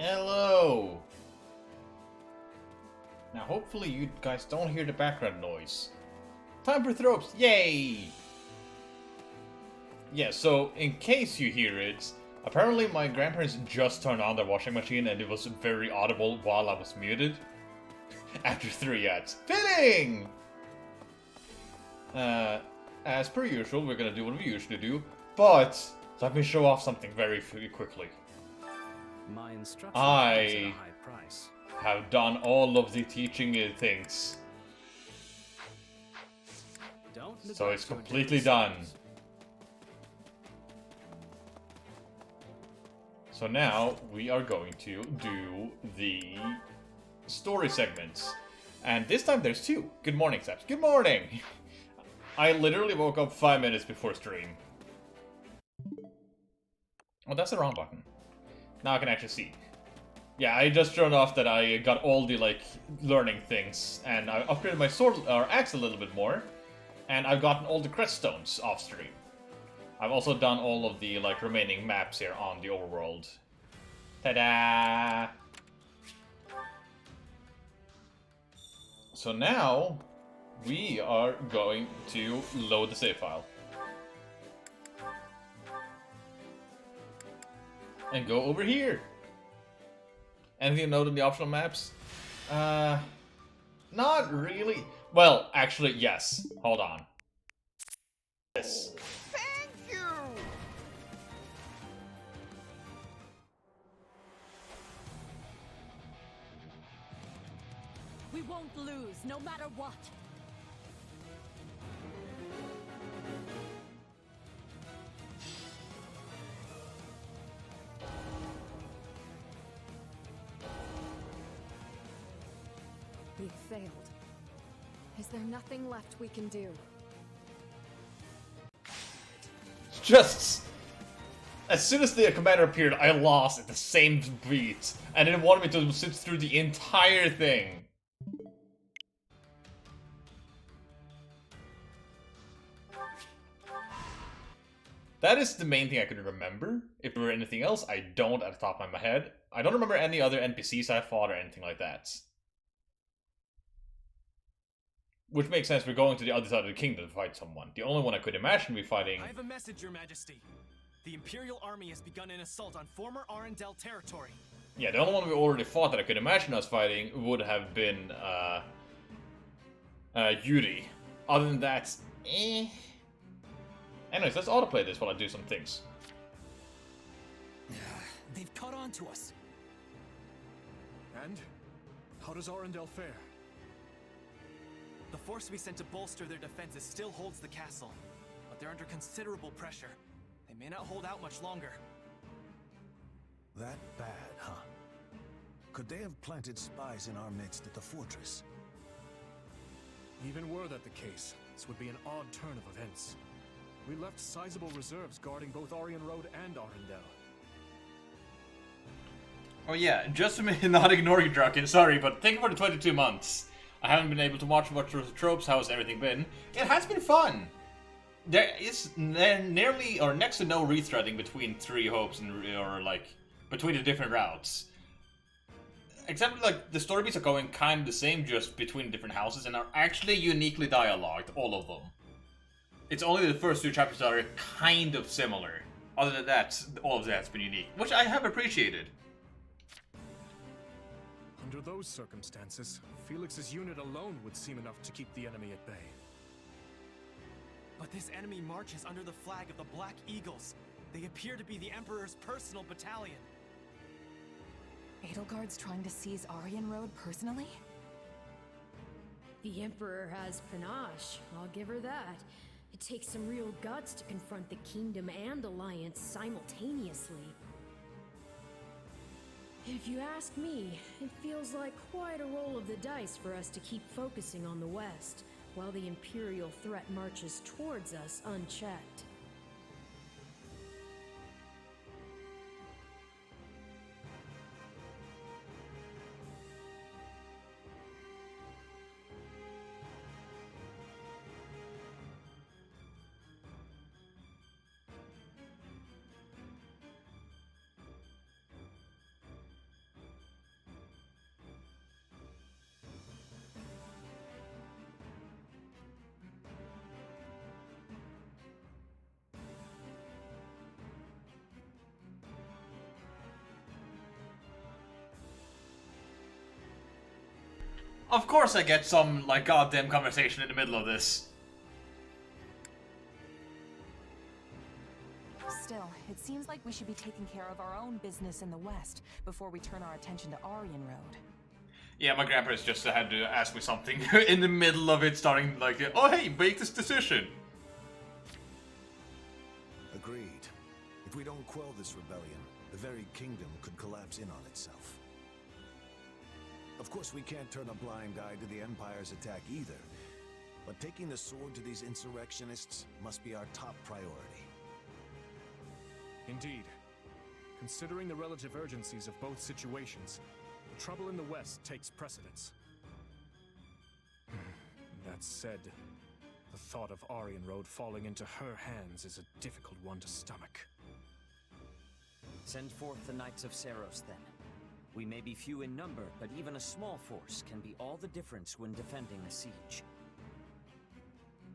Hello! Now hopefully you guys don't hear the background noise. Time for tropes! Yay! Yeah, so in case you hear it, apparently my grandparents just turned on their washing machine and it was very audible while I was muted. After 3 ads. Fitting! As per usual, we're gonna do what we usually do, but let me show off something very quickly. My instructions I at a high price. have done all of the teaching things. Don't So it's neglect your completely daily done. studies. So now we are going to do the story segments. And this time there's 2. Good morning, Saps. Good morning! I literally woke up 5 minutes before stream. Oh, that's the wrong button. Now I can actually see. Yeah, I just showed off that I got all the, like, learning things. And I upgraded my sword, or axe a little bit more. And I've gotten all the crest stones off stream. I've also done all of the, like, remaining maps here on the overworld. Ta-da! So now, we are going to load the save file. And go over here. Anything to note in the optional maps? Not really. Well, actually, yes. Hold on. Yes. Thank you! We won't lose, no matter what. We've failed. Is there nothing left we can do? Just as soon as the commander appeared, I lost at the same beat, and it wanted me to sit through the entire thing. That is the main thing I could remember. If there were anything else, I don't at the top of my head. I don't remember any other NPCs I fought or anything like that. Which makes sense, we're going to the other side of the kingdom to fight someone. The only one I could imagine be fighting... I have a message, Your Majesty. The Imperial Army has begun an assault on former Arendelle territory. Yeah, the only one we already fought that I could imagine us fighting would have been, Yuri. Other than that, eh. Anyways, let's autoplay this while I do some things. They've caught on to us. And? How does Arendelle fare? The force we sent to bolster their defenses still holds the castle, but they're under considerable pressure. They may not hold out much longer. That bad, huh? Could they have planted spies in our midst at the fortress? Even were that the case, this would be an odd turn of events. We left sizable reserves guarding both Aryan Road and Arendelle. Oh yeah, just a minute, not ignoring Draken, sorry, but thank you for the 22 months. I haven't been able to watch much of the tropes, how's everything been? It has been fun! There is nearly, or next to no rethreading between Three Hopes and, or like, between the different routes. Except, like, the story beats are going kind of the same, just between different houses, and are actually uniquely dialogued, all of them. It's only the first 2 chapters that are kind of similar. Other than that, all of that's been unique, which I have appreciated. Under those circumstances, Felix's unit alone would seem enough to keep the enemy at bay. But this enemy marches under the flag of the Black Eagles. They appear to be the Emperor's personal battalion. Edelgard's trying to seize Aryan Road personally? The Emperor has panache, I'll give her that. It takes some real guts to confront the Kingdom and Alliance simultaneously. If you ask me, it feels like quite a roll of the dice for us to keep focusing on the West, while the Imperial threat marches towards us unchecked. Of course I get some, like, goddamn conversation in the middle of this. Still, it seems like we should be taking care of our own business in the West before we turn our attention to Aryan Road. Yeah, my grandparents just had to ask me something in the middle of it, starting like, oh hey, make this decision. Agreed. If we don't quell this rebellion, the very kingdom could collapse in on itself. Of course, we can't turn a blind eye to the Empire's attack either, but taking the sword to these insurrectionists must be our top priority. Indeed. Considering the relative urgencies of both situations, the trouble in the West takes precedence. That said, the thought of Aryan Road falling into her hands is a difficult one to stomach. Send forth the Knights of Seros, then. We may be few in number, but even a small force can be all the difference when defending a siege.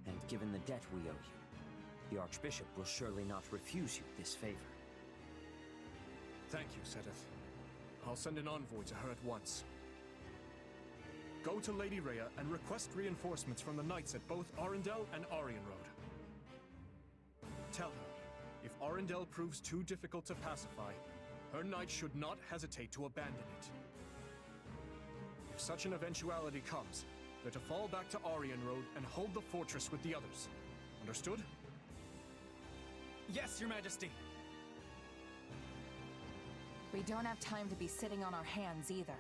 And given the debt we owe you, the Archbishop will surely not refuse you this favor. Thank you, Sedith. I'll send an envoy to her at once. Go to Lady Rhea and request reinforcements from the knights at both Arundel and Aryan Road. Tell her, if Arundel proves too difficult to pacify, her knights should not hesitate to abandon it. If such an eventuality comes, they're to fall back to Aryan Road and hold the fortress with the others. Understood? Yes, Your Majesty. We don't have time to be sitting on our hands either.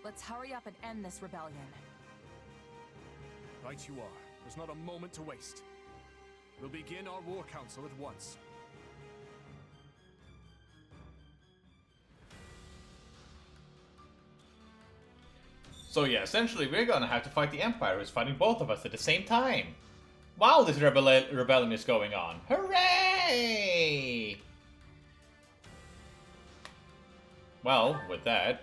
Let's hurry up and end this rebellion. Right you are. There's not a moment to waste. We'll begin our war council at once. So yeah, essentially we're gonna have to fight the Empire who's fighting both of us at the same time. While this rebellion is going on. Hooray! Well, with that,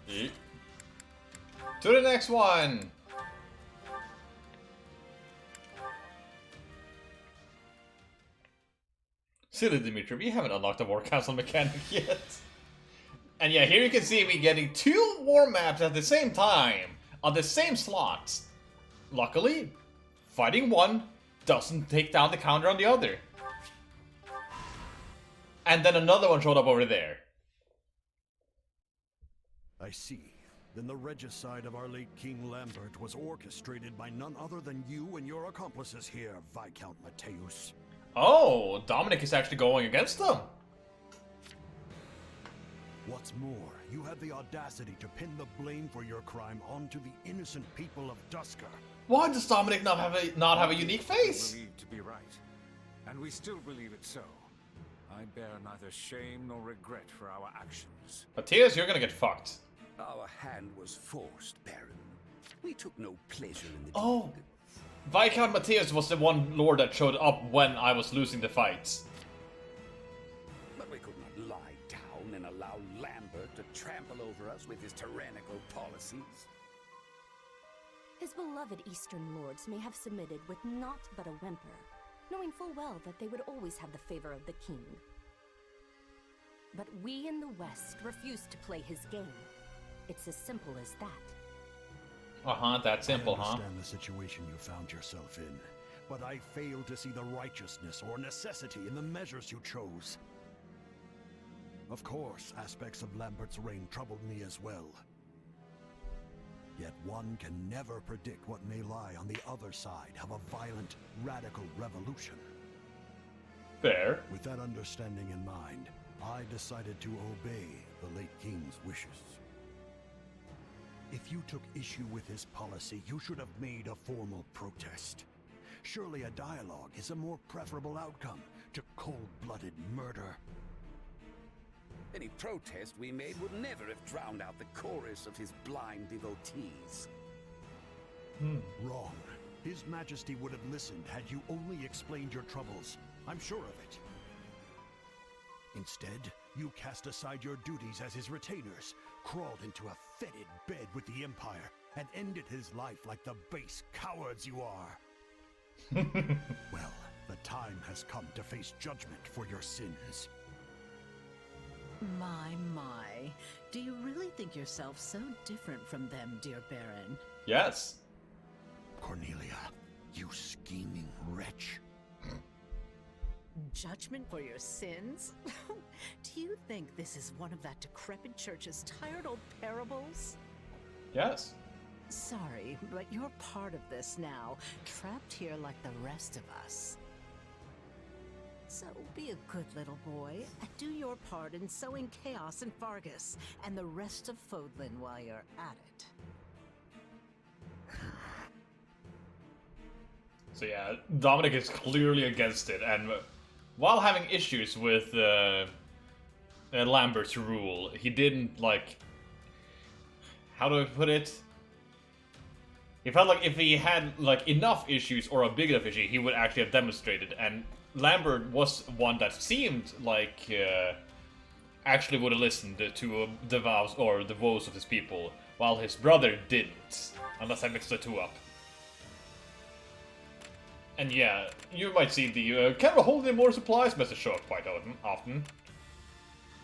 to the next one! Silly Dimitri, we haven't unlocked the War Council mechanic yet. And yeah, here you can see me getting 2 war maps at the same time, on the same slots. Luckily, fighting one doesn't take down the counter on the other. And then another one showed up over there. I see. Then the regicide of our late King Lambert was orchestrated by none other than you and your accomplices here, Viscount Mateus. Oh, Dominic is actually going against them. What's more, you had the audacity to pin the blame for your crime onto the innocent people of Dusker. Why does Dominic not have a unique face? Believed to be right, and we still believe it so. I bear neither shame nor regret for our actions. Matthias, you're gonna get fucked. Our hand was forced, Baron. We took no pleasure in the Oh, deed. Viscount Matthias was the one lord that showed up when I was losing the fights. But we could not lie down and allow Lambert to trample over us with his tyrannical policies. His beloved Eastern lords may have submitted with naught but a whimper, knowing full well that they would always have the favor of the king. But we in the West refuse to play his game. It's as simple as that. Uh-huh, that simple, I huh? understand the situation you found yourself in, but I fail to see the righteousness or necessity in the measures you chose. Of course, aspects of Lambert's reign troubled me as well. Yet one can never predict what may lie on the other side of a violent, radical revolution. Fair. With that understanding in mind, I decided to obey the late king's wishes. If you took issue with his policy, you should have made a formal protest. Surely a dialogue is a more preferable outcome to cold-blooded murder. Any protest we made would never have drowned out the chorus of his blind devotees. Wrong. His Majesty would have listened had you only explained your troubles. I'm sure of it. Instead, you cast aside your duties as his retainers, crawled into a fetid bed with the Empire, and ended his life like the base cowards you are. Well, the time has come to face judgment for your sins. My. Do you really think yourself so different from them, dear Baron? Yes. Cornelia, you scheming wretch. Judgment for your sins? Do you think this is one of that decrepit church's tired old parables? Yes. Sorry, but you're part of this now, trapped here like the rest of us. So be a good little boy, and do your part in sowing chaos in Fargus and the rest of Fodlan while you're at it. So yeah, Dominic is clearly against it, and while having issues with Lambert's rule, he didn't, like... How do I put it? He felt like if he had, like, enough issues or a big enough issue, he would actually have demonstrated, and Lambert was one that seemed like actually would have listened to the vows or the woes of his people, while his brother didn't, unless I mixed the two up. And yeah, you might see the "Can we hold any more supplies" message show up quite often.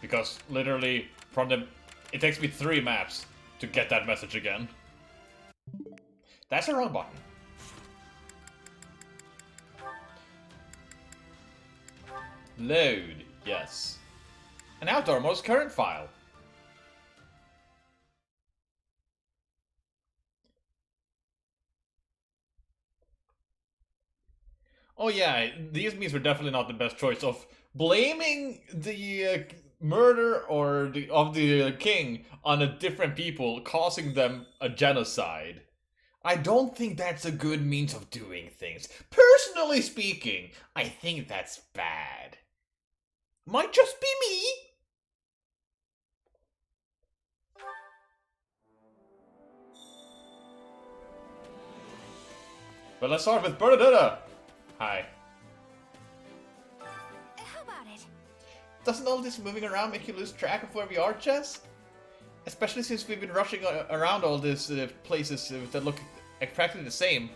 Because literally, from the... It takes me 3 maps to get that message again. That's the wrong button. Load, yes. And now Dormo's current file. Oh yeah, these memes were definitely not the best choice of blaming the murder or of the king on a different people, causing them a genocide. I don't think that's a good means of doing things. Personally speaking, I think that's bad. Might just be me. But let's start with Bernadetta. Hi. How about it? Doesn't all this moving around make you lose track of where we are, Jess? Especially since we've been rushing around all these places that look practically the same.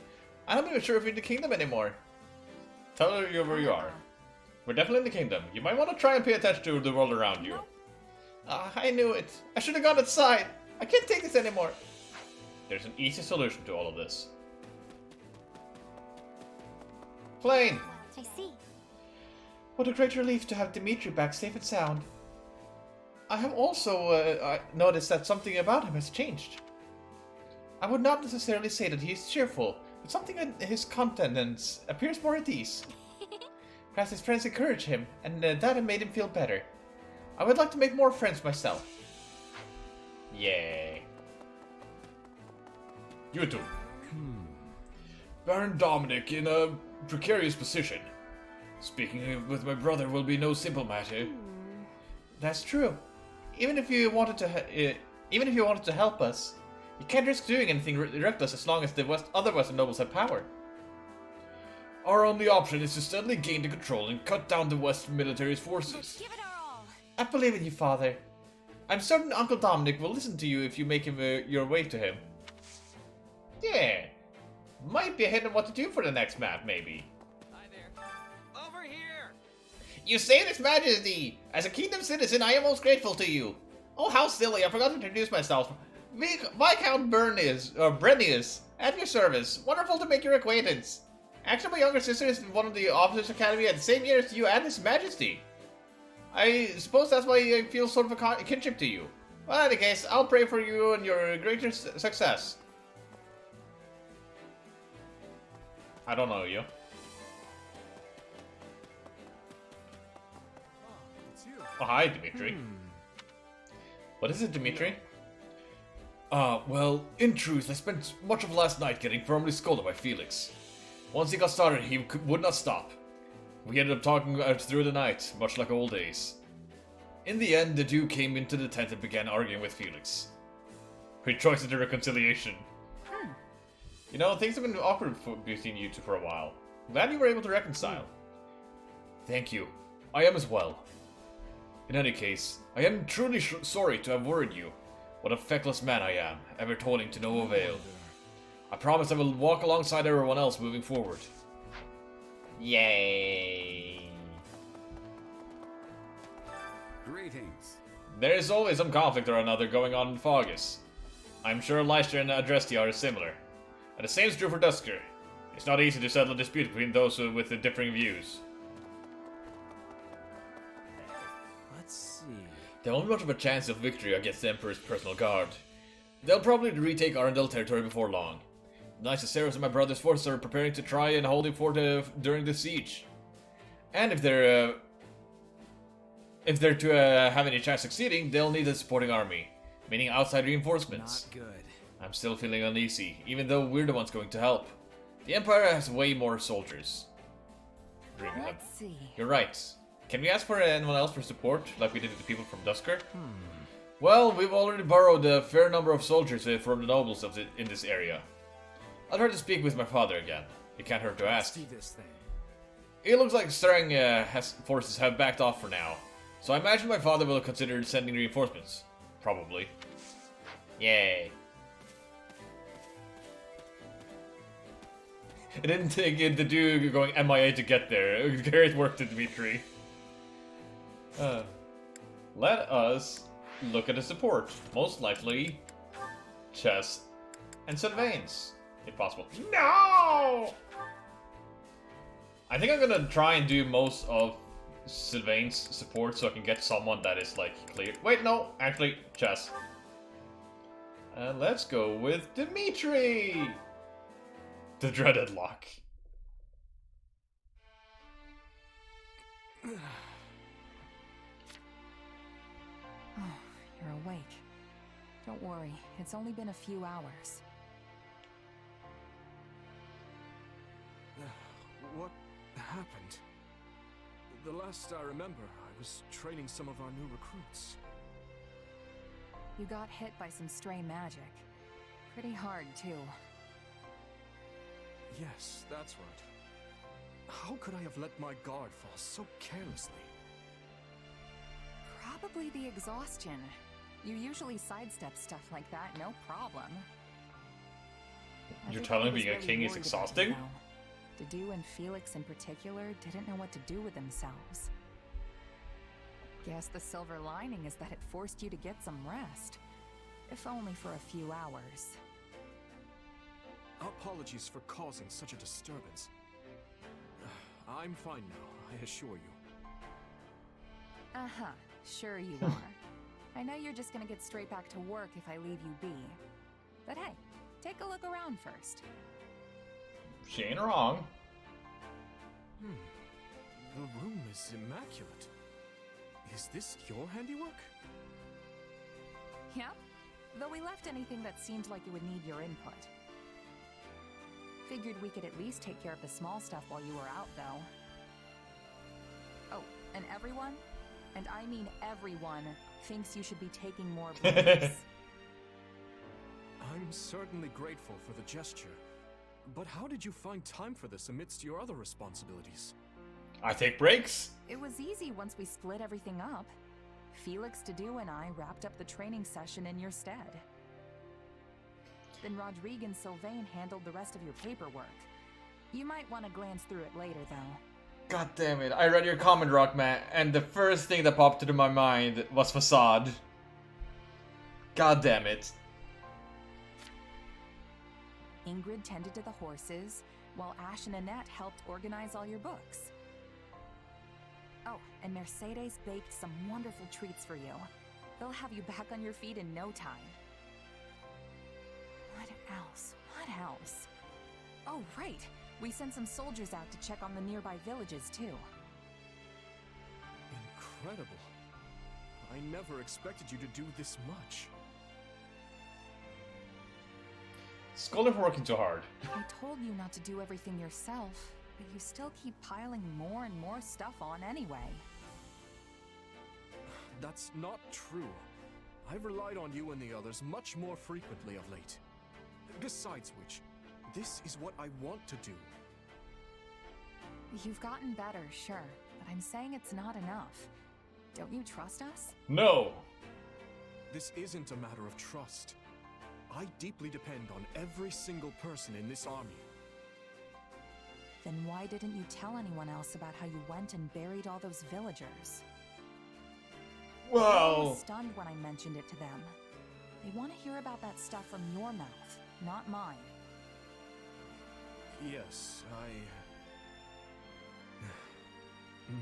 I'm not even sure if we're in the kingdom anymore. Tell her where you are. We're definitely in the kingdom. You might want to try and pay attention to the world around you. I knew it. I should have gone outside. I can't take this anymore. There's an easy solution to all of this. Plane! I see. What a great relief to have Dimitri back safe and sound. I have also noticed that something about him has changed. I would not necessarily say that he is cheerful, but something in his countenance appears more at ease. Perhaps his friends encourage him, and that have made him feel better. I would like to make more friends myself. Yay. You too. Baron Dominic in a precarious position. Speaking with my brother will be no simple matter. That's true. Even if you wanted to help us, you can't risk doing anything reckless as long as the other Western nobles have power. Our only option is to steadily gain the control and cut down the West military's forces. Give it our all. I believe in you, Father. I'm certain Uncle Dominic will listen to you if you make him your way to him. Yeah. Might be ahead on what to do for the next map, maybe. Hi there. Over here! You say this, Majesty! As a kingdom citizen, I am most grateful to you. Oh, how silly, I forgot to introduce myself. Viscount Brennius, at your service. Wonderful to make your acquaintance. Actually, my younger sister is in one of the officers' academy at the same year as you and His Majesty. I suppose that's why I feel sort of a kinship to you. Well, in any case, I'll pray for you and your greater success. I don't know you. It's you. Oh, hi, Dimitri. What is it, Dimitri? Well, in truth, I spent much of last night getting firmly scolded by Felix. Once he got started, he would not stop. We ended up talking through the night, much like old days. In the end, the Duke came into the tent and began arguing with Felix. Rejoicing to reconciliation. You know, things have been awkward between you two for a while. Glad you were able to reconcile. Thank you. I am as well. In any case, I am truly sorry to have worried you. What a feckless man I am, ever toiling to no avail. I promise I will walk alongside everyone else moving forward. Yay! Greetings. There is always some conflict or another going on in Fagus. I'm sure Leicester and Adresti are similar. And the same is true for Dusker. It's not easy to settle a dispute between those with the differing views. Let's see. There won't be much of a chance of victory against the Emperor's personal guard. They'll probably retake Arundel territory before long. The Knights of Ceros and my brother's forces are preparing to try and hold it fort during the siege. And if they're to have any chance of succeeding, they'll need a supporting army, meaning outside reinforcements. Not good. I'm still feeling uneasy, even though we're the ones going to help. The Empire has way more soldiers. Let's see. You're right. Can we ask for anyone else for support, like we did with the people from Dusker? Well, we've already borrowed a fair number of soldiers from the nobles in this area. I'll try to speak with my father again. It can't hurt to ask. Let's do this thing. It looks like Strang's forces have backed off for now, so I imagine my father will consider sending reinforcements. Probably. Yay. It didn't take the dude going MIA to get there. Great work to Dmitri. Let us look at the support. Most likely, Chess and Sylvains, if possible. No! I think I'm gonna try and do most of Sylvain's support so I can get someone that is like clear. Wait, no, actually, Chess. Let's go with Dmitri! The dreaded lock. Oh, you're awake. Don't worry, it's only been a few hours. What happened? The last I remember, I was training some of our new recruits. You got hit by some stray magic. Pretty hard, too. Yes, that's right. How could I have let my guard fall so carelessly? Probably the exhaustion. You usually sidestep stuff like that, no problem. You're telling me being a king is exhausting? Dedue and Felix in particular didn't know what to do with themselves. Guess the silver lining is that it forced you to get some rest. If only for a few hours. Apologies for causing such a disturbance. I'm fine now, I assure you. Uh-huh, sure you are. I know you're just gonna get straight back to work if I leave you be. But hey, take a look around first. She ain't wrong. The room is immaculate. Is this your handiwork? Yep, though we left anything that seemed like it would need your input. Figured we could at least take care of the small stuff while you were out, though. Oh, and everyone, and I mean everyone, thinks you should be taking more breaks. I'm certainly grateful for the gesture, but how did you find time for this amidst your other responsibilities? I take breaks? It was easy once we split everything up. Felix, Dedue, and I wrapped up the training session in your stead. Then Rodrigue and Sylvain handled the rest of your paperwork. You might want to glance through it later, though. God damn it, I read your comment, Rockman, and the first thing that popped into my mind was Facade. God damn it. Ingrid tended to the horses, while Ash and Annette helped organize all your books. Oh, and Mercedes baked some wonderful treats for you. They'll have you back on your feet in no time. What else? What else? Oh, right! We sent some soldiers out to check on the nearby villages, too. Incredible. I never expected you to do this much. Scholar for working too hard. I told you not to do everything yourself, but you still keep piling more and more stuff on anyway. That's not true. I've relied on you and the others much more frequently of late. Besides which, this is what I want to do. You've gotten better, sure, but I'm saying it's not enough. Don't you trust us? No! This isn't a matter of trust. I deeply depend on every single person in this army. Then why didn't you tell anyone else about how you went and buried all those villagers? Everyone Whoa! was stunned when I mentioned it to them. They want to hear about that stuff from your mouth, not mine. Yes,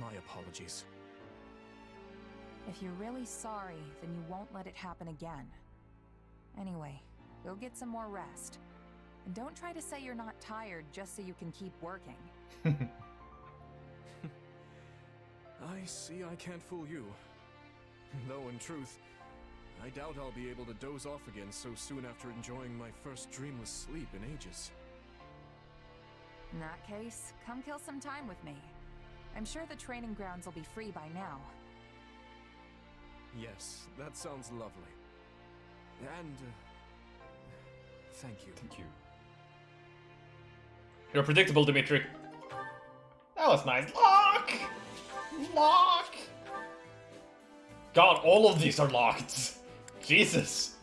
My apologies. If you're really sorry, then you won't let it happen again. Anyway, go get some more rest. And don't try to say you're not tired just so you can keep working. I see I can't fool you. Though in truth, I doubt I'll be able to doze off again so soon after enjoying my first dreamless sleep in ages. In that case, come kill some time with me. I'm sure the training grounds will be free by now. Yes, that sounds lovely. And, thank you. Thank you. You're predictable, Dimitri. That was nice. Lock! Lock! God, all of these are locked. Jesus.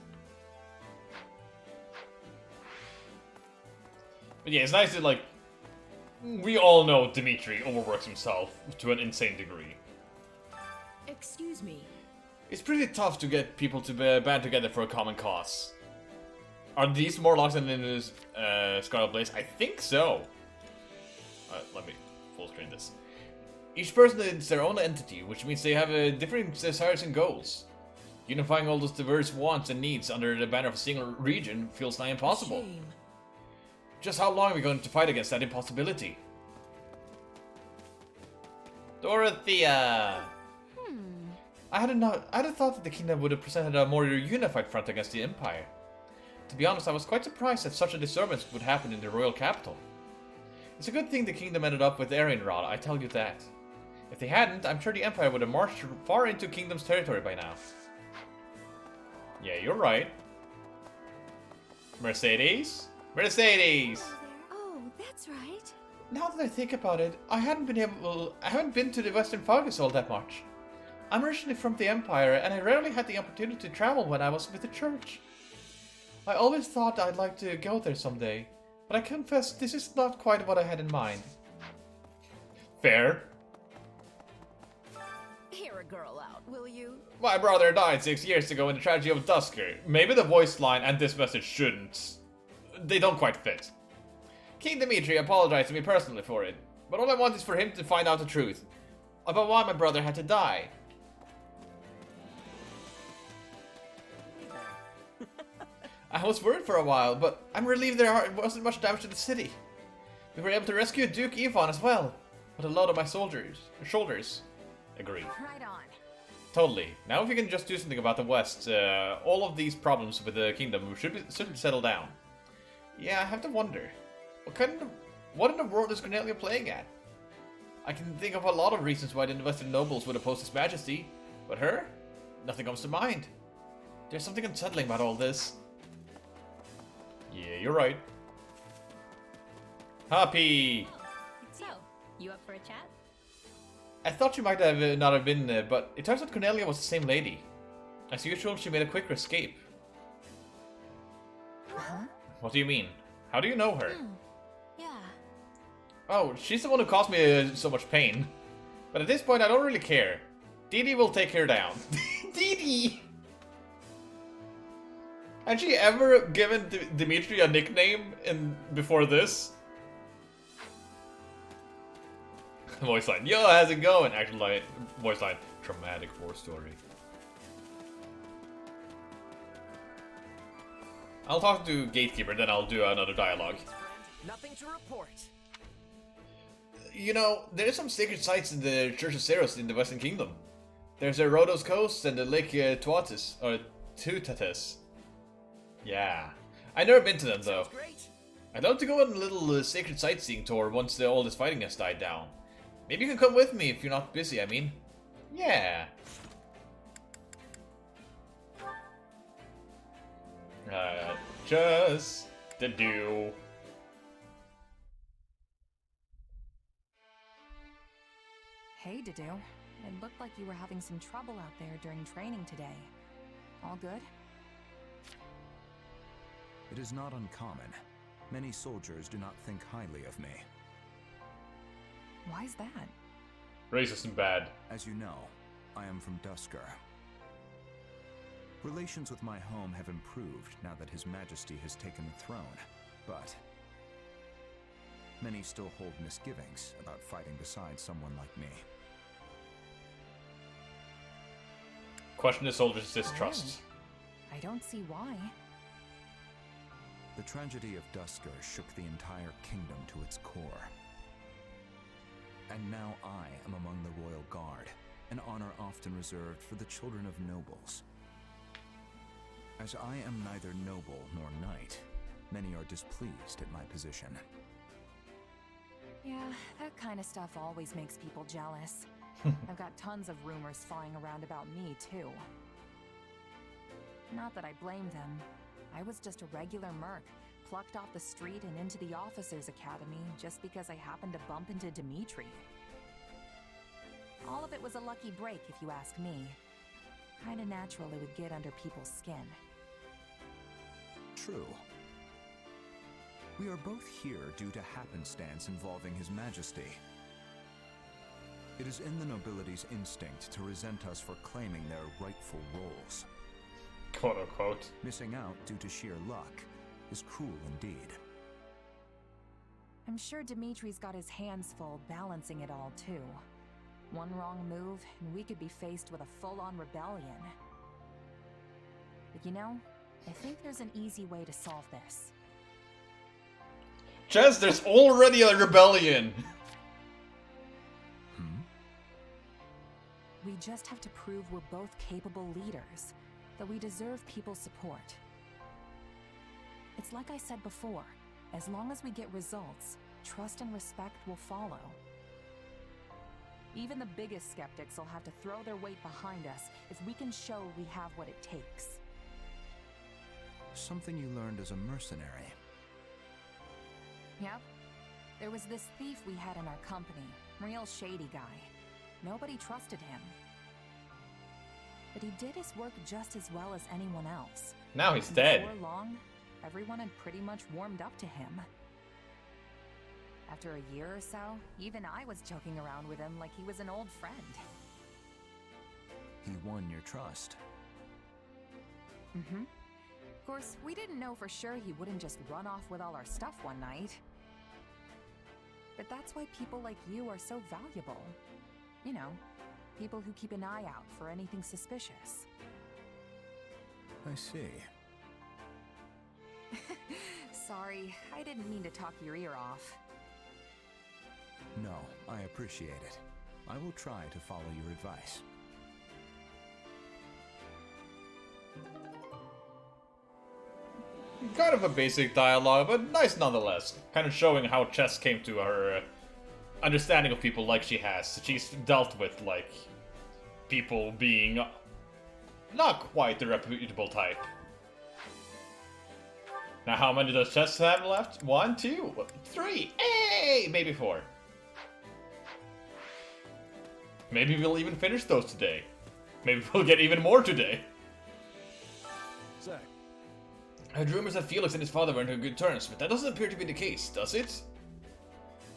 But yeah, it's nice that, like, we all know Dimitri overworks himself to an insane degree. Excuse me. It's pretty tough to get people to band together for a common cause. Are these more locked than in this Scarlet Blaze? I think so. Let me full screen this. Each person is their own entity, which means they have different desires and goals. Unifying all those diverse wants and needs under the banner of a single region feels nigh impossible. Shame. Just how long are we going to fight against that impossibility? Dorothea! I had thought that the kingdom would have presented a more unified front against the Empire. To be honest, I was quite surprised that such a disturbance would happen in the royal capital. It's a good thing the kingdom ended up with Arianrod, I tell you that. If they hadn't, I'm sure the Empire would have marched far into Kingdom's territory by now. Yeah, you're right. Mercedes? Mercedes! Oh, that's right. Now that I think about it, I haven't been to the Western Fargus all that much. I'm originally from the Empire, and I rarely had the opportunity to travel when I was with the church. I always thought I'd like to go there someday, but I confess this is not quite what I had in mind. Fair. Hear a girl out, will you? My brother died 6 years ago in the tragedy of Dusker. Maybe the voice line and this message shouldn't. They don't quite fit. King Dimitri apologized to me personally for it, but all I want is for him to find out the truth about why my brother had to die. I was worried for a while, but I'm relieved there wasn't much damage to the city. We were able to rescue Duke Ivan as well, with a load of my shoulders. Agree. Right on. Totally. Now if we can just do something about the West, all of these problems with the kingdom should settle down. Yeah, I have to wonder. What in the world is Cornelia playing at? I can think of a lot of reasons why the Western nobles would oppose His Majesty, but her? Nothing comes to mind. There's something unsettling about all this. Yeah, you're right. Happy! So, you up for a chat? I thought she might have not have been, but it turns out Cornelia was the same lady. As usual, she made a quicker escape. Huh? What do you mean? How do you know her? Yeah. Oh, she's the one who caused me so much pain. But at this point, I don't really care. Dee Dee will take her down. Dee Dee! Had she ever given Dimitri a nickname before this? Voice line, yo, how's it going? Actual line, voice line, traumatic war story. I'll talk to Gatekeeper, then I'll do another dialogue. Nothing to report. You know, there are some sacred sites in the Church of Ceros in the Western Kingdom. There's the Rhodos Coast and the Lake Tuatis, or Tutatis. Yeah. I've never been to them, though. I'd love to go on a little sacred sightseeing tour once all this fighting has died down. Maybe you can come with me if you're not busy, I mean. Yeah. Just to do. Hey, Dedu. It looked like you were having some trouble out there during training today. All good? It is not uncommon. Many soldiers do not think highly of me. Why's that? Racist and bad. As you know, I am from Dusker. Relations with my home have improved now that His Majesty has taken the throne, but many still hold misgivings about fighting beside someone like me. Question the soldiers' distrust. I don't see why. The tragedy of Dusker shook the entire kingdom to its core. And now I am among the Royal Guard, an honor often reserved for the children of nobles. As I am neither noble nor knight, many are displeased at my position. Yeah, that kind of stuff always makes people jealous. I've got tons of rumors flying around about me, too. Not that I blame them. I was just a regular merc, plucked off the street and into the officers' academy just because I happened to bump into Dimitri. All of it was a lucky break, if you ask me. Kinda natural it would get under people's skin. True. We are both here due to happenstance involving His Majesty. It is in the nobility's instinct to resent us for claiming their rightful roles. Quote unquote. Missing out due to sheer luck is cruel indeed. I'm sure Dimitri's got his hands full balancing it all, too. One wrong move, and we could be faced with a full-on rebellion. But you know, I think there's an easy way to solve this. Jess, there's already a rebellion! We just have to prove we're both capable leaders, that we deserve people's support. It's like I said before, as long as we get results, trust and respect will follow. Even the biggest skeptics will have to throw their weight behind us if we can show we have what it takes. Something you learned as a mercenary. Yep. There was this thief we had in our company, real shady guy. Nobody trusted him. But he did his work just as well as anyone else. Now he's And dead. Before long, everyone had pretty much warmed up to him. After a year or so, even I was joking around with him like he was an old friend. He won your trust. Mm-hmm. Of course, we didn't know for sure he wouldn't just run off with all our stuff one night. But that's why people like you are so valuable. You know, people who keep an eye out for anything suspicious. I see. Sorry, I didn't mean to talk your ear off. No, I appreciate it. I will try to follow your advice. Kind of a basic dialogue, but nice nonetheless. Kind of showing how Chess came to her understanding of people like she has. She's dealt with, like, people being not quite the reputable type. Now, how many does Chess have left? 1, 2, 3, hey! Maybe 4. Maybe we'll even finish those today. Maybe we'll get even more today. Zach. I heard rumors that Felix and his father weren't on good terms, but that doesn't appear to be the case, does it?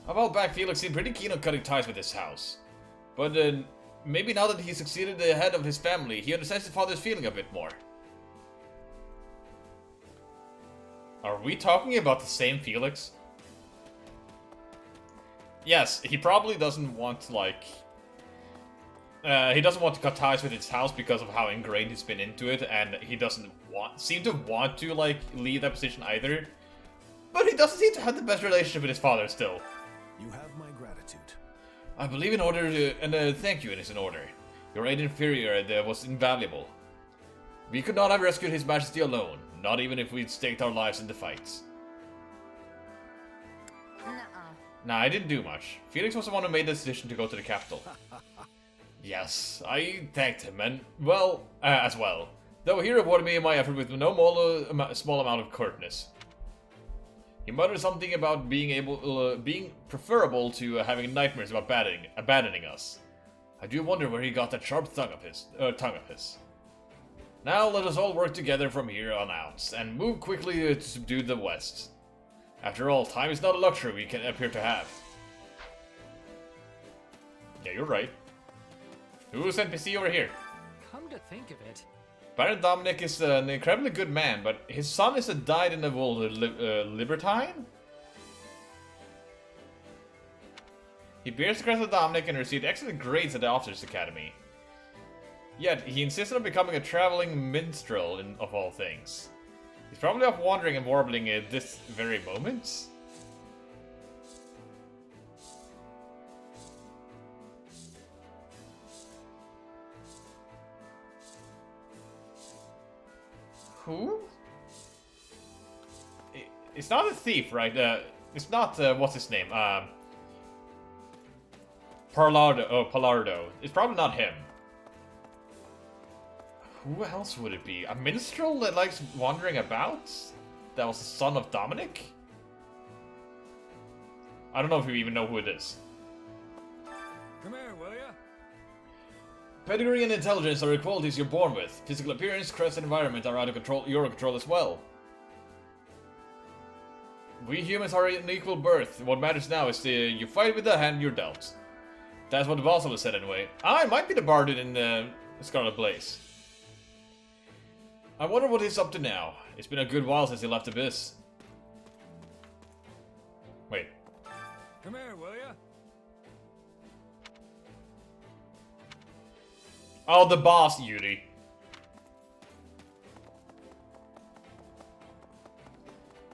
A while back, Felix seemed pretty keen on cutting ties with this house. But maybe now that he succeeded the head of his family, he understands his father's feeling a bit more. Are we talking about the same Felix? Yes, he probably doesn't want to, like... he doesn't want to cut ties with his house because of how ingrained he's been into it, and he doesn't seem to want to, like, leave that position either. But he doesn't seem to have the best relationship with his father still. You have my gratitude. I believe in order to, and thank you is in order. Your aid inferior was invaluable. We could not have rescued His Majesty alone, not even if we'd staked our lives in the fights. Nah, I didn't do much. Felix was the one who made the decision to go to the capital. Yes, I thanked him, and, well, as well. Though he rewarded me in my effort with no small amount of curtness. He muttered something about being preferable to having nightmares about abandoning us. I do wonder where he got that sharp tongue of his. Now let us all work together from here on out, and move quickly to subdue the West. After all, time is not a luxury we can appear to have. Yeah, you're right. Who's NPC over here? Come to think of it, Baron Dominic is an incredibly good man, but his son is a dyed-in-the-wool libertine? He bears the crest of Dominic and received excellent grades at the Officers' Academy. Yet, he insisted on becoming a traveling minstrel, of all things. He's probably off wandering and warbling at this very moment. Who? It's not a thief, right? It's not, what's his name? Pallardo. It's probably not him. Who else would it be? A minstrel that likes wandering about? That was the son of Dominic? I don't know if you even know who it is. Come here, will ya? Pedigree and intelligence are qualities you're born with. Physical appearance, crest, and environment are out of control. You're in control as well. We humans are an equal birth. What matters now is you fight with the hand you're dealt. That's what the boss always said anyway. I might be the bard in Scarlet Blaze. I wonder what he's up to now. It's been a good while since he left Abyss. Wait. Come here, will ya? Oh, the boss, Yuri.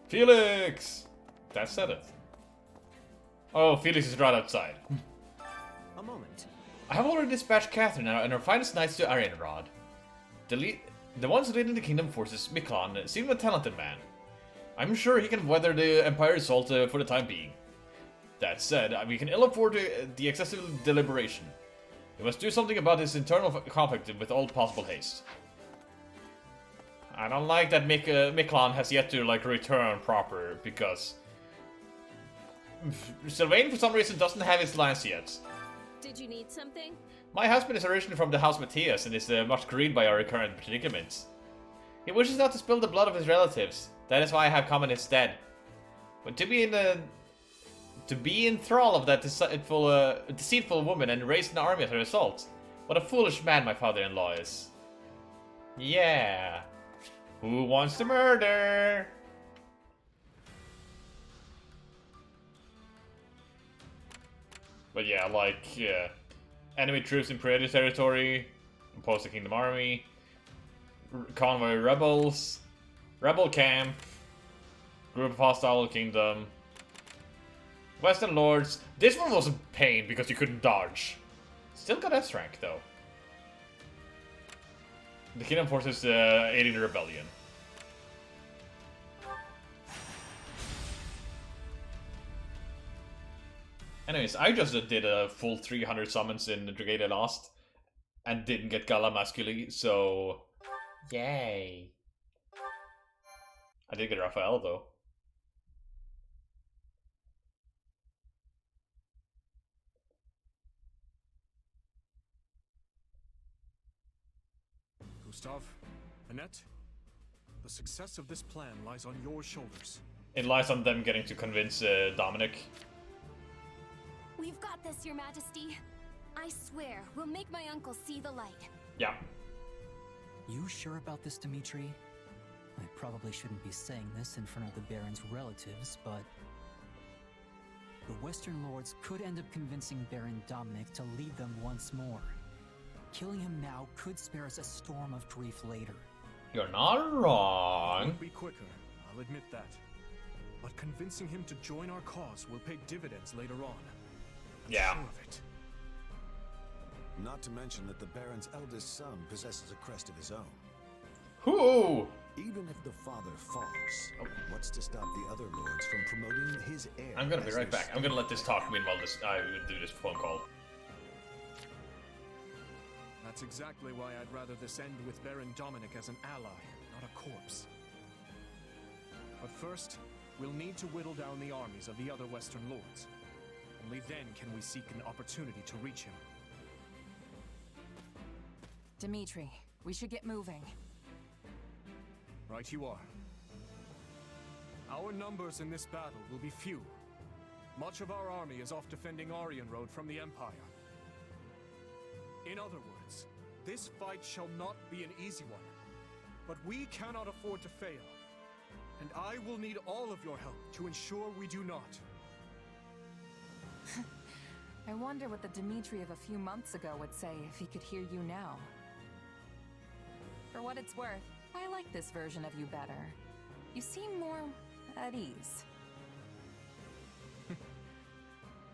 Felix! That said it. Oh, Felix is right outside. A moment. I have already dispatched Catherine and her finest knights to Arianrod. The ones leading the kingdom forces, Miklon, seem a talented man. I'm sure he can weather the Empire's assault for the time being. That said, we can ill afford the excessive deliberation. We must do something about this internal conflict with all possible haste. I don't like that Miklon has yet to return proper, because Sylvain for some reason doesn't have his lance yet. Did you need something? My husband is originally from the House Matthias and is much grieved by our current predicament. He wishes not to spill the blood of his relatives. That is why I have come in his stead. But to be in thrall of that deceitful woman and raise an army as a result. What a foolish man my father-in-law is. Yeah. Who wants to murder? But yeah, enemy troops in Praetor territory, oppose the Kingdom Army, convoy rebels, rebel camp, group of hostile kingdom, Western Lords. This one was a pain because you couldn't dodge. Still got S rank though. The Kingdom forces aiding the rebellion. Anyways, I just did a full 300 summons in Dragada Lost and didn't get Gala Masculi, so yay. I did get Raphael though. Gustav, Annette, the success of this plan lies on your shoulders. It lies on them getting to convince Dominic. We've got this, Your Majesty. I swear, we'll make my uncle see the light. Yeah. You sure about this, Dimitri? I probably shouldn't be saying this in front of the Baron's relatives, but the Western Lords could end up convincing Baron Dominic to lead them once more. Killing him now could spare us a storm of grief later. You're not wrong. It'll be quicker, I'll admit that. But convincing him to join our cause will pay dividends later on. I'm yeah. Sure of it. Not to mention that the Baron's eldest son possesses a crest of his own. Who? Even if the father falls, what's to stop the other lords from promoting his heir? I'm gonna be right back. I'm gonna let this talk meanwhile I do this phone call. That's exactly why I'd rather this end with Baron Dominic as an ally, not a corpse. But first, we'll need to whittle down the armies of the other Western Lords. Only then can we seek an opportunity to reach him. Dimitri, we should get moving. Right you are. Our numbers in this battle will be few. Much of our army is off defending Arianrod from the Empire. In other words, this fight shall not be an easy one. But we cannot afford to fail. And I will need all of your help to ensure we do not. I wonder what the Dimitri of a few months ago would say if he could hear you now. For what it's worth, I like this version of you better. You seem more at ease.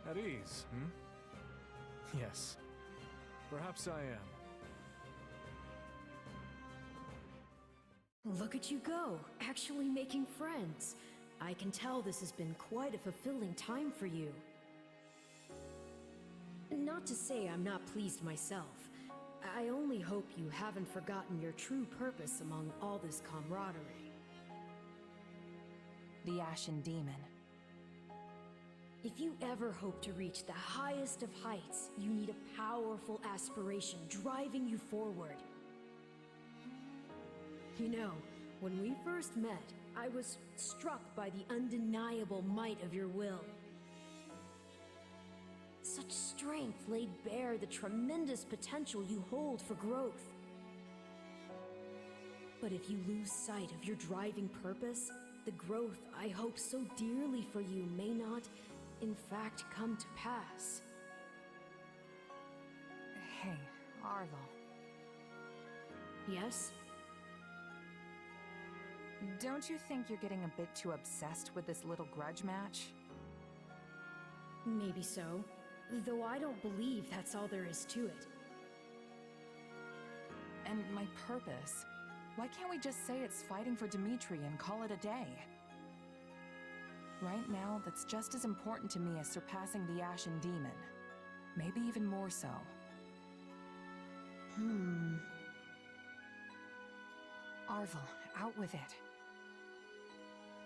At ease, hmm? Yes. Perhaps I am. Look at you go, actually making friends. I can tell this has been quite a fulfilling time for you. Not to say I'm not pleased myself. I only hope you haven't forgotten your true purpose among all this camaraderie. The Ashen Demon. If you ever hope to reach the highest of heights, you need a powerful aspiration driving you forward. You know, when we first met, I was struck by the undeniable might of your will. Such strength laid bare the tremendous potential you hold for growth. But if you lose sight of your driving purpose, the growth I hope so dearly for you may not, in fact, come to pass. Hey, Arlo. Yes? Don't you think you're getting a bit too obsessed with this little grudge match? Maybe so. Though I don't believe that's all there is to it. And my purpose? Why can't we just say it's fighting for Dimitri and call it a day? Right now, that's just as important to me as surpassing the Ashen Demon. Maybe even more so. Arvel, out with it.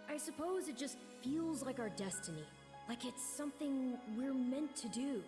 I suppose it just feels like our destiny. Like it's something we're meant to do.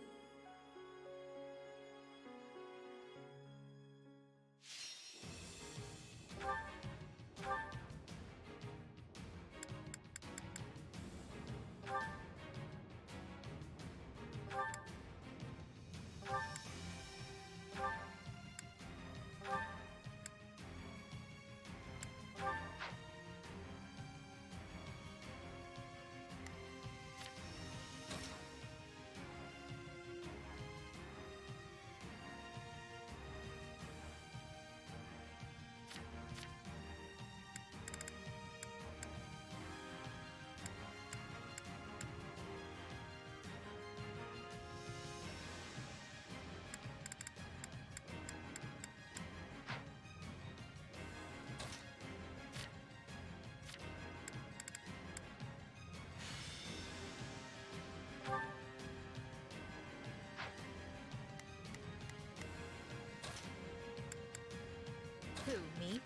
Who, me?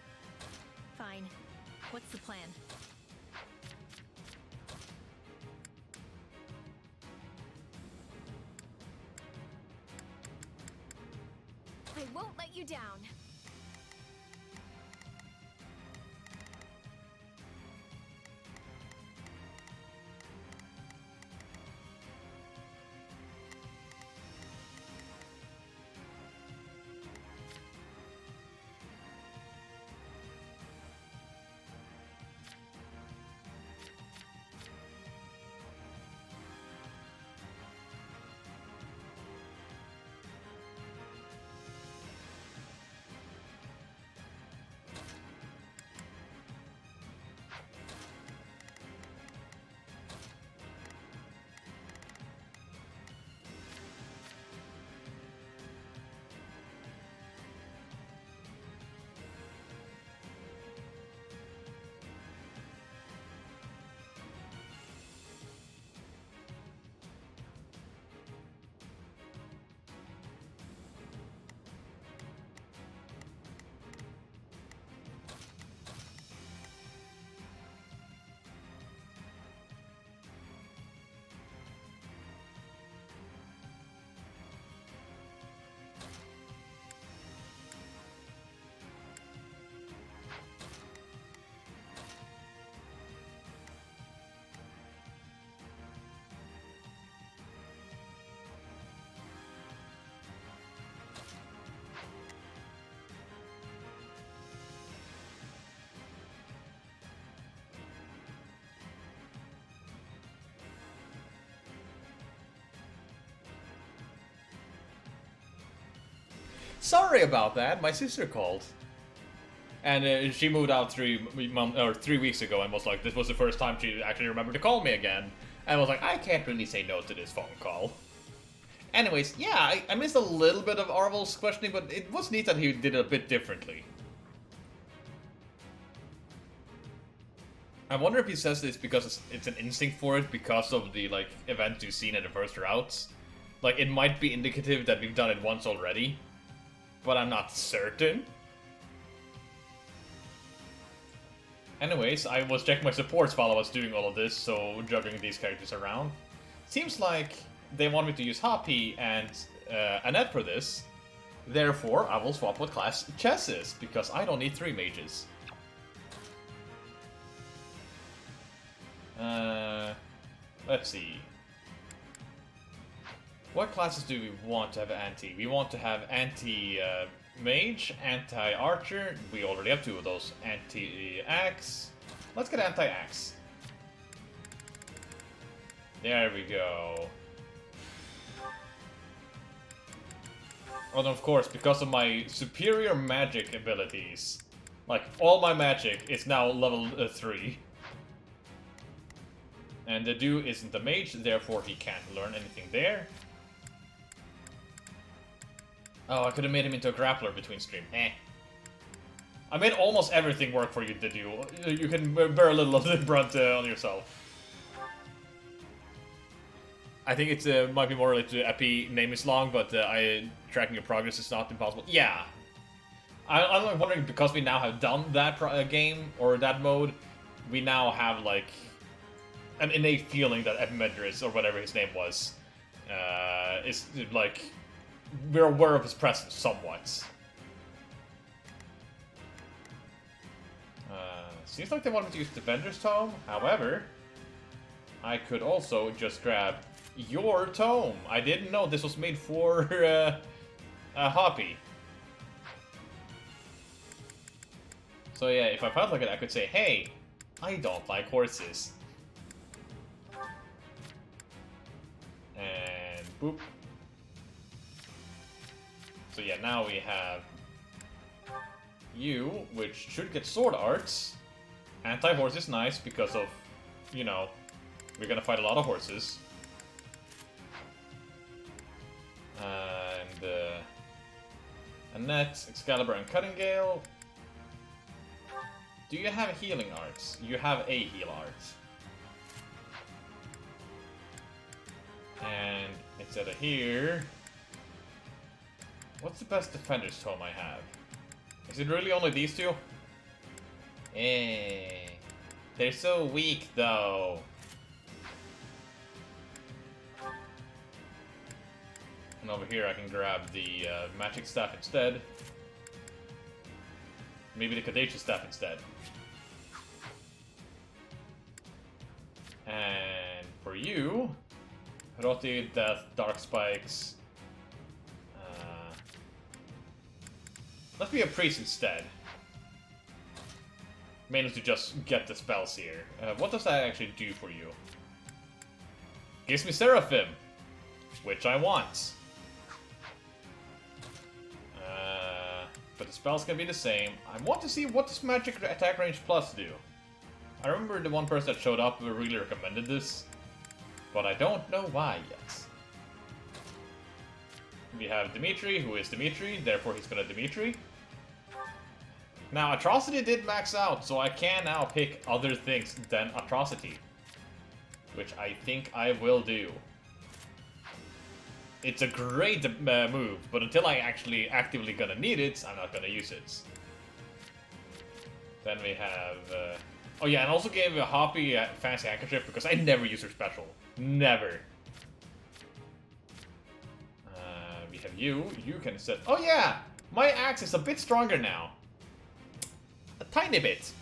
Fine. What's the plan? I won't let you down. Sorry about that, my sister called. And she moved out 3 weeks ago and was like, this was the first time she actually remembered to call me again. And was like, I can't really say no to this phone call. Anyways, yeah, I missed a little bit of Arvel's questioning, but it was neat that he did it a bit differently. I wonder if he says this because it's an instinct for it, because of the, like, events you've seen in the first routes. Like, it might be indicative that we've done it once already, but I'm not certain. Anyways, I was checking my supports while I was doing all of this, so juggling these characters around. Seems like they want me to use Happy and Annette for this. Therefore, I will swap what class Chess is, because I don't need 3 mages. Let's see. What classes do we want to have anti? We want to have anti-mage, anti-archer. We already have 2 of those. Anti-axe. Let's get anti-axe. There we go. And of course, because of my superior magic abilities, like, all my magic is now level 3. And the dude isn't a mage, therefore he can't learn anything there. Oh, I could have made him into a grappler between stream. Eh. I made almost everything work for you, did you? You can bear a little of the brunt on yourself. I think it might be more related to Epi name is long, but tracking your progress is not impossible. Yeah. I'm wondering, because we now have done that game, or that mode, we now have, like, an innate feeling that Ep17, or whatever his name was, is, like, we're aware of his presence somewhat. Seems like they wanted to use Defender's Tome, however, I could also just grab your tome. I didn't know this was made for Hoppy. So yeah, if I felt like it, I could say, hey, I don't like horses. And boop. So yeah, now we have you, which should get sword arts. Anti-horse is nice because of, you know, we're gonna fight a lot of horses. And Annette, Excalibur, and Cutting Gale. Do you have healing arts? You have a heal art. And instead of here, what's the best Defender's Tome I have? Is it really only these 2? They're so weak, though. And over here I can grab the magic staff instead. Maybe the Caduceus staff instead. And for you, Roti, Death, Dark Spikes. Let's be a priest instead. Mainly to just get the spells here. What does that actually do for you? Gives me Seraphim, which I want. But the spells can be the same. I want to see what does Magic Attack Range Plus do. I remember the one person that showed up who really recommended this, but I don't know why yet. We have Dimitri, who is Dimitri, therefore he's gonna Dimitri. Now, Atrocity did max out, so I can now pick other things than Atrocity, which I think I will do. It's a great move, but until I actually actively gonna need it, I'm not gonna use it. Then we have... oh yeah, and also gave a Hoppy Fancy Handkerchief, because I never use her special. Never. We have you. You can set... Oh yeah! My axe is a bit stronger now. A tiny bit.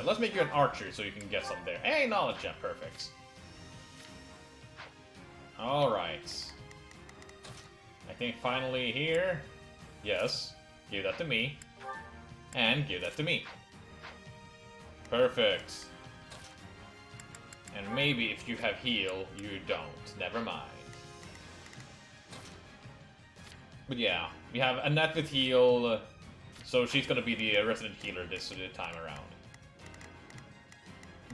Let's make you an archer so you can get some there. Hey, knowledge gem, perfect. Alright. I think finally here... Yes. Give that to me. And give that to me. Perfect. And maybe if you have heal, you don't. Never mind. But yeah, we have Annette with heal, so she's gonna be the resident healer this time around.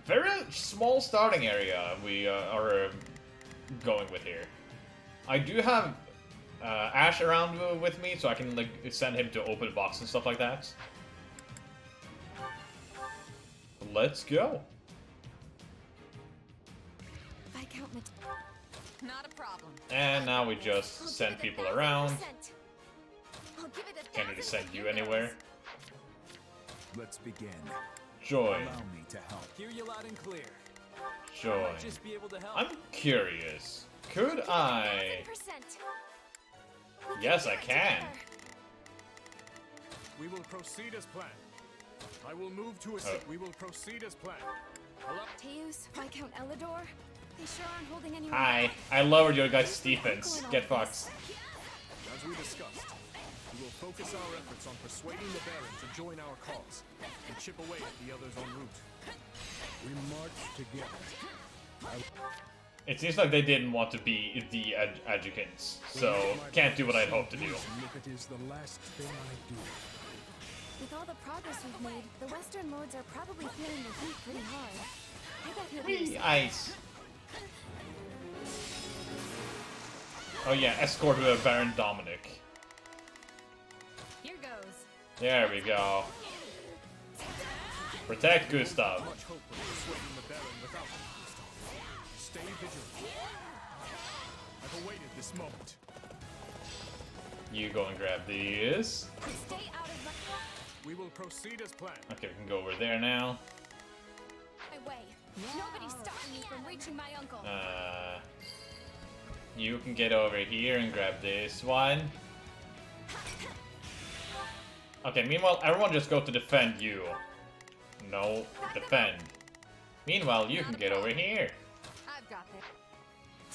Very small starting area we are going with here. I do have Ash around with me, so I can like send him to open box and stuff like that. Let's go. Not a problem. And now we just send people around. Can't really send you anywhere. Let's begin. Joy. Allow me to help. Hear you loud and clear. Joy. Might just be able to help. I'm curious. Could I? Yes, I can. We will proceed as planned. I will move to assist. We will proceed as planned. Hello? Teus, Viscount Elidor, they sure aren't holding anyone Hi. back. I lowered your guys' defense. Get fucked. As we discussed, we will focus our efforts on persuading the Baron to join our cause and chip away at the others en route. We march together. It seems like they didn't want to be the adjutants, so can't do what I'd hoped to do. It is the last thing I do. With all the progress we've made, the Western Lords are probably feeling the heat pretty hard. I bet you'll be Ice. Oh yeah, escort to Baron Dominic. Here goes. There we go. Protect Gustav. Much hope of persuading the Baron without them, Gustav. Stay vigilant. I've awaited this moment. You go and grab these. Stay out of We will proceed as planned. Okay, we can go over there now. my way. Nobody's stopping you from reaching my uncle. You can get over here and grab this one. Okay, meanwhile, everyone just go to defend you. No, defend. Meanwhile, you can get over here. I've got this.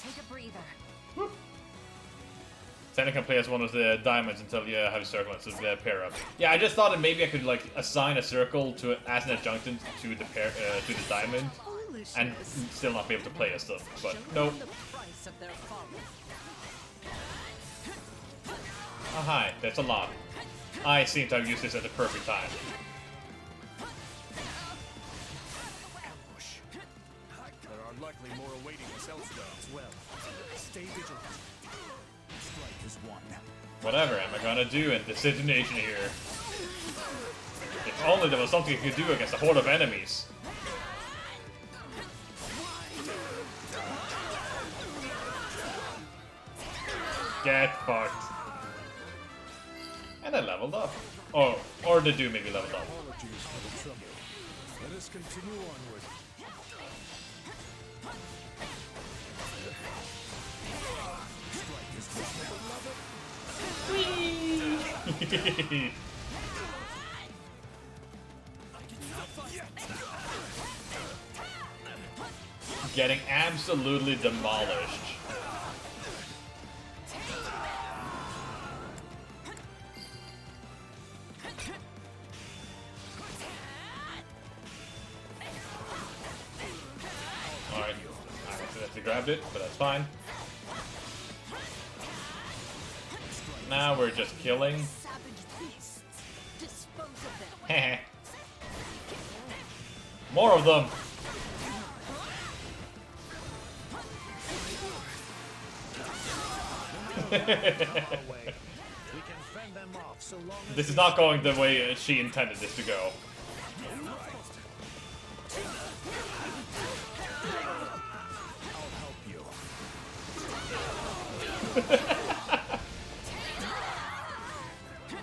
Take a breather. Santa can play as one of the diamonds until you have a circle and so the pair up. Yeah, I just thought that maybe I could like assign a circle to as an adjunct to the pair to the diamond, and still not be able to play as them. But nope. Oh hi, that's a lot. I seem to have used this at the perfect time. There are likely more awaiting us elsewhere as well. Stay vigilant. Strike is one. Whatever am I gonna do in this situation here? If only there was something you could do against a horde of enemies. Get fucked. And I leveled up. Oh, or the dude maybe leveled up. Apologies for the trouble. Let us continue onward. Getting absolutely demolished. Alright, I accidentally grabbed it, but that's fine. Now we're just killing. Heh. More of them. This is not going the way she intended this to go.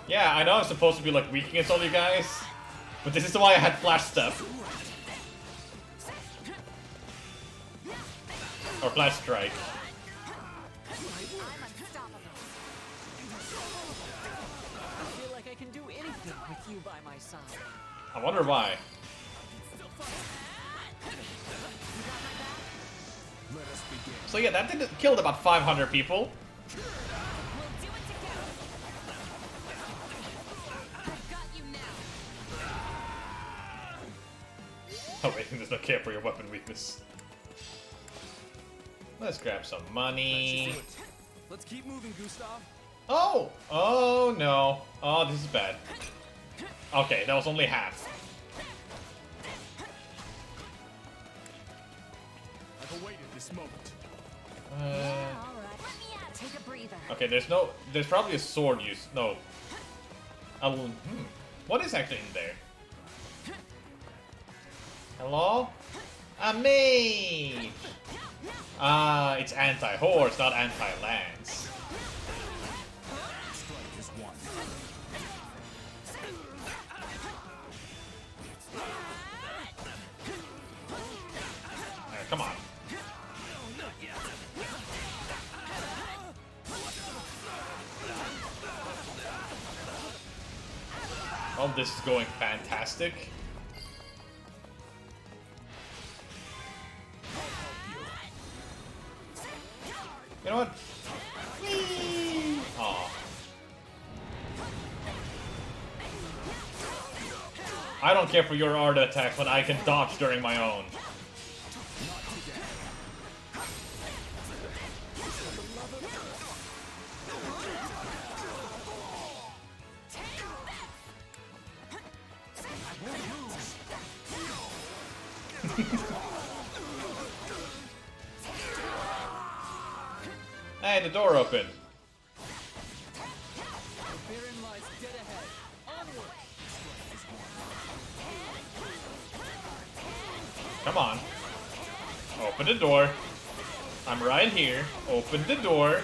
Yeah, I know I'm supposed to be like weak against all you guys, but this is why I had flash step. Or flash strike. I feel like I can do anything with you by my side. I wonder why. So yeah, that did killed about 500 people. Oh wait, there's no care for your weapon weakness. Let's grab some money. Let's keep moving, Gustav. Oh! Oh no. Oh, this is bad. Okay, that was only half. I've awaited this moment. Take a breather. Okay, there's probably a sword use. No. What is actually in there? Hello? A mage! Ah, it's anti-horse, not anti-lance. Strike is one. Come on. Oh, this is going fantastic. You know what? Aw. I don't care for your art attacks when I can dodge during my own. Hey, the door opened. Come on. Open the door. I'm right here. Open the door.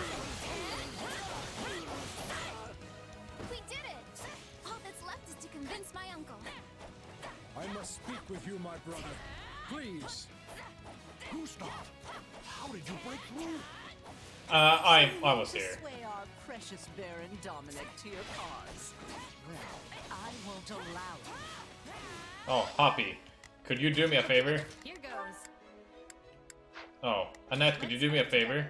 We did it! All that's left is to convince my uncle. I must speak with you, my brother. Please. Gustav, how did you break through? I was here. Sway our precious Baron Dominic to your cause. Well, I won't allow it. Oh, Hoppy. Could you do me a favor? Here goes. Oh, Annette, could you do me a favor?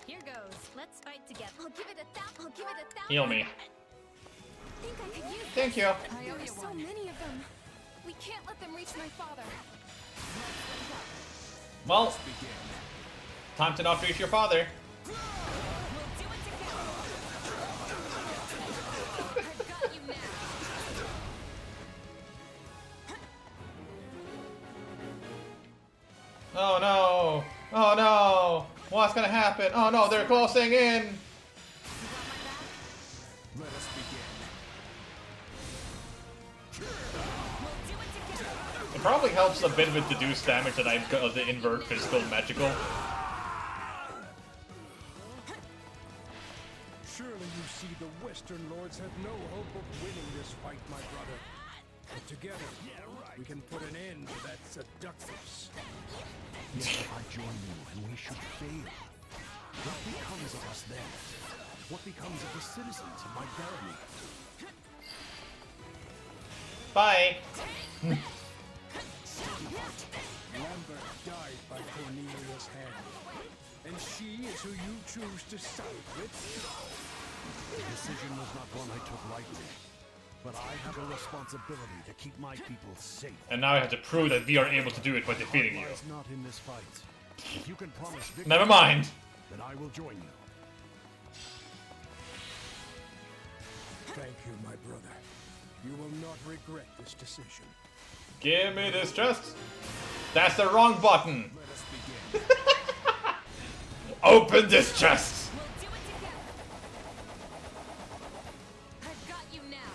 Here goes. Let's fight together. I'll give it a thousand. I'll give it a thousand. Heal me. Think I could use Thank you. There are so many of them. We can't let them reach my father. Well, time to not reach your father. Oh no! Oh no! What's gonna happen? Oh no, they're closing in! Let us begin. It probably helps a bit with deduced damage that I've got the invert physical magical. Surely you see the Western Lords have no hope of winning this fight, my brother. But together, we can put an end to that seductress. Yet if I join you and we should fail, what becomes of us then? What becomes of the citizens of my barony? Bye! Lambert died by Cornelia's hand, and she is who you choose to side with. The decision was not one I took lightly, but I have a responsibility to keep my people safe. And now I have to prove that we are able to do it by defeating you. Otherwise not in this fight. If you can promise victory, Never mind. then I will join you. Thank you, my brother. You will not regret this decision. Give me this chest. That's the wrong button. Let us begin. Open this chest. We'll do it together. I've got you now.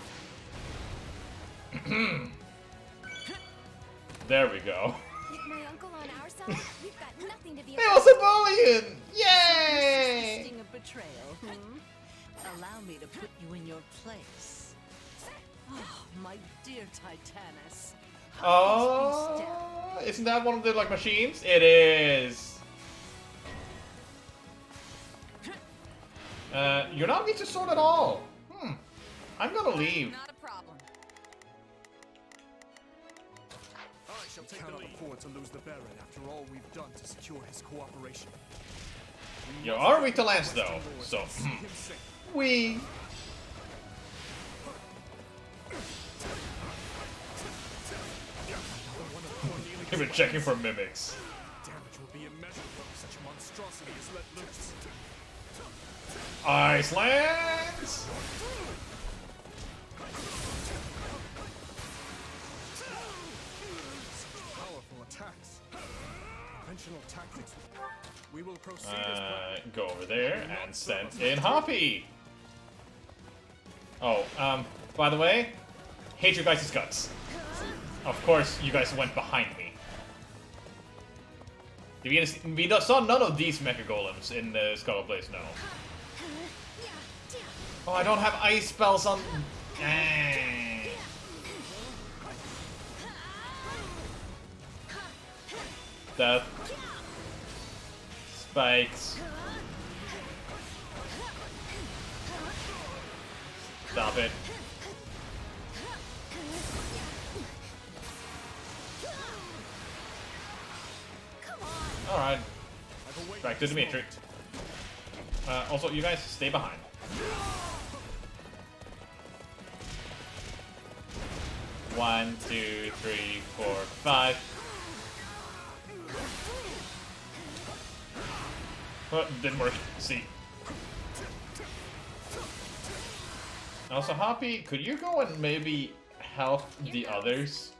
There we go. With my uncle on our side, we've got nothing to be It was a bullion! Yay! Sting of betrayal, Allow me to put you in your place. Oh, my dear Titanus. Oh, isn't that one of the like machines? It is. You're not getting to sword at all. I'm gonna leave. Not a problem. I shall cannot afford to lose the Baron after all we've done to secure his cooperation. You are weak to lance though, so we. We've been checking for mimics. Damage will be immeasurable if such a monster ferocity is let loose. Icelands! Powerful attacks. Conventional tactics. We will proceed as planned. Go over there and send in Hoppy! Oh, by the way, hate your guys' guts. Of course, you guys went behind me. We saw none of these Mecha Golems in the Skull Blaze, no. Oh, I don't have ice spells on... Death. Spikes. Stop it. Alright. Back to Dimitri. Also, you guys stay behind. One, two, three, four, five. Oh, didn't work. See. Also, Hoppy, could you go and maybe help the others?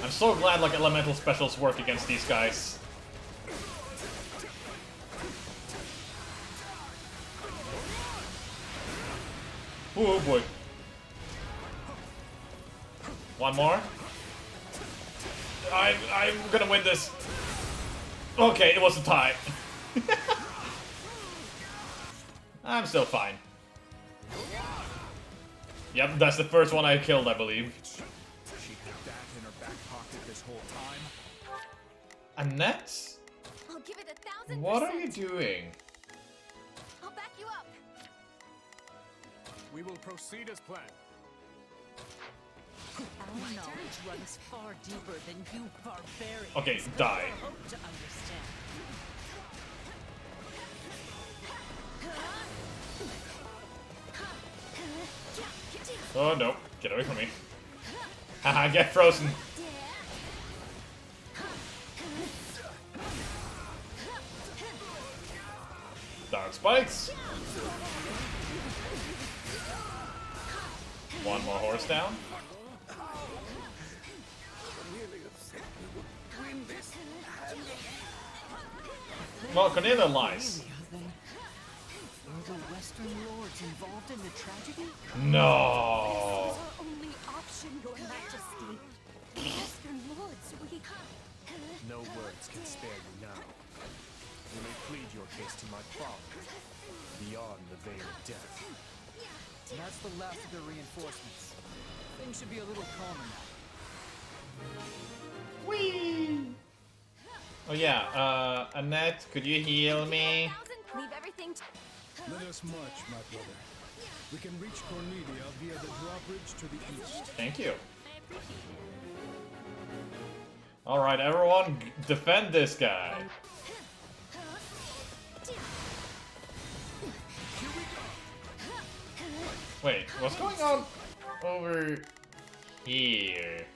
I'm so glad like elemental specials work against these guys. Oh boy. One more. I'm gonna win this. Okay, it was a tie. I'm still fine. Yep, that's the first one I killed, I believe. She had that in her back pocket this whole time. Annette? I'll give it 1,000%. What are you doing? I'll back you up. We will proceed as planned. Our knowledge runs far deeper than you barbarians. Okay, die. Hope to understand. Oh no, get away from me. Haha, get frozen. Dark spikes. One more horse down. Well, Cornelia lies. Were the Western Lords involved in the tragedy? No. Our only option, Your Majesty. The Western Lords, we... No words can spare you now. You may plead your case to my father, beyond the veil of death. And that's the last of the reinforcements. Things should be a little calmer now. Whee! Oh yeah, Annette, could you heal me? Leave everything to... Let us march, my brother. We can reach Cornelia via the drawbridge to the east. Thank you. Alright, everyone, defend this guy. Wait, what's going on over here?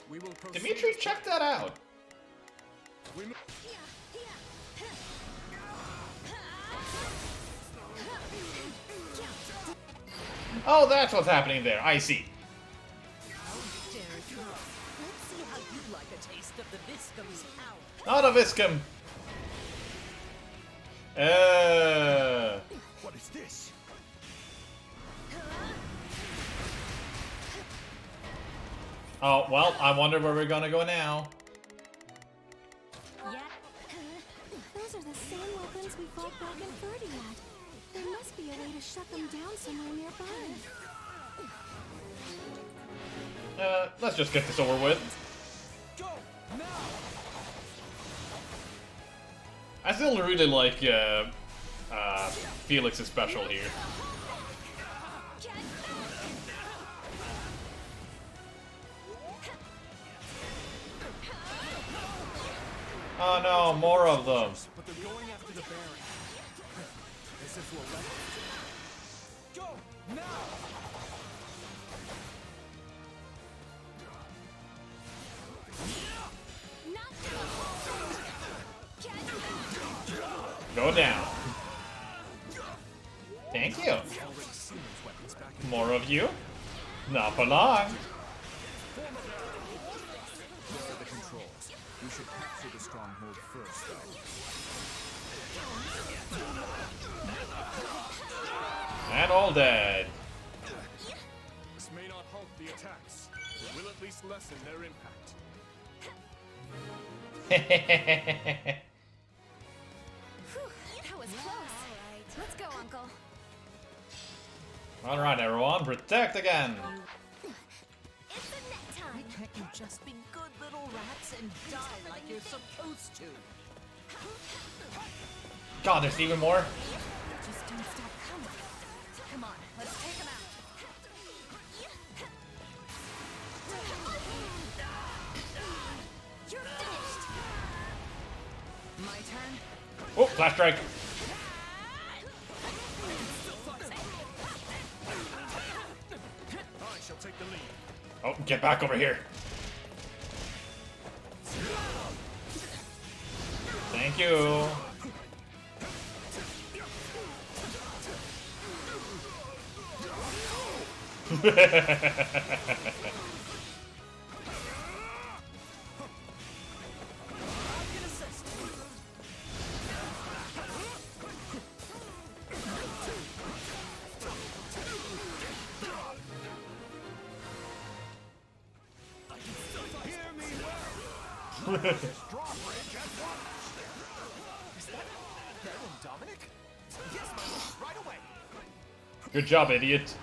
We will proceed. Dimitri, check that out. Oh, that's what's happening there. I see. Let's see how you like a taste of the Viscum's power. Not a Viscum. What is this? Oh, well, I wonder where we're gonna go now. Yeah. Those are the same weapons we fought back in Ferdiad. There must be a way to shut them down somewhere nearby. Let's just get this over with. Go now! I still really like, Felix's special here. Oh no, more of them. But they're going after the Baron. As if we'll let them. Go now! Go down. Thank you. More of you? Not for long. Here are the controls. We should capture the stronghold first, though. And all dead. This may not halt the attacks, but will at least lessen their impact. That was close. Let's go, Uncle. Alright, everyone, protect again. Why can't you just be good little rats and die like you're supposed to? God, there's even more. Just don't stop coming. Come on, let's take him out. You're finished. My turn. Oh, flash strike. I shall take the lead. Oh, get back over here. Thank you. Dominic? Yes, my lord, right away. Good job, idiot.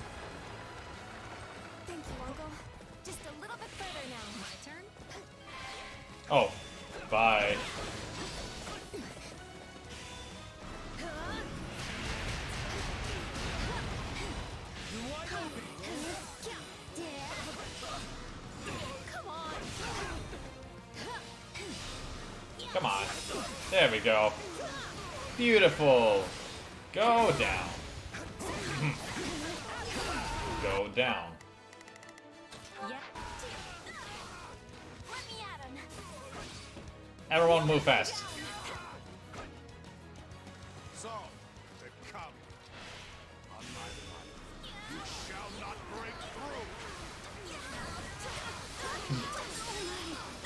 Thank you, Uncle. Just a little bit further now. My turn. Oh, bye. Come on. Come on. There we go. Beautiful. Go down. Go down. Yep. Let me at him. Everyone move fast. So, they come. On my life, you shall not break through.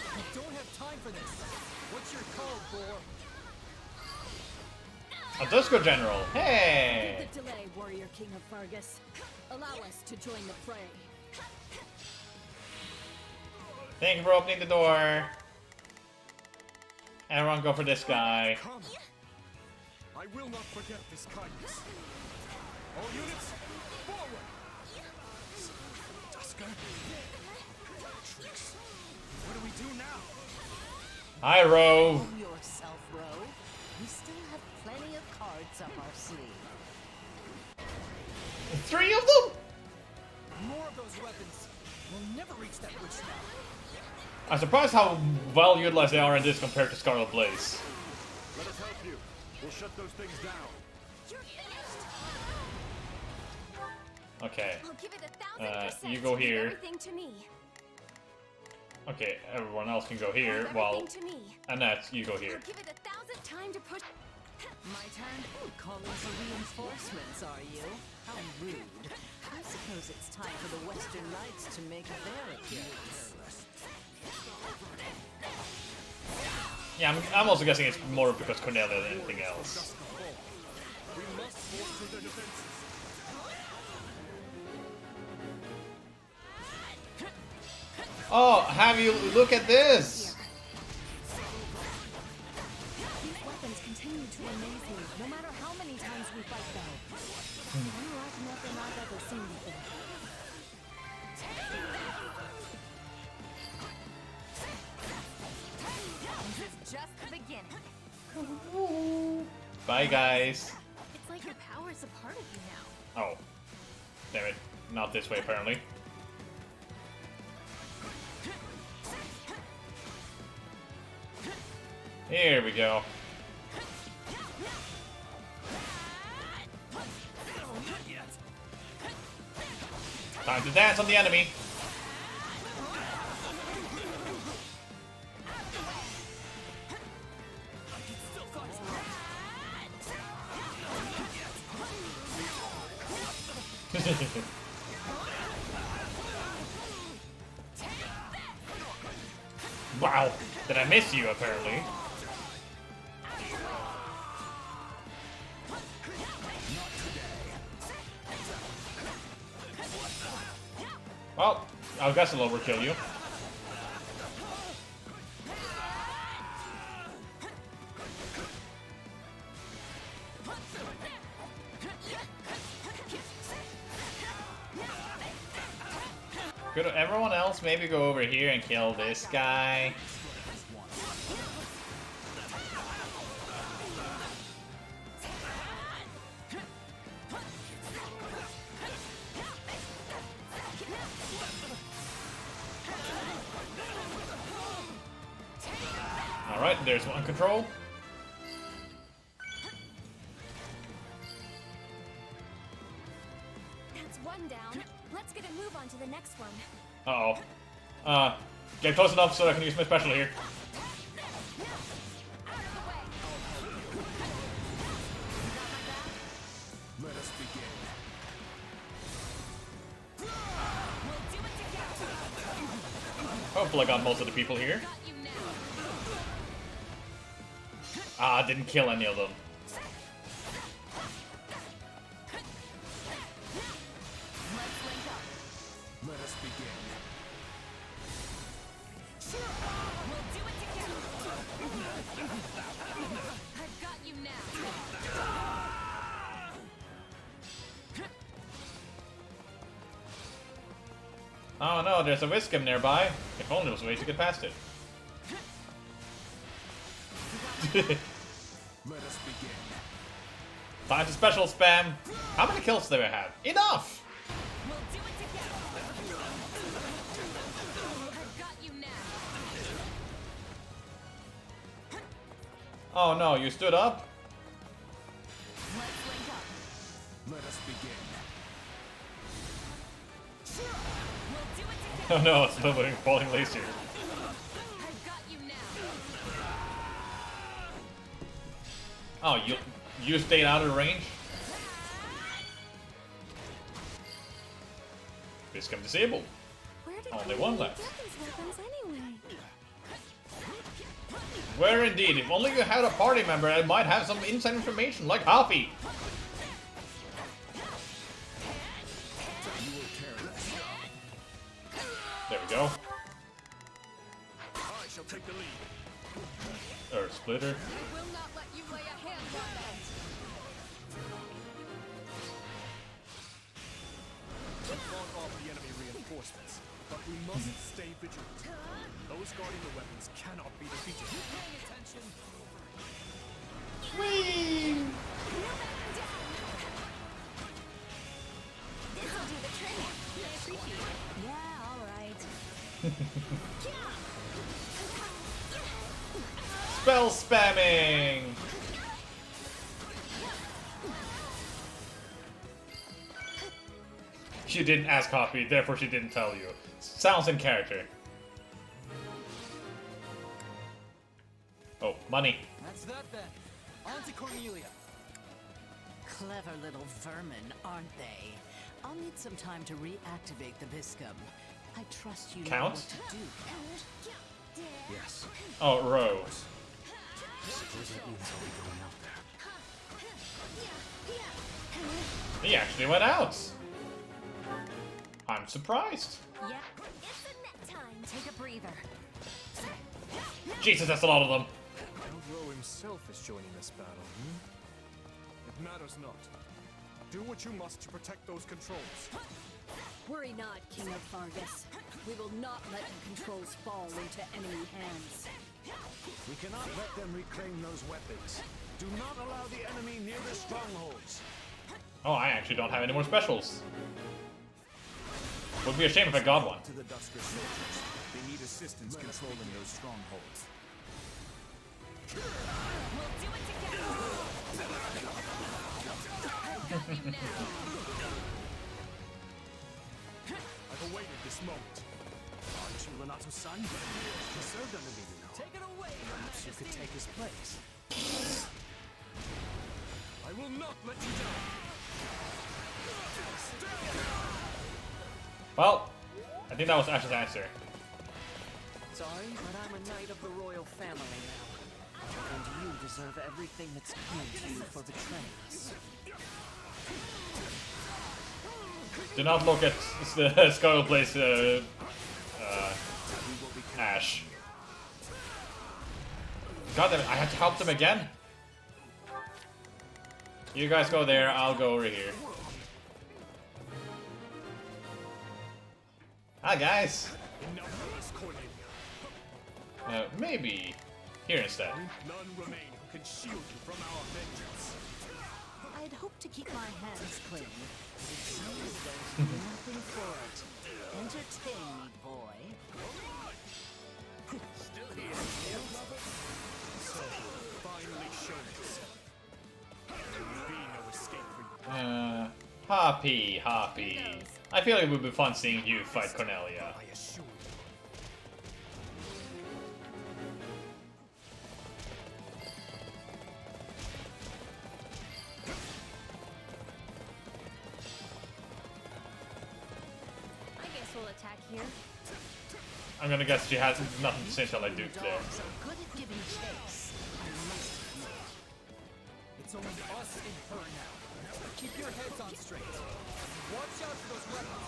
I don't have time for this. What's your call, Boar? A Disco General. Hey. The delay, Warrior King of Fargus. Allow us to join the fray. Thank you for opening the door. Everyone go for this guy. Come. I will not forget this kindness. All units, forward! Tusker? Tricks. What do we do now? Hi, Ro. Calm yourself, Ro. We still have plenty of cards up our sleeve. 3 of them? More of those weapons. We'll never reach that witch now. I'm surprised how well utilized they are in this compared to Scarlet Blaze. Let us help you. We'll shut those things down. You're finished. Okay. I'll give it 1,000%. You go here. Everything to me. Okay, everyone else can go here. While Everything to me. Annette, you go here. I'll give it 1,000 time to push. My turn. Calling for reinforcements, are you? How rude. I suppose it's time for the Western Knights to make their appearance. Yeah, I'm also guessing it's more because Cornelia than anything else. We must bolster their defenses. Oh, have you look at this? These weapons continue to amaze me, no matter how many times we fight them. Unlike nothing I've ever seen before. This is just the beginning. Bye, guys. It's like your power is a part of you now. Oh, damn it! Not this way, apparently. Here we go. Time to dance on the enemy. Wow, did I miss you apparently? Well, I guess I'll overkill you. Could everyone else maybe go over here and kill this guy? Alright, there's one control. That's one down. Let's get a move on to the next one. Uh-oh. Get close enough so I can use my special here. Let us begin. Hopefully I got most of the people here. Ah, didn't kill any of them. Let us begin. I've got you now. Oh no, there's a Whiskum nearby. If only there was ways to get past it. Let us begin. Time to special spam. How many kills do I have? Enough! Oh no, you stood up? Let us begin. Oh no, it's still falling laser. Oh, you stayed out of range? Whiskum disabled. Only one left. Where indeed, if only you had a party member that might have some inside information, like Hoppy. There we go. I shall take the lead. Or splitter. I will not let you lay a hand on that. We fought off the enemy reinforcements, but we must stay vigilant. Those guarding the weapons cannot be defeated. Paying attention. Whee! This'll do the trick. I appreciate it. Yeah, all right. Spell spamming! She didn't ask Hoppy, therefore she didn't tell you. Sounds in character. Oh, money. That's that then. On to Cornelia. Clever little vermin, aren't they? I'll need some time to reactivate the Viscum. I trust you know Count? what to do, Count. Yes. Oh, Row. I suppose that means I'll be going out there. He actually went out. I'm surprised. Yep, it's the net time. Take a breather. Jesus, that's a lot of them. Row himself is joining this battle, It matters not. Do what you must to protect those controls. Worry not, King of Fargus. We will not let the controls fall into enemy hands. We cannot let them reclaim those weapons. Do not allow the enemy near the strongholds. Oh, I actually don't have any more specials. Would be a shame if I got one. To the Dusker soldiers. They need assistance controlling those strongholds. We'll do it together. I've got you now. I've awaited this moment. Aren't you Renato's son? He served under me, you know. Take it away, Perhaps you could take his place. I will not let you down. Well, I think that was Ash's answer. Sorry, but I'm a knight of the royal family now. And you deserve everything that's coming to you for betraying us. Do not look at the Skull Place Ash. God damn it, I have to help them again? You guys go there, I'll go over here. Hi guys! Maybe here instead. None remain who can shield you from our vengeance. I'd hope to keep my hands clean. It seems there's nothing for it. Entertain me, boy. Still here. So, finally shown yourself. There will be no escape for you. Hoppy. I feel like it would be fun seeing you fight Cornelia. I assure you. I guess we'll attack here. I'm gonna guess she has nothing to say until I do there. So good at giving chase. I must admit. It's only us and her now. Keep your heads on straight. Watch out for those weapons.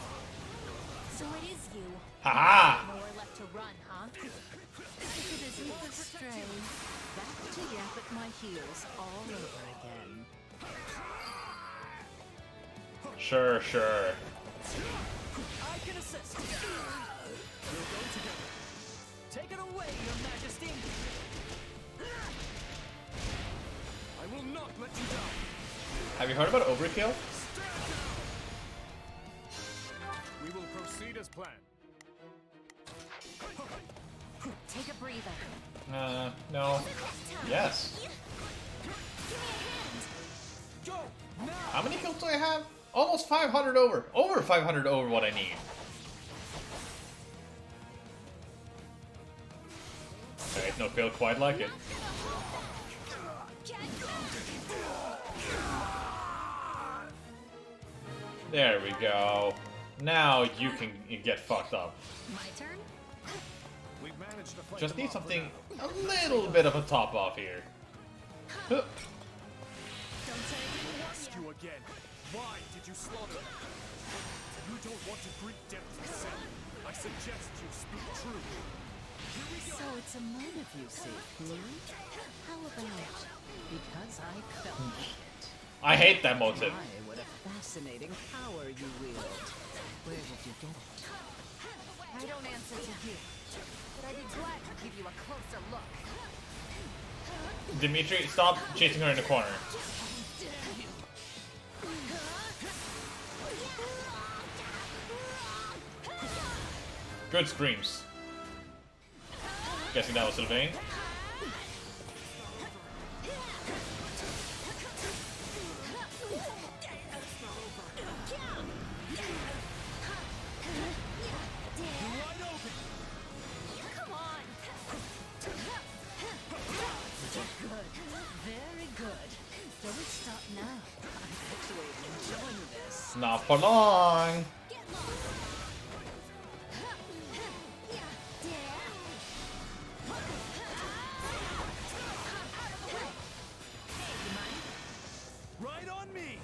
So it is you. Haha! Nowhere left to run, huh? If it isn't the stray, back to yap at my heels all over again. Sure. I can assist. We'll go together. Take it away, Your Majesty. I will not let you down. Have you heard about Overkill? We will proceed as planned. Take a breather. No. Yes. Go now. How many kills do I have? Almost 500 over. Over 500 over what I need. Alright, no kill quite like it. There we go. Now you can get fucked up. My turn? We've managed to fight Just them need off something for now. a little bit of a top off here. Huh. Ask you again. Why did you slaughter them? You don't want to greet death yourself. I suggest you speak true. So it's a motive, you see. How about because I felt it? I hate that motive. My, what a fascinating power you wield. Where did you get it? I don't answer to you, but I'd be glad to give you a closer look. Dimitri, stop chasing her in the corner. Good screams. Guessing that was Sylvain. Come on! Good. Very good. Don't stop now. I'm actually enjoying this. Not for long. Right on me.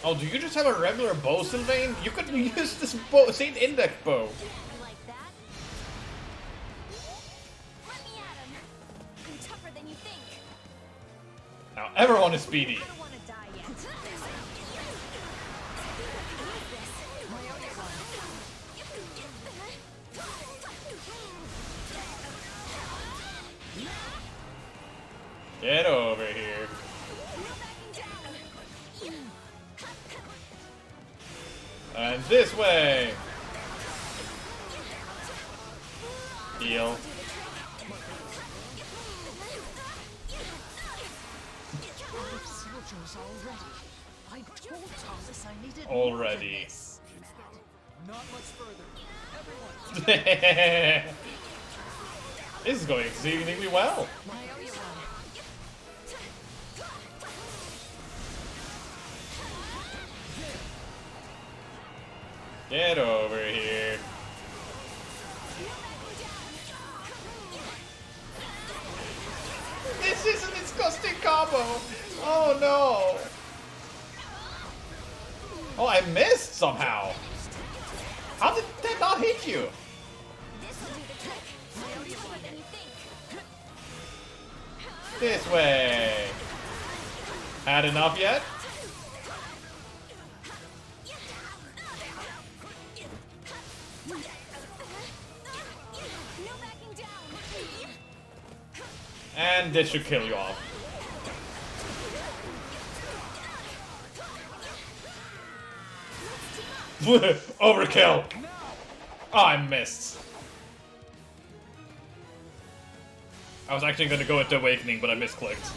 Oh, do you just have a regular bow, Sylvain? You could use this bow, Saint Index bow. You like that? Let me at him! I'm tougher than you think. Now everyone is speedy. I don't want to die yet. Get over here. And this way. Heal. Soldiers already. I told Thomas I needed Already. more than this. Not much further. Everyone. This is going exceedingly well. I owe you one. Get over here. This is a disgusting combo. Oh no. Oh, I missed somehow. How did that not hit you? This way. Had enough yet? And this should kill you off. Overkill! Oh, I missed. I was actually going to go into Awakening, but I misclicked.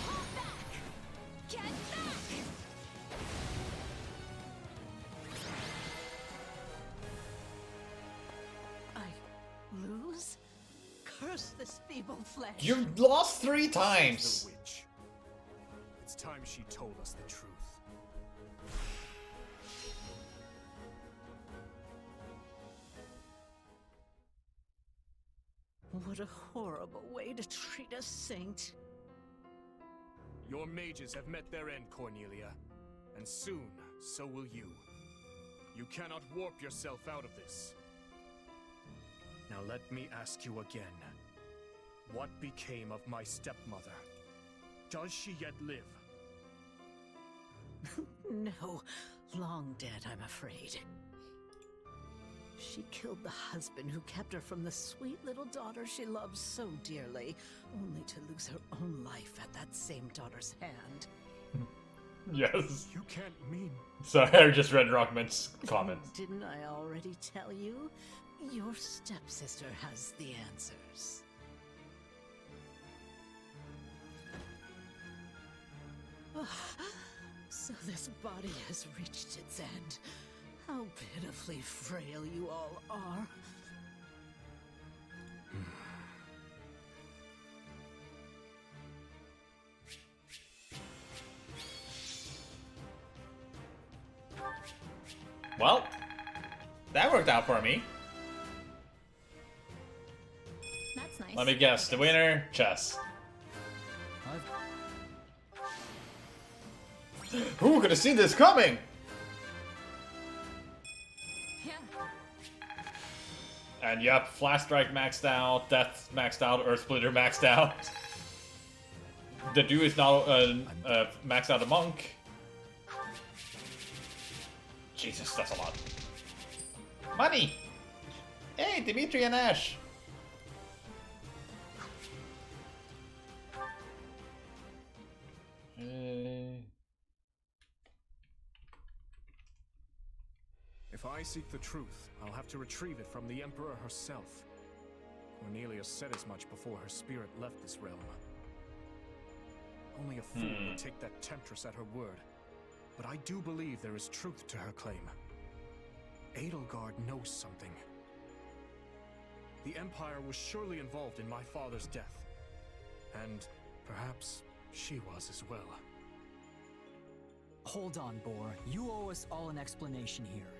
I lose? Curse this feeble flesh. You lost 3 times. The witch. It's time she told us the truth. What a horrible way to treat a saint. Your mages have met their end, Cornelia. And soon, so will you. You cannot warp yourself out of this. Now let me ask you again. What became of my stepmother? Does she yet live? No, long dead, I'm afraid. She killed the husband who kept her from the sweet little daughter she loved so dearly, only to lose her own life at that same daughter's hand. Yes. You can't mean... Sorry, I just read Rockman's comment. Didn't I already tell you? Your stepsister has the answers. So this body has reached its end. How pitifully frail you all are. Well, that worked out for me. That's nice. Let me guess. The winner, chess. Who could have seen this coming? Yeah. And yep, Flash Strike maxed out, Death maxed out, Earth Splitter maxed out. The dude is now maxed out a monk. Jesus, that's a lot. Money! Hey, Dimitri and Ash! If I seek the truth, I'll have to retrieve it from the Emperor herself. Cornelia said as much before her spirit left this realm. Only a fool would take that temptress at her word. But I do believe there is truth to her claim. Edelgard knows something. The Empire was surely involved in my father's death. And perhaps she was as well. Hold on, Boar. You owe us all an explanation here.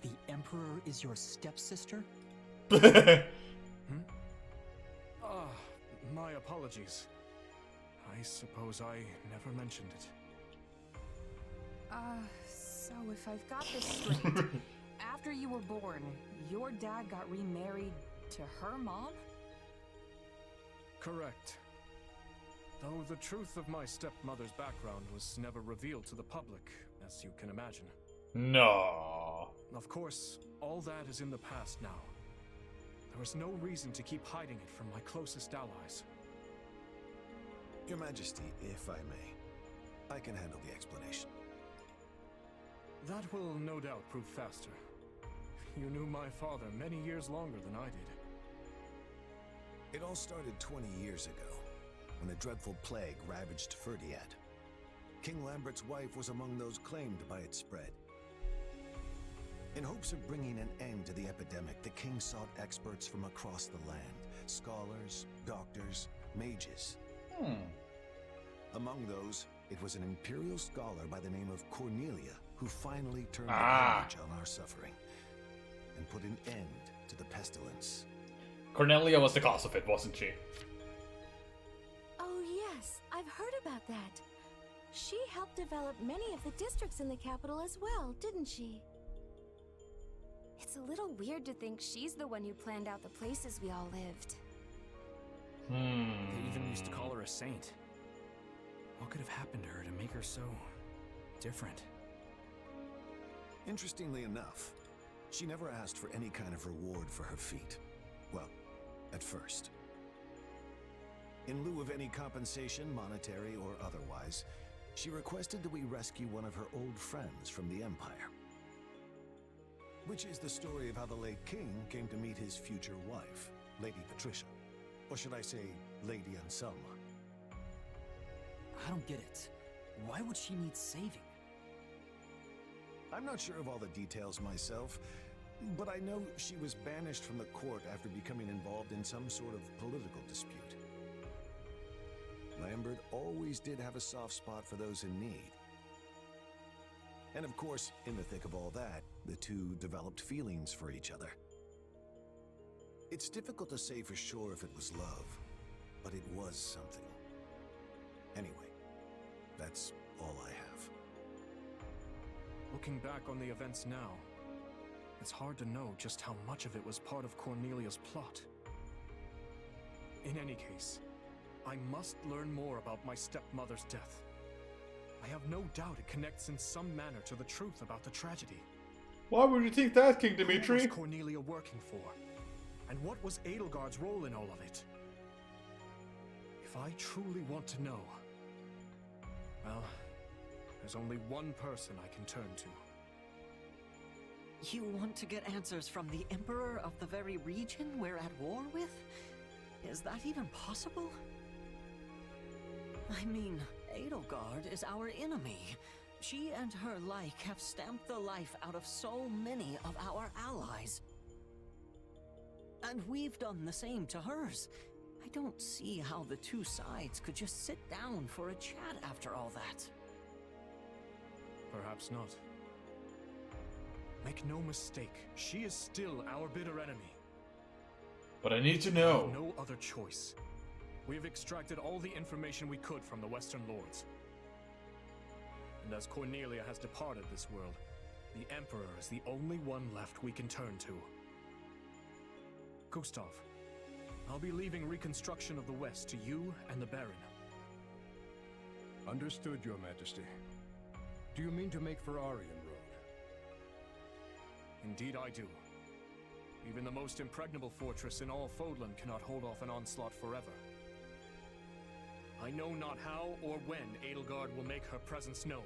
The Emperor is your stepsister? My apologies. I suppose I never mentioned it. So if I've got this straight, after you were born, your dad got remarried to her mom? Correct. Though the truth of my stepmother's background was never revealed to the public, as you can imagine. No. Of course, all that is in the past now. There is no reason to keep hiding it from my closest allies. Your Majesty, if I may, I can handle the explanation. That will no doubt prove faster. You knew my father many years longer than I did. It all started 20 years ago, when a dreadful plague ravaged Ferdiad. King Lambert's wife was among those claimed by its spread. In hopes of bringing an end to the epidemic, the king sought experts from across the land. Scholars, doctors, mages. Among those, it was an imperial scholar by the name of Cornelia who finally turned the page on our suffering. and put an end to the pestilence. Cornelia was the cause of it, wasn't she? Oh yes, I've heard about that. She helped develop many of the districts in the capital as well, didn't she? It's a little weird to think she's the one who planned out the places we all lived. They even used to call her a saint. What could have happened to her to make her so different? Interestingly enough, she never asked for any kind of reward for her feat. Well, at first. In lieu of any compensation, monetary or otherwise, she requested that we rescue one of her old friends from the Empire. Which is the story of how the late king came to meet his future wife, Lady Patricia. Or should I say, Lady Anselma. I don't get it. Why would she need saving? I'm not sure of all the details myself, but I know she was banished from the court after becoming involved in some sort of political dispute. Lambert always did have a soft spot for those in need. And of course, in the thick of all that, the two developed feelings for each other. It's difficult to say for sure if it was love, but it was something. Anyway, that's all I have. Looking back on the events now, it's hard to know just how much of it was part of Cornelia's plot. In any case, I must learn more about my stepmother's death. I have no doubt it connects in some manner to the truth about the tragedy. Why would you think that, King Dimitri? Who was Cornelia working for? And what was Edelgard's role in all of it? If I truly want to know, well, there's only one person I can turn to. You want to get answers from the Emperor of the very region we're at war with? Is that even possible? I mean, Edelgard is our enemy. She and her like have stamped the life out of so many of our allies. And we've done the same to hers. I don't see how the two sides could just sit down for a chat after all that. Perhaps not. Make no mistake, she is still our bitter enemy. But I need to know. We have no other choice. We have extracted all the information we could from the Western Lords. And as Cornelia has departed this world, the Emperor is the only one left we can turn to. Gustav, I'll be leaving reconstruction of the West to you and the Baron. Understood, Your Majesty. Do you mean to make for Aryan Road? Indeed I do. Even the most impregnable fortress in all Fodlan cannot hold off an onslaught forever. I know not how or when Edelgard will make her presence known,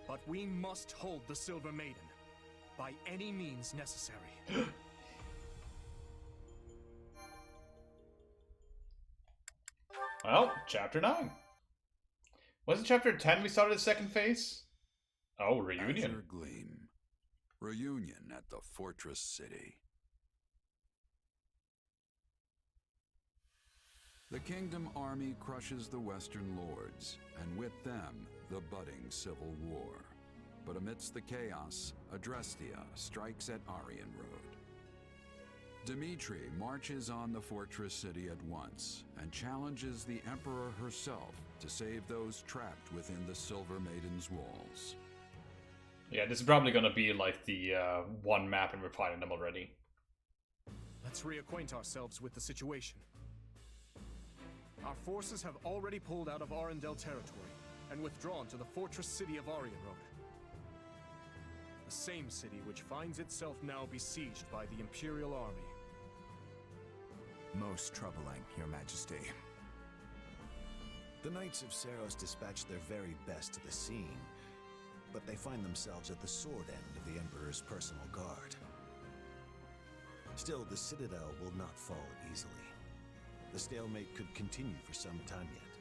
but we must hold the Silver Maiden, by any means necessary. Well, chapter 9. Wasn't chapter 10 we started the second phase? Oh, reunion. Azure Gleam. Reunion at the Fortress City. The Kingdom Army crushes the Western Lords, and with them, the budding civil war. But amidst the chaos, Adrestia strikes at Aryan Road. Dimitri marches on the Fortress City at once, and challenges the Emperor herself to save those trapped within the Silver Maiden's walls. Yeah, this is probably gonna be like the one map and we're fighting them already. Let's reacquaint ourselves with the situation. Our forces have already pulled out of Arundel territory and withdrawn to the fortress city of Aryan Road. The same city which finds itself now besieged by the Imperial Army. Most troubling, Your Majesty. The Knights of Seros dispatched their very best to the scene, but they find themselves at the sword end of the Emperor's personal guard. Still, the Citadel will not fall easily. The stalemate could continue for some time yet.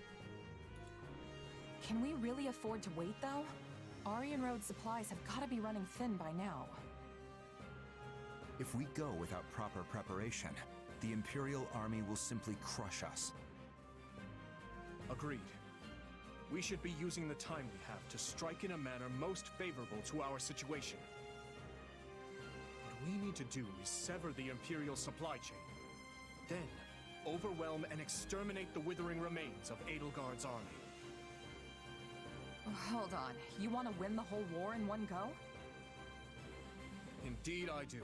Can we really afford to wait, though? Aryan Road supplies have got to be running thin by now. If we go without proper preparation, the Imperial Army will simply crush us. Agreed. We should be using the time we have to strike in a manner most favorable to our situation. But we need to do is sever the Imperial supply chain. Then, overwhelm and exterminate the withering remains of Edelgard's army. Hold on. You want to win the whole war in one go? Indeed I do.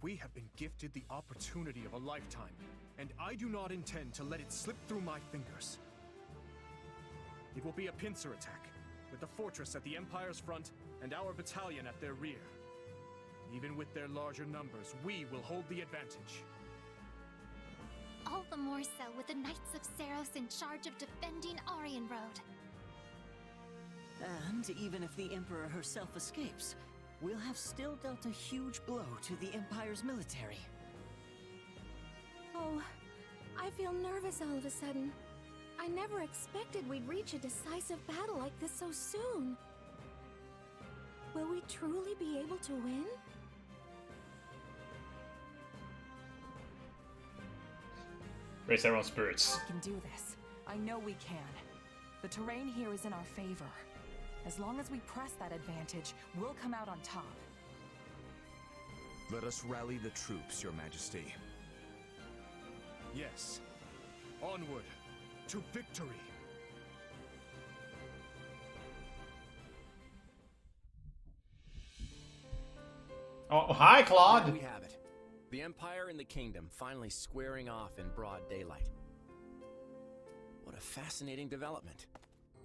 We have been gifted the opportunity of a lifetime, and I do not intend to let it slip through my fingers. It will be a pincer attack, with the fortress at the Empire's front and our battalion at their rear. Even with their larger numbers, we will hold the advantage. All the more so with the Knights of Seros in charge of defending Aryan Road. And even if the Emperor herself escapes, we'll have still dealt a huge blow to the Empire's military. Oh, I feel nervous all of a sudden. I never expected we'd reach a decisive battle like this so soon. Will we truly be able to win? Raise everyone's spirits. We can do this. I know we can. The terrain here is in our favor. As long as we press that advantage, we'll come out on top. Let us rally the troops, Your Majesty. Yes. Onward to victory. Oh, hi, Claude. There we have it. The Empire and the Kingdom finally squaring off in broad daylight. What a fascinating development.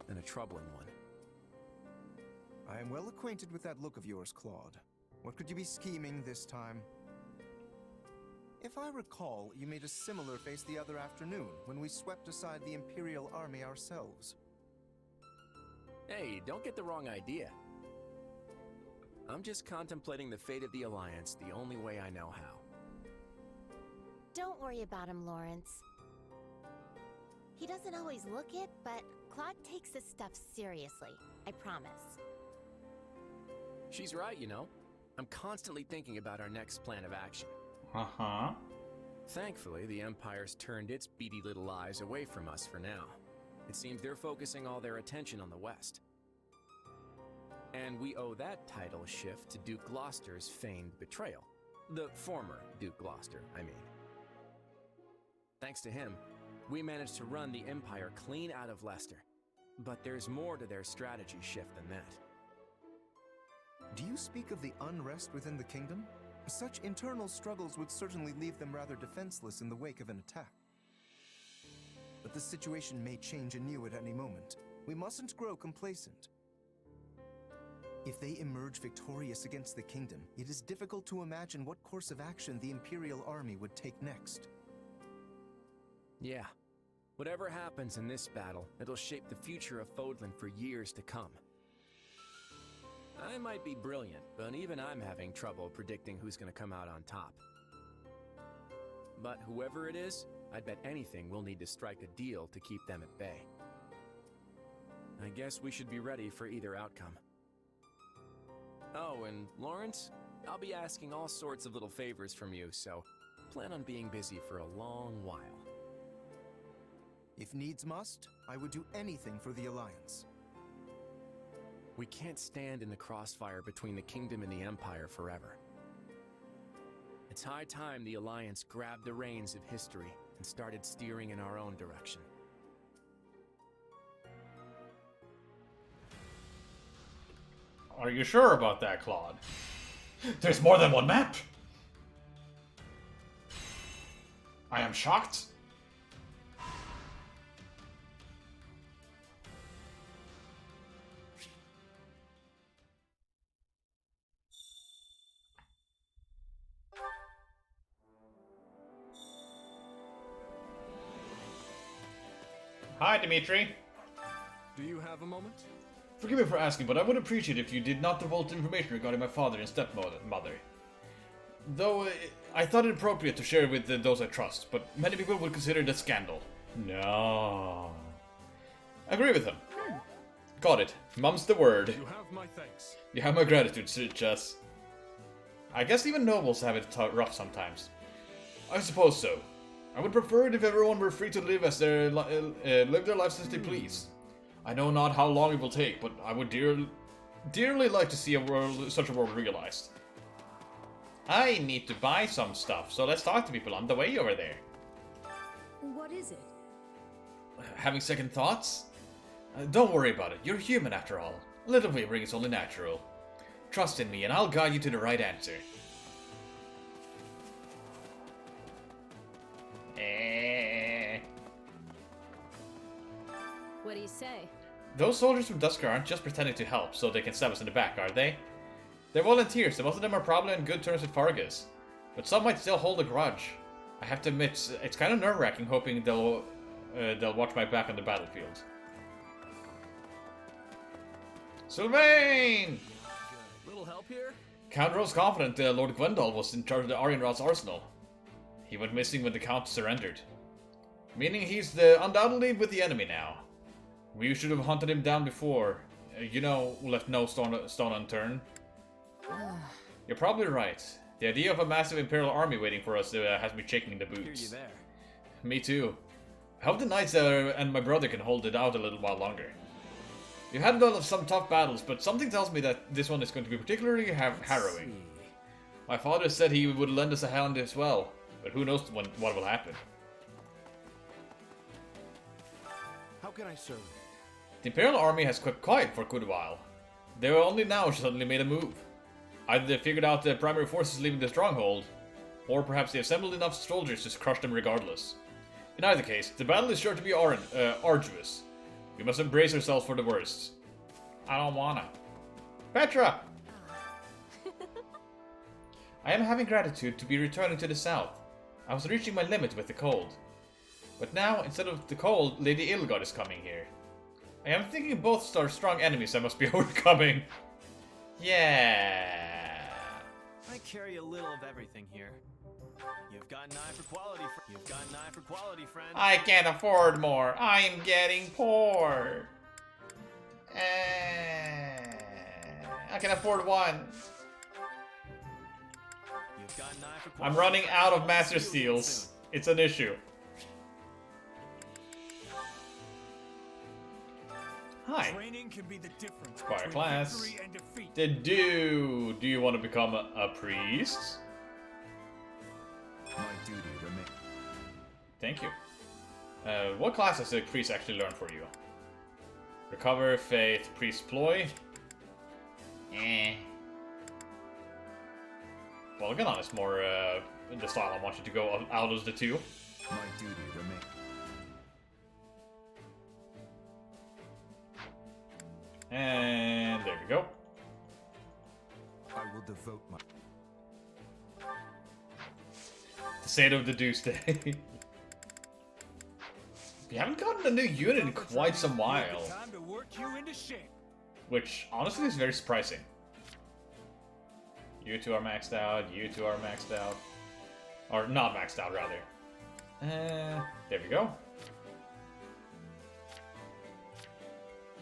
And a troubling one. I am well acquainted with that look of yours, Claude. What could you be scheming this time? If I recall, you made a similar face the other afternoon, when we swept aside the Imperial army ourselves. Hey, don't get the wrong idea. I'm just contemplating the fate of the Alliance the only way I know how. Don't worry about him, Lawrence. He doesn't always look it, but Claude takes this stuff seriously. I promise. She's right, you know. I'm constantly thinking about our next plan of action. Uh-huh. Thankfully, the Empire's turned its beady little eyes away from us for now. It seems they're focusing all their attention on the West. And we owe that title shift to Duke Gloucester's feigned betrayal. The former Duke Gloucester, I mean. Thanks to him, we managed to run the Empire clean out of Leicester. But there's more to their strategy shift than that. Do you speak of the unrest within the kingdom? Such internal struggles would certainly leave them rather defenseless in the wake of an attack. But the situation may change anew at any moment. We mustn't grow complacent. If they emerge victorious against the kingdom, it is difficult to imagine what course of action the Imperial army would take next. Yeah. Whatever happens in this battle, it'll shape the future of Fodlan for years to come. I might be brilliant, but even I'm having trouble predicting who's gonna come out on top. But whoever it is, I'd bet anything we'll need to strike a deal to keep them at bay. I guess we should be ready for either outcome. Oh, and Lawrence, I'll be asking all sorts of little favors from you, so plan on being busy for a long while. If needs must, I would do anything for the Alliance. We can't stand in the crossfire between the Kingdom and the Empire forever. It's high time the Alliance grabbed the reins of history and started steering in our own direction. Are you sure about that, Claude? There's more than one map! I am shocked. Hi, Dimitri. Do you have a moment? Forgive me for asking, but I would appreciate if you did not divulge information regarding my father and stepmother. Though, I thought it appropriate to share with those I trust, but many people would consider it a scandal. No. I agree with him. Got it. Mum's the word. You have my thanks. You have my gratitude, Sir Chess. I guess even nobles have it rough sometimes. I suppose so. I would prefer it if everyone were free to live as live their lives as they please. I know not how long it will take, but I would dearly like to see such a world realized. I need to buy some stuff, so let's talk to people on the way over there. What is it? Having second thoughts? Don't worry about it, you're human after all. A little wavering is only natural. Trust in me and I'll guide you to the right answer. What do you say? Those soldiers from Dusker aren't just pretending to help so they can stab us in the back, are they? They're volunteers, and most of them are probably on good terms with Fargus. But some might still hold a grudge. I have to admit, it's kind of nerve-wracking hoping they'll watch my back on the battlefield. Sylvain! Little help here? Count Rose confident Lord Gwendol was in charge of the Arianrod's arsenal. He went missing when the Count surrendered. Meaning he's undoubtedly with the enemy now. We should have hunted him down before. You know, left no stone unturned. You're probably right. The idea of a massive Imperial army waiting for us has me shaking in the boots. Hear you there. Me too. I hope the knights and my brother can hold it out a little while longer. We've had some tough battles, but something tells me that this one is going to be particularly harrowing. My father said he would lend us a hand as well, but who knows what will happen. How can I serve? The Imperial army has kept quiet for a good while. They were only now suddenly made a move. Either they figured out the primary forces leaving the stronghold, or perhaps they assembled enough soldiers to crush them regardless. In either case, the battle is sure to be arduous. We must embrace ourselves for the worst. I don't wanna. Petra! I am having gratitude to be returning to the south. I was reaching my limit with the cold. But now, instead of the cold, Lady Ilgard is coming here. I am thinking both are strong enemies I must be overcoming. Yeah. I carry a little of everything here. You've got an eye for quality. You've got an eye for quality, friend. I can't afford more. I'm getting poor. I can afford one. You've got an eye for quality. I'm running out of Master Steels. It's an issue. Hi. Training can be the difference Choir between class. victory and defeat. Do you want to become a priest? My duty remains. Thank you. What class does a priest actually learn for you? Recover, Faith, Priest, Ploy? Well, Ganon is more the style I want you to go out of the two. My duty remains. And there we go. I will devote my... The Saint of the Doomsday. We haven't gotten a new unit in quite some while. Time to work you into shape. Which, honestly, is very surprising. You two are maxed out, you two are maxed out. Or not maxed out, rather. There we go.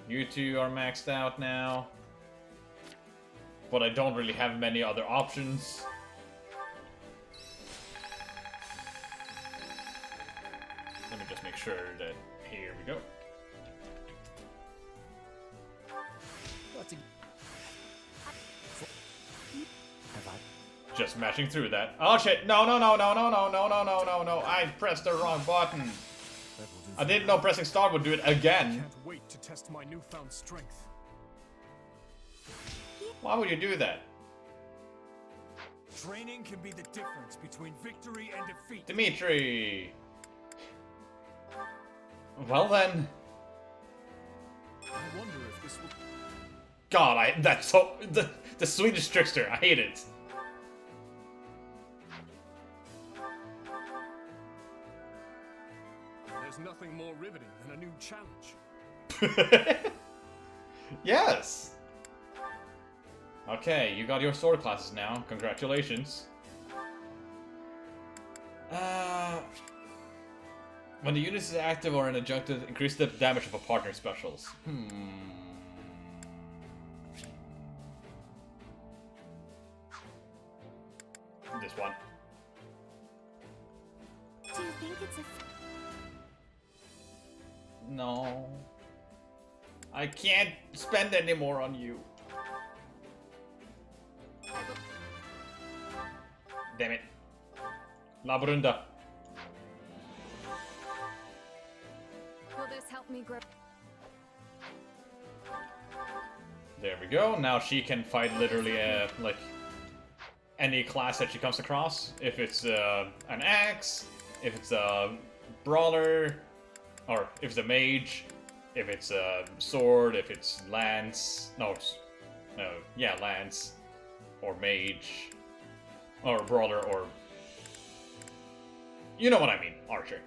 You two are maxed out now. But I don't really have many other options. Let me just make sure that... Here we go. Just mashing through that. Oh shit! No, no, no, no, no, no, no, no, no, no, no! I pressed the wrong button. I didn't know pressing start would do it again. Can't wait to test my newfound strength. Why would you do that? Training can be the difference between victory and defeat. Dimitri! Well then. I wonder if this will... God, that's so... The Swedish trickster, I hate it. There's nothing more riveting than a new challenge. Yes! Okay, you got your sword classes now. Congratulations. When the unit is active or an adjunctive, increase the damage of a partner specials. This one. Do you think it's a... No. I can't spend any more on you. Damn it. La Brunda. Will this help me grow? There we go. Now she can fight literally like any class that she comes across. If it's an axe, if it's a brawler, or if it's a mage, if it's a sword, if it's lance. No, yeah, lance, or mage, or brawler, or you know what I mean, archer.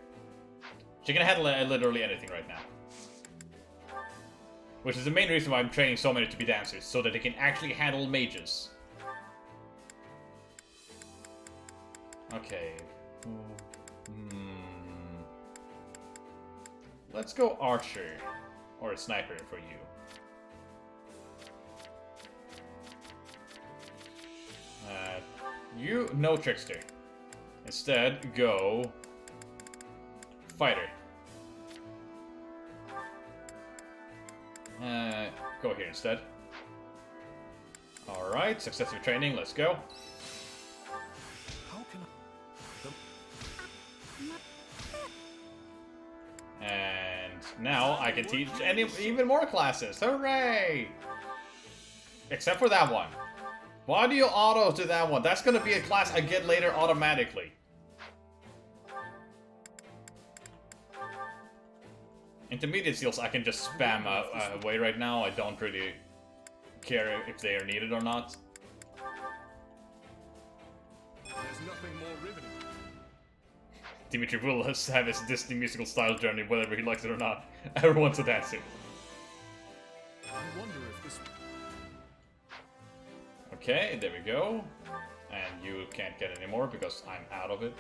She can handle literally anything right now. Which is the main reason why I'm training so many to be dancers, so that they can actually handle mages. Okay. Let's go archer. Or a sniper for you. You, no trickster. Instead, go fighter. Go here instead. Alright, successive training, let's go. How can And now I can teach even more classes. Hooray! Except for that one. Why do you auto to that one? That's gonna be a class I get later automatically. Intermediate skills I can just spam away right now. I don't really care if they are needed or not. There's nothing more riveting. Dimitri will have his Disney musical style journey whether he likes it or not. Everyone's a dancer. I wonder if this... Okay, there we go. And you can't get any more because I'm out of it.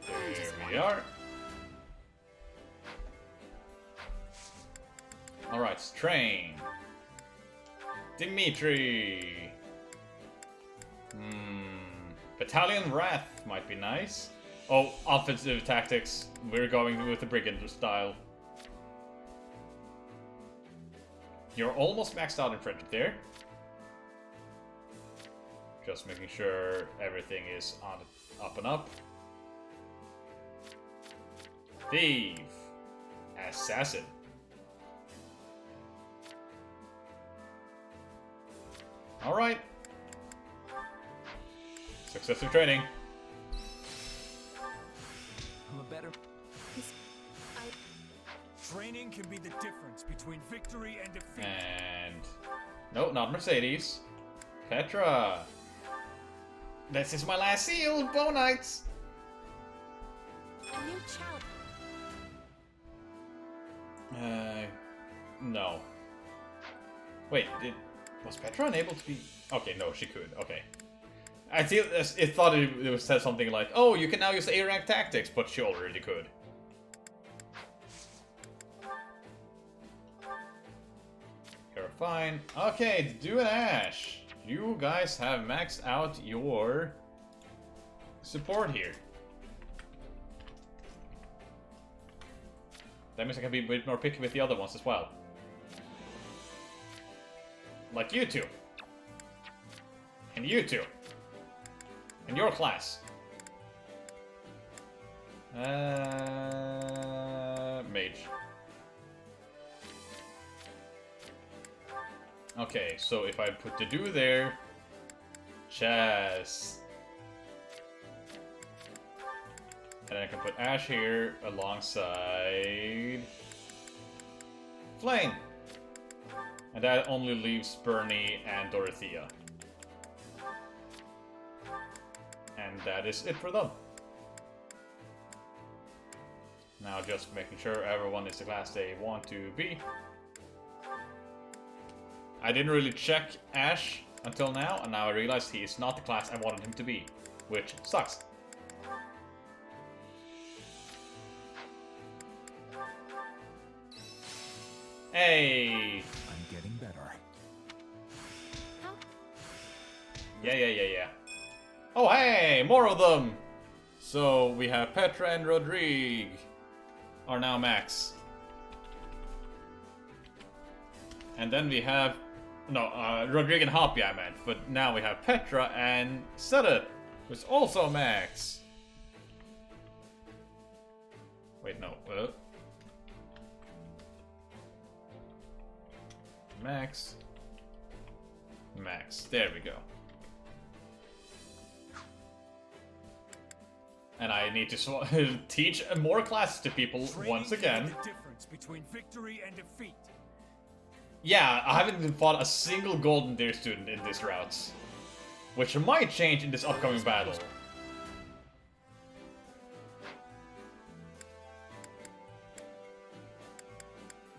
There we are. Alright, train. Dimitri. Battalion Wrath might be nice. Oh, offensive tactics. We're going with the brigand style. You're almost maxed out in friendship there. Just making sure everything is on up and up. Thief. Assassin. Alright. Successive training. I'm a better... Training can be the difference between victory and defeat. And... no, not Mercedes. Petra. This is my last seal, Bonites. A new challenge. No. Wait, was Petra unable to be... okay, no, she could. Okay. I feel it thought it said something like, oh, you can now use A-rank tactics, but she already could. You're fine. Okay, do an Ash. You guys have maxed out your support here. That means I can be a bit more picky with the other ones as well. Like you two. And you two. And your class. Mage. Okay, so if I put the do there, chess. And I can put Ash here alongside Flame. And that only leaves Bernie and Dorothea. And that is it for them. Now just making sure everyone is the class they want to be. I didn't really check Ash until now, and now I realize he is not the class I wanted him to be, which sucks. Hey! I'm getting better. Yeah. Oh, hey! More of them! So, we have Petra and Rodrigue are now max. And then we have No, Rodrigo and Hoppy I meant, but now we have Petra and Seta, who's also max. Wait, no. Max. Max. There we go. And I need to teach more classes to people once again. The difference between victory and defeat. Yeah, I haven't even fought a single Golden Deer student in this route, which might change in this upcoming battle.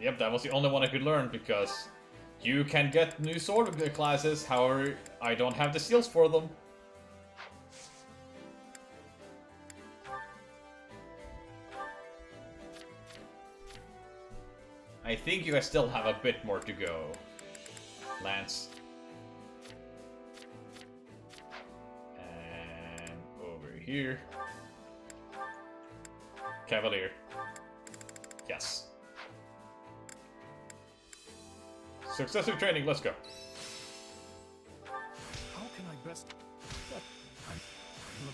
Yep, that was the only one I could learn because you can get new sword classes, however, I don't have the seals for them. I think you guys still have a bit more to go, Lance. And over here. Cavalier. Yes. Successive training, let's go. How can I best...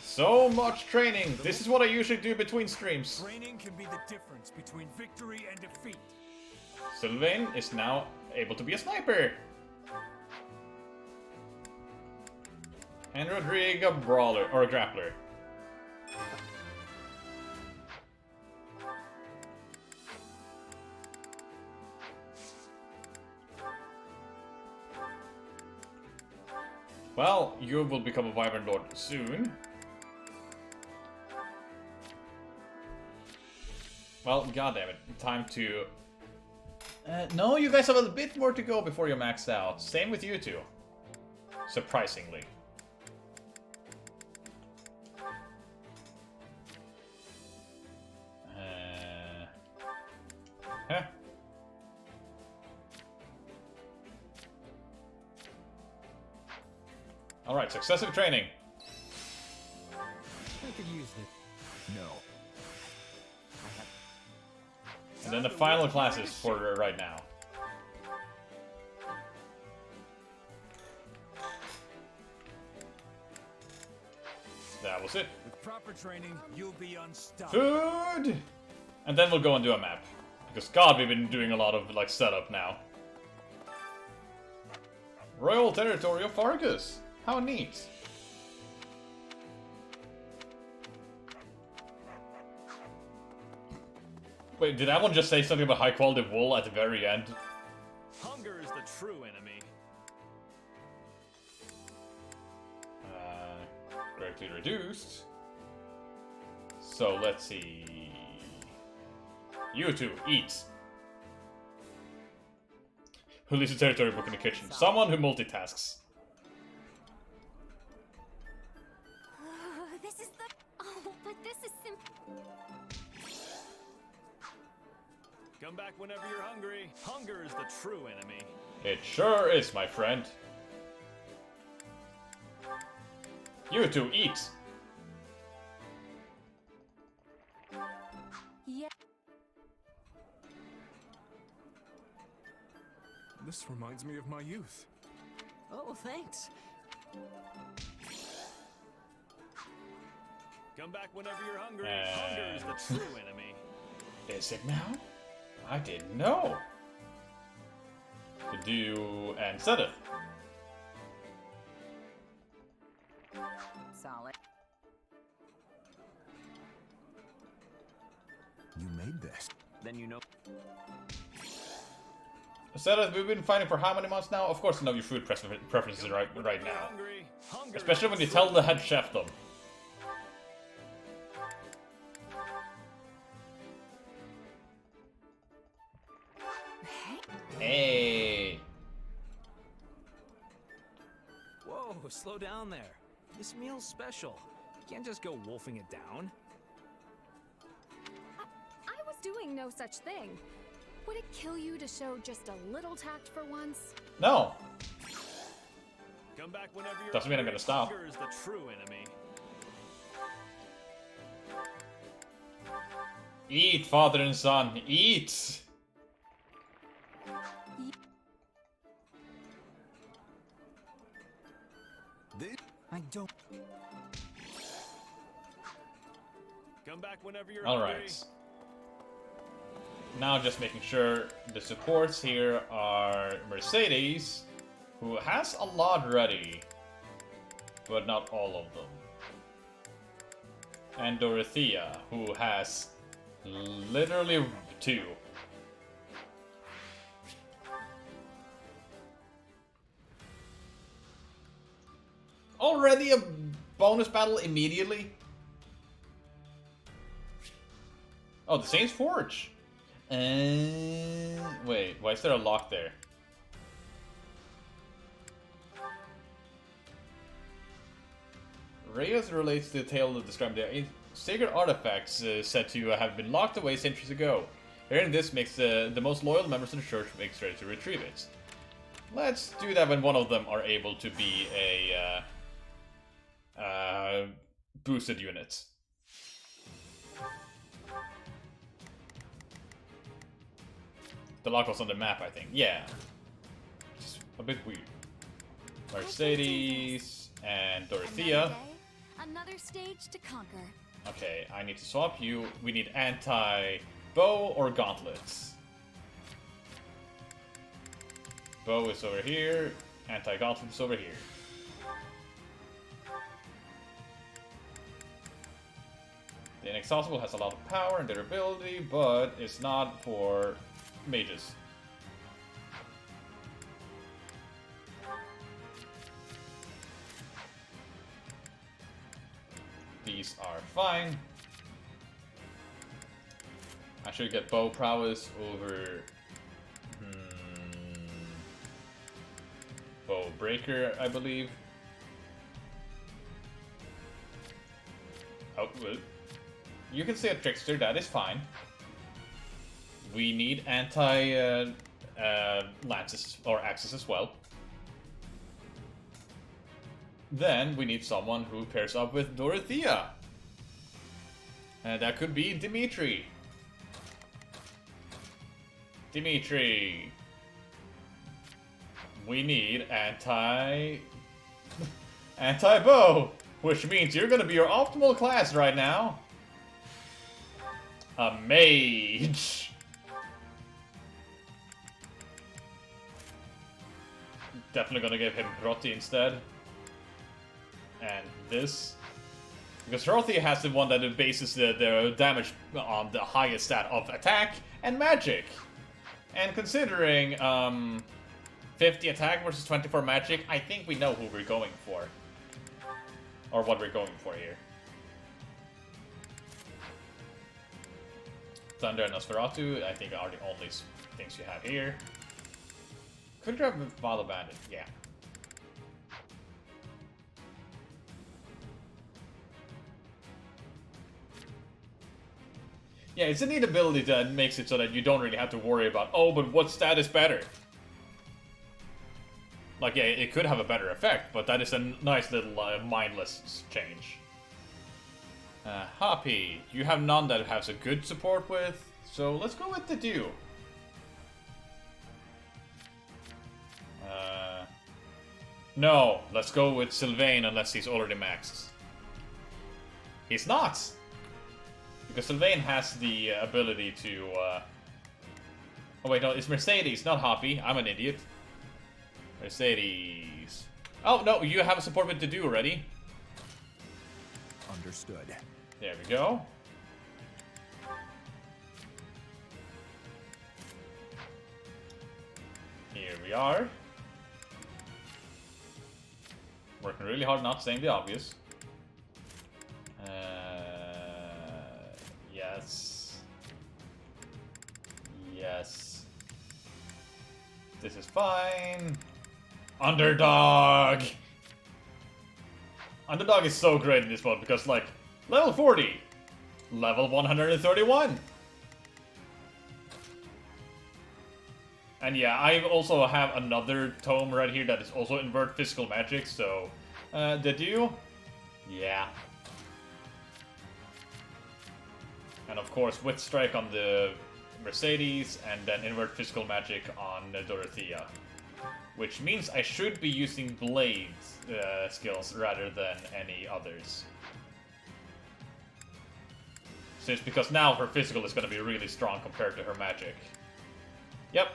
So much training! This is what I usually do between streams. Training can be the difference between victory and defeat. Sylvain is now able to be a sniper. And Rodrigo brawler or a grappler. Well, you will become a Wyvern Lord soon. Well, goddammit, time to... no, you guys have a bit more to go before you're maxed out. Same with you two. Surprisingly. Huh? Alright, successive training. I could use it. No. And then the final classes for right now. That was it. With proper training, you'll be unstoppable. Food! And then we'll go and do a map. Because god, we've been doing a lot of like setup now. Royal Territory of Fargus. How neat. Wait, did that one just say something about high quality wool at the very end? Hunger is the true enemy. Greatly reduced. So let's see. You two, eat. Who leaves the territory book in the kitchen? Someone who multitasks. This is the... Oh, but this is simple. Come back whenever you're hungry. Hunger is the true enemy. It sure is, my friend. You two, eat. Yeah. This reminds me of my youth. Oh, thanks. Come back whenever you're hungry. Hunger is the true enemy. Is it now? I didn't know. To do and set it. Solid. You made this. Then you know. Set it, we've been fighting for how many months now? Of course you know your food preferences right now. Especially when you tell the head chef them. Hey. Whoa, slow down there. This meal's special. You can't just go wolfing it down. I was doing no such thing. Would it kill you to show just a little tact for once? No. Come back whenever you're Doesn't mean I'm gonna stop. Hunger is the true enemy. Eat, father and son, eat! I don't... Come back whenever you're All hungry. right. Now just making sure the supports here are Mercedes, who has a lot ready, but not all of them. And Dorothea, who has literally 2. Already a bonus battle immediately? Oh, the Saint's Forge. Wait, why is there a lock there? Reyes relates to the tale of described the sacred artifacts said to have been locked away centuries ago. Hearing this makes the most loyal members of the church make ready to retrieve it. Let's do that when one of them are able to be a boosted unit. The lock was on the map, I think. Yeah. Just a bit weird. Mercedes and Dorothea. Another stage to conquer. Okay, I need to swap you. We need anti-bow or gauntlets. Bow is over here. Anti-gauntlet is over here. The Inexhaustible has a lot of power and durability, but it's not for mages. These are fine. I should get bow prowess over bow breaker, I believe. Oh, well, you can say a trickster, that is fine. We need anti lances or axes as well. Then we need someone who pairs up with Dorothea. And that could be Dimitri. Dimitri. We need anti-bow, which means you're gonna be your optimal class right now. A mage. Definitely gonna give him Roti instead. And this. Because Roti has the one that bases the damage on the highest stat of attack and magic. And considering 50 attack versus 24 magic, I think we know who we're going for. Or what we're going for here. Thunder and Nosferatu, I think are the only things you have here. Could grab Vile Bandit, yeah. Yeah, it's a neat ability that makes it so that you don't really have to worry about, oh, but what stat is better? Like, yeah, it could have a better effect, but that is a nice little mindless change. Hoppy, you have none that has a good support with, so let's go with the Dew. No, let's go with Sylvain unless he's already maxed. He's not! Because Sylvain has the ability to... Oh wait, no, it's Mercedes, not Hoppy. I'm an idiot. Mercedes. Oh, no, you have a support with the Dew already. Understood. There we go. Here we are. Working really hard not saying the obvious. Yes. Yes. This is fine. Underdog! Underdog is so great in this mode because, like, level 40, level 131. And yeah, I also have another tome right here that is also invert physical magic, so... the Dew? Yeah. And of course, with Strike on the Mercedes, and then invert physical magic on Dorothea. which means I should be using blade skills rather than any others. Since because now her physical is going to be really strong compared to her magic. Yep.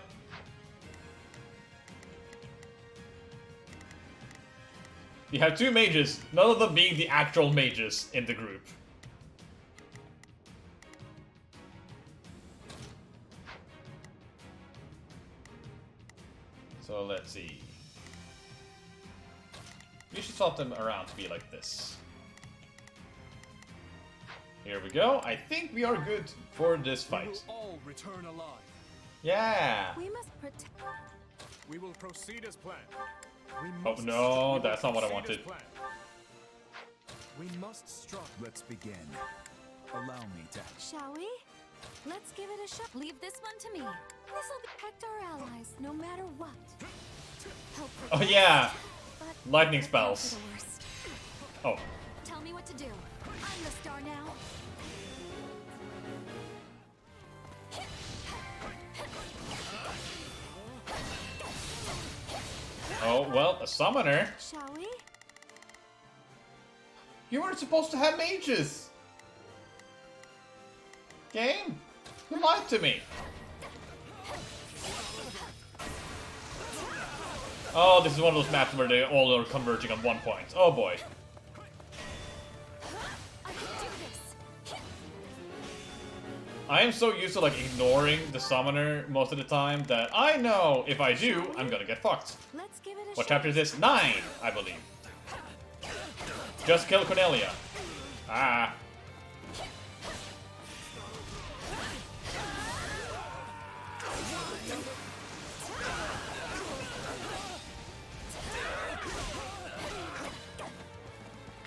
You have two mages, none of them being the actual mages in the group. So let's see. You should swap them around to be like this. Here we go. I think we are good for this fight. We will all return alive. Yeah. We must protect. We will proceed as planned. Oh no, that's not what I wanted. We must strike. Let's begin. Allow me to. Shall we? Let's give it a shot. Leave this one to me. This'll protect our allies, no matter what. Hope for Oh the yeah, best, but lightning prepare for spells. the worst. Oh. Tell me what to do. I'm the star now. Oh well, a summoner. Shall we? You weren't supposed to have mages. Game, you lied to me. Oh, this is one of those maps where they all are converging on one point. Oh boy. I am so used to like ignoring the summoner most of the time that I know if I do, I'm gonna get fucked. Let's give it a What shot. chapter is this? 9, I believe. Just kill Cornelia. Ah.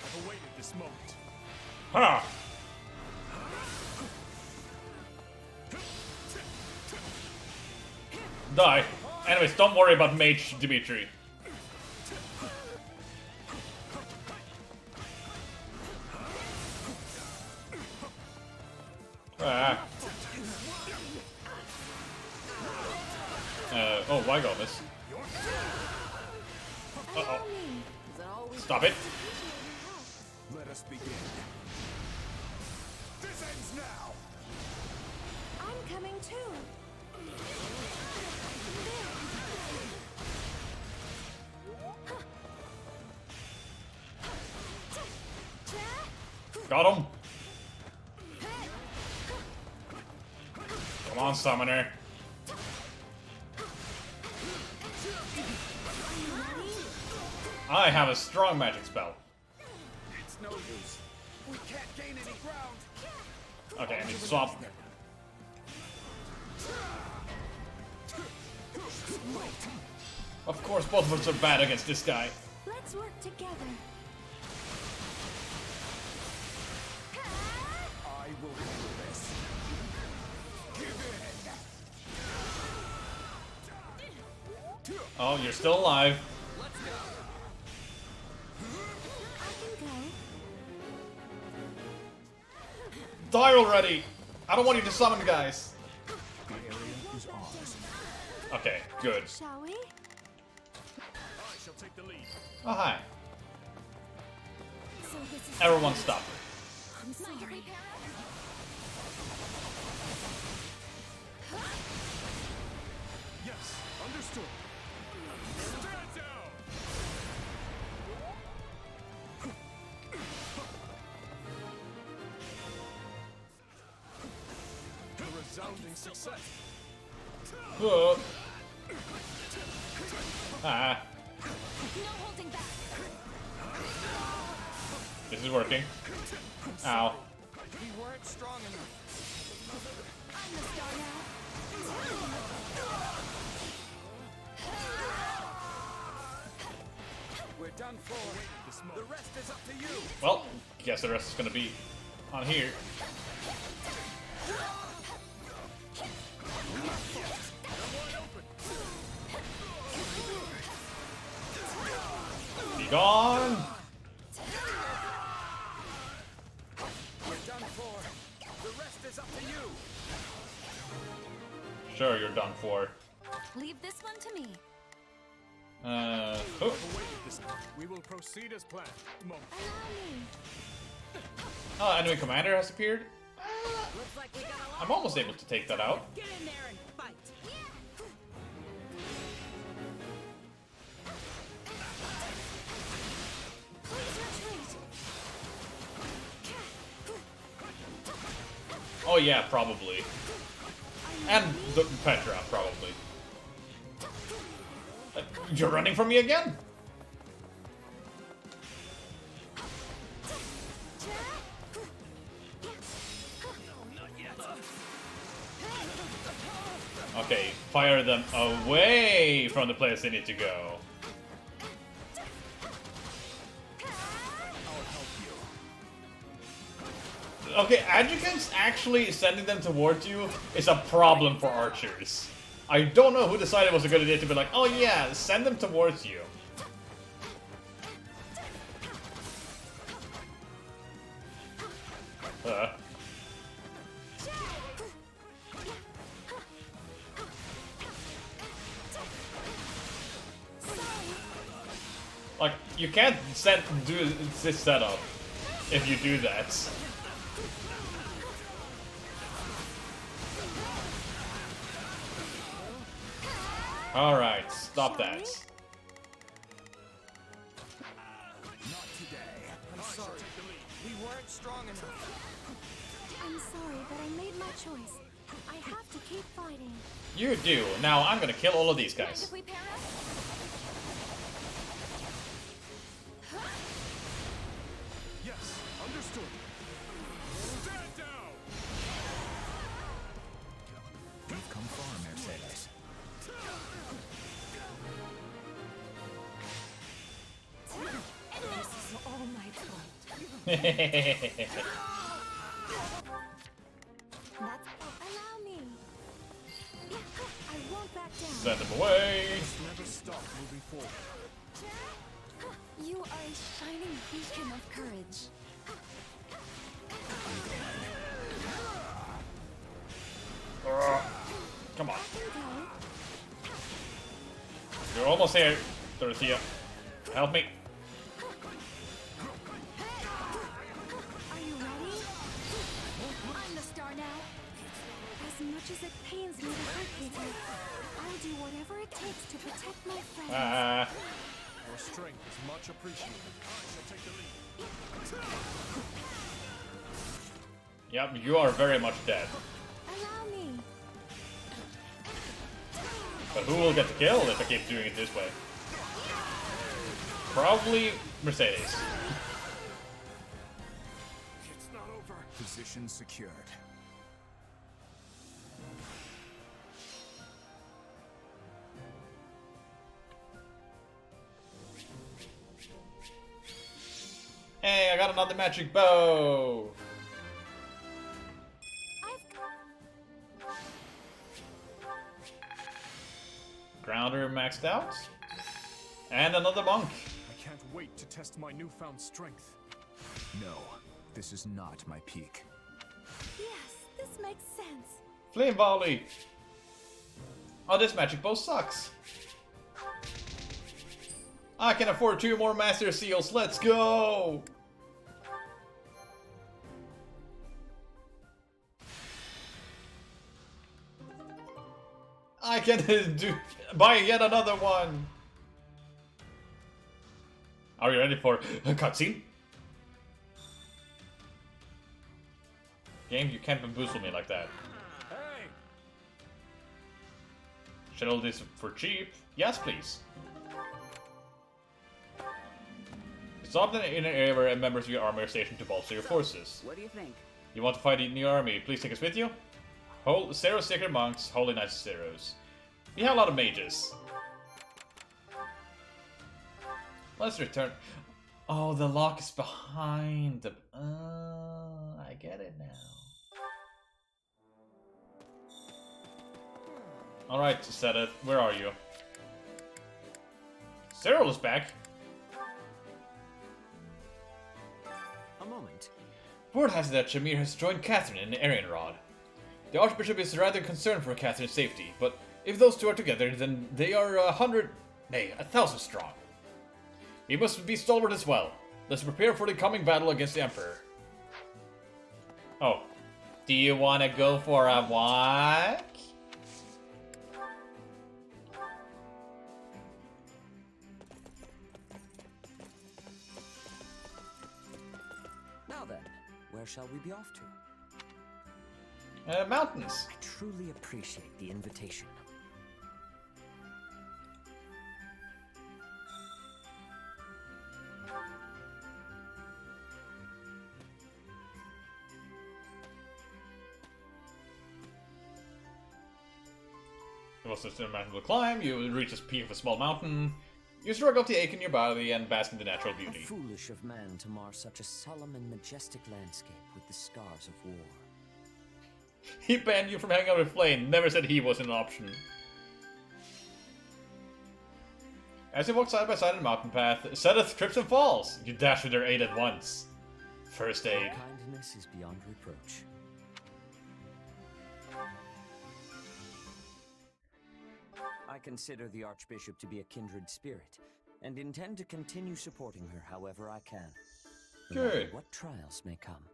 I've awaited this moment. Huh. Die. Anyways, don't worry about Mage Dimitri. Ah. Oh, why go miss? Uh-oh. Stop it. Let us begin. This ends now. I'm coming too. Got him. Come on, summoner. I have a strong magic spell. It's no use. We can't gain any ground. Okay, I need to swap. Of course, both of us are bad against this guy. Let's work together. I will handle this. Give in. Oh, you're still alive. I can go. Die already! I don't want you to summon guys. The area is ours. Okay, good. Shall we? I shall take the lead. Oh, hi. So this is Everyone stop. I'm sorry. Yes, understood. Stand down. A resounding success. Ah. No holding back. This is working. Ow. We weren't strong enough. I'm the star now. We're done for. The rest is up to you. Well, guess the rest is gonna be on here. Be gone! We're done for. The rest is up to you. Sure, you're done for. Leave this one to me. Oh. We will proceed as planned. Monk. Oh, enemy commander has appeared. I'm almost able to take that out. Get in there and fight. Oh yeah, probably. And the Petra, probably. You're running from me again? Okay, fire them away from the place they need to go. Okay, adjutants actually sending them towards you is a problem for archers. I don't know who decided it was a good idea to be like, oh yeah, send them towards you. Like, you can't do this setup if you do that. Alright, stop that. Not today. I'm sorry. We weren't strong enough. I'm sorry, but I made my choice. I have to keep fighting. You do. Now I'm gonna kill all of these guys. If we pair up? Yes, understood. Stand down. You've come far, Mercedes. And this is all my fault. Allow me. I won't back down. Send them away. Never stop moving forward. You are a shining beacon of courage. Come on. You're almost here, Dorothea. Help me. Are you ready? I'm the star now. As much as it pains me to hurt people, I'll do whatever it takes to protect my friends. Your strength is much appreciated. I shall take the lead. Yep, you are very much dead. Allow me. But who will get the kill if I keep doing it this way? Probably Mercedes. It's not over. Position secured. Hey, I got another magic bow! Grounder maxed out. And another monk. I can't wait to test my newfound strength. No, this is not my peak. Yes, this makes sense. Flame volley! Oh, this magic bow sucks. I can afford 2 more master seals, let's go! I can buy yet another one! Are you ready for a cutscene? Game, you can't bamboozle me like that. Hey! Shuttle this for cheap? Yes, please. Stop in an area where members of your army are stationed to bolster your forces. What do you think? You want to fight in your army? Please take us with you. Zero Sacred Monks, Holy Knights of Zeros. We have a lot of mages. Let's return. Oh, the lock is behind the... I get it now. Alright, Seta, where are you? Cyril is back. A moment. Word has it that Shamir has joined Catherine in Arianrod. The Archbishop is rather concerned for Catherine's safety, but if those two are together, then they Nay, 1,000 strong. We must be stalwart as well. Let's prepare for the coming battle against the Emperor. Oh. Do you want to go for a walk? Now then, where shall we be off to? Mountains. I truly appreciate the invitation. It was just a mountain to climb. You reach the peak of a small mountain. You shrug off the ache in your body and bask in the natural beauty. Foolish of man to mar such a solemn and majestic landscape with the scars of war. He banned you from hanging out with Flame. Never said he was an option. As you walk side by side on the mountain path, Seth trips and falls. You dash with their aid at once. First aid. Your kindness is beyond reproach. I consider the Archbishop to be a kindred spirit, and intend to continue supporting her however I can. No matter Good. what trials may come.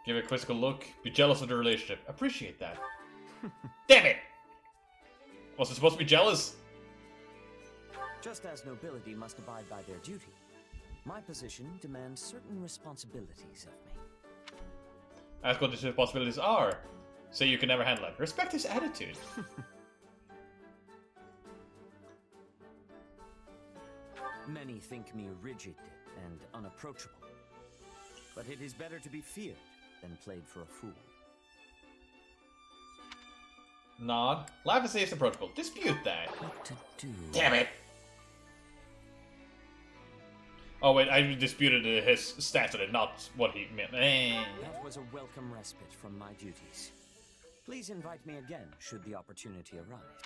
Give a quizzical look. Be jealous of the relationship. Appreciate that. Damn it! Was it supposed to be jealous? Just as nobility must abide by their duty, my position demands certain responsibilities of me. Ask what these responsibilities are. Say you can never handle it. Respect his attitude. Many think me rigid and unapproachable. But it is better to be feared than played for a fool. Nod. Laugh and say it's approachable. Dispute that. What to do? Damn it! Oh wait, I disputed his stats on it, not what he meant. That was a welcome respite from my duties. Please invite me again, should the opportunity arise.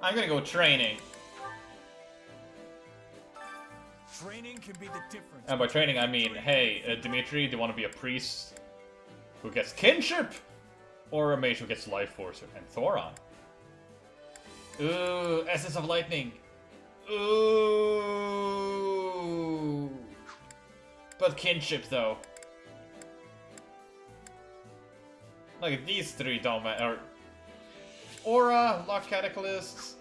I'm gonna go training. Training can be the difference. And by training, I mean, hey, Dimitri, do you want to be a priest who gets kinship? Or a mage who gets life force? And Thoron. Ooh, Essence of Lightning. Ooh. But kinship, though. Like, these three don't matter. Aura, Lock Cataclysm,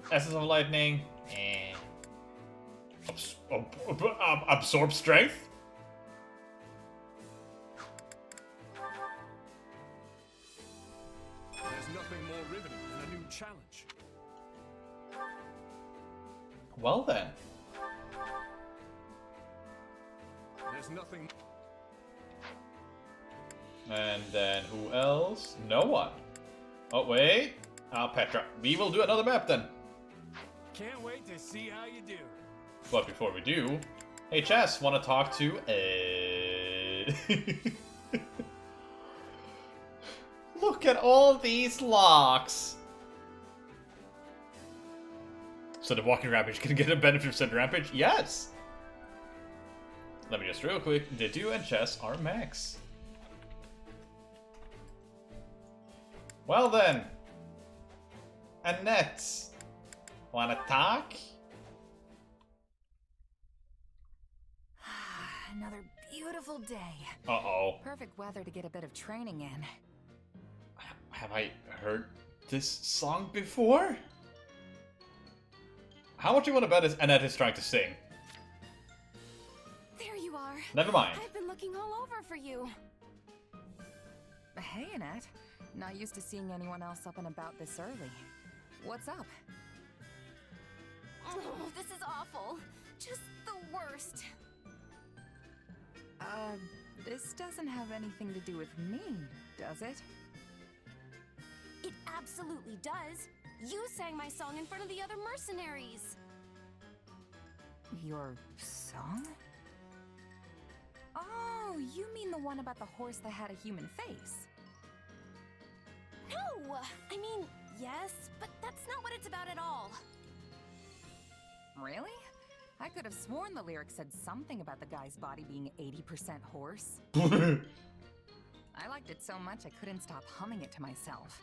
Essence of Lightning, and Absorb Strength? There's nothing more riveting than a new challenge. Well then. There's nothing. And then who else? No one. Oh wait. Petra. We will do another map then. Can't wait to see how you do. But before we do, hey Chess, want to talk to Look at all these locks. So the walking rampage can get a benefit of said rampage? Yes. Let me just real quick. Did you and Chess are max? Well then. Annette. Wanna talk? Another beautiful day. Uh-oh. Perfect weather to get a bit of training in. Have I heard this song before? How much do you want to bet Annette is trying to sing? There you are. Never mind. I've been looking all over for you. Hey, Annette. Not used to seeing anyone else up and about this early. What's up? Oh, this is awful. Just the worst. This doesn't have anything to do with me, does it? It absolutely does. You sang my song in front of the other mercenaries. Your song? Oh, you mean the one about the horse that had a human face? No! I mean, yes, but that's not what it's about at all. Really? I could have sworn the lyric said something about the guy's body being 80% horse. I liked it so much I couldn't stop humming it to myself.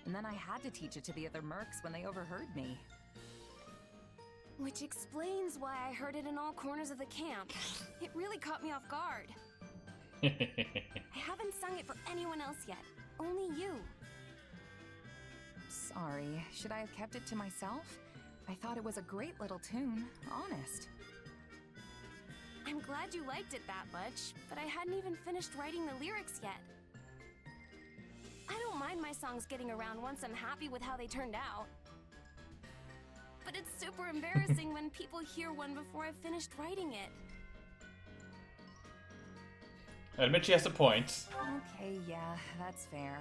And then I had to teach it to the other mercs when they overheard me. Which explains why I heard it in all corners of the camp. It really caught me off guard. I haven't sung it for anyone else yet. Only you. Sorry, should I have kept it to myself? I thought it was a great little tune, honest. I'm glad you liked it that much, but I hadn't even finished writing the lyrics yet. I don't mind my songs getting around once I'm happy with how they turned out. But it's super embarrassing when people hear one before I've finished writing it. I admit she has a point. Okay, yeah, that's fair.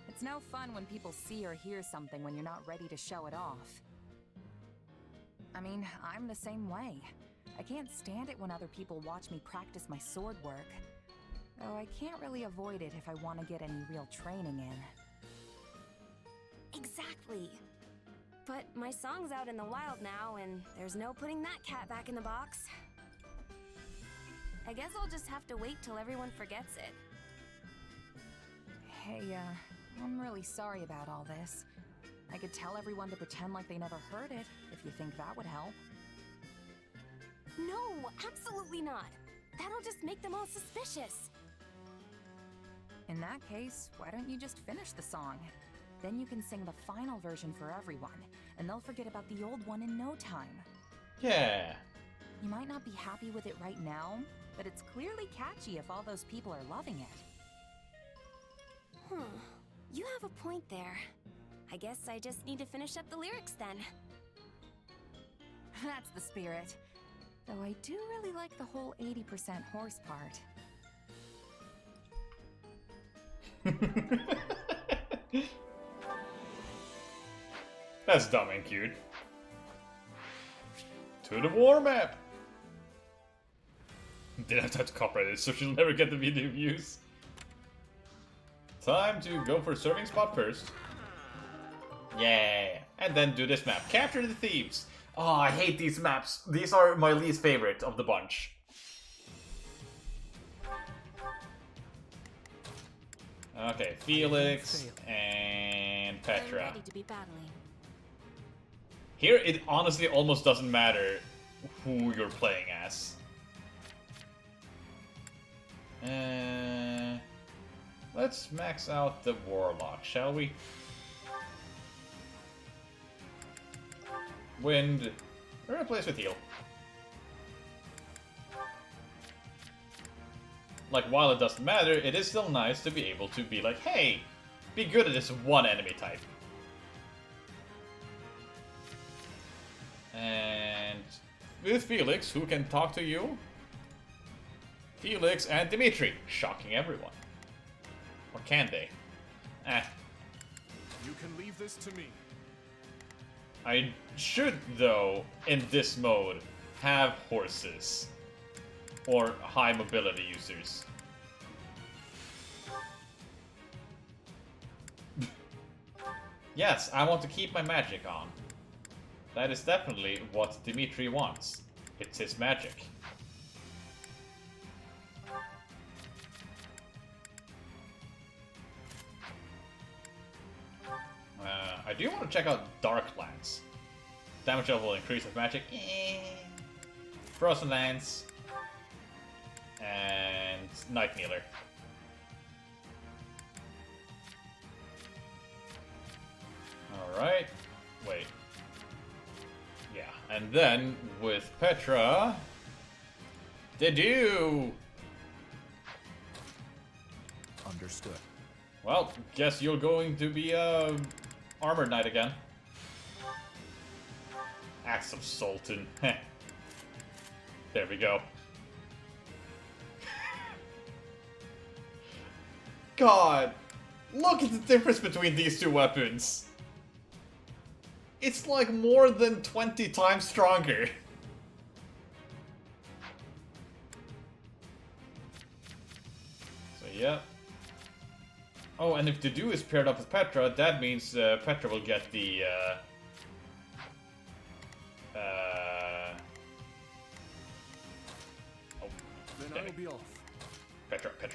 It's no fun when people see or hear something when you're not ready to show it off. I mean, I'm the same way. I can't stand it when other people watch me practice my sword work. Though I can't really avoid it if I want to get any real training in. Exactly. But my song's out in the wild now, and there's no putting that cat back in the box. I guess I'll just have to wait till everyone forgets it. Hey, I'm really sorry about all this. I could tell everyone to pretend like they never heard it, if you think that would help. No, absolutely not. That'll just make them all suspicious. In that case, why don't you just finish the song? Then you can sing the final version for everyone, and they'll forget about the old one in no time. Yeah. You might not be happy with it right now, but it's clearly catchy if all those people are loving it. You have a point there. I guess I just need to finish up the lyrics then. That's the spirit. Though I do really like the whole 80% horse part. That's dumb and cute. To the war map! Didn't have to copyright it, so she'll never get the video views. Time to go for a serving spot first. Yeah, and then do this map. Capture the thieves! Oh, I hate these maps. These are my least favorite of the bunch. Okay, Felix and Petra. I'm ready to be battling. Here, it honestly almost doesn't matter who you're playing as. Let's max out the Warlock, shall we? Wind. Replace with heal. Like, while it doesn't matter, it is still nice to be able to be like, hey, be good at this one enemy type. And with Felix, who can talk to you? Felix and Dimitri, shocking everyone. Or can they? You can leave this to me. I should, though, in this mode, have horses. Or high mobility users. Yes, I want to keep my magic on. That is definitely what Dimitri wants. It's his magic. I do want to check out Darklands. Damage level will increase with magic. Frozen Lands. And Night Kneeler. Alright. Wait. Yeah. And then with Petra. Dedu! Understood. Well, guess you're going to be Armored Knight again. Axe of Sultan. Heh. There we go. God! Look at the difference between these two weapons! It's like more than 20 times stronger. So, yeah. Oh, and if Dedu is paired up with Petra, that means Petra will get the, Then I'll be off. Petra. There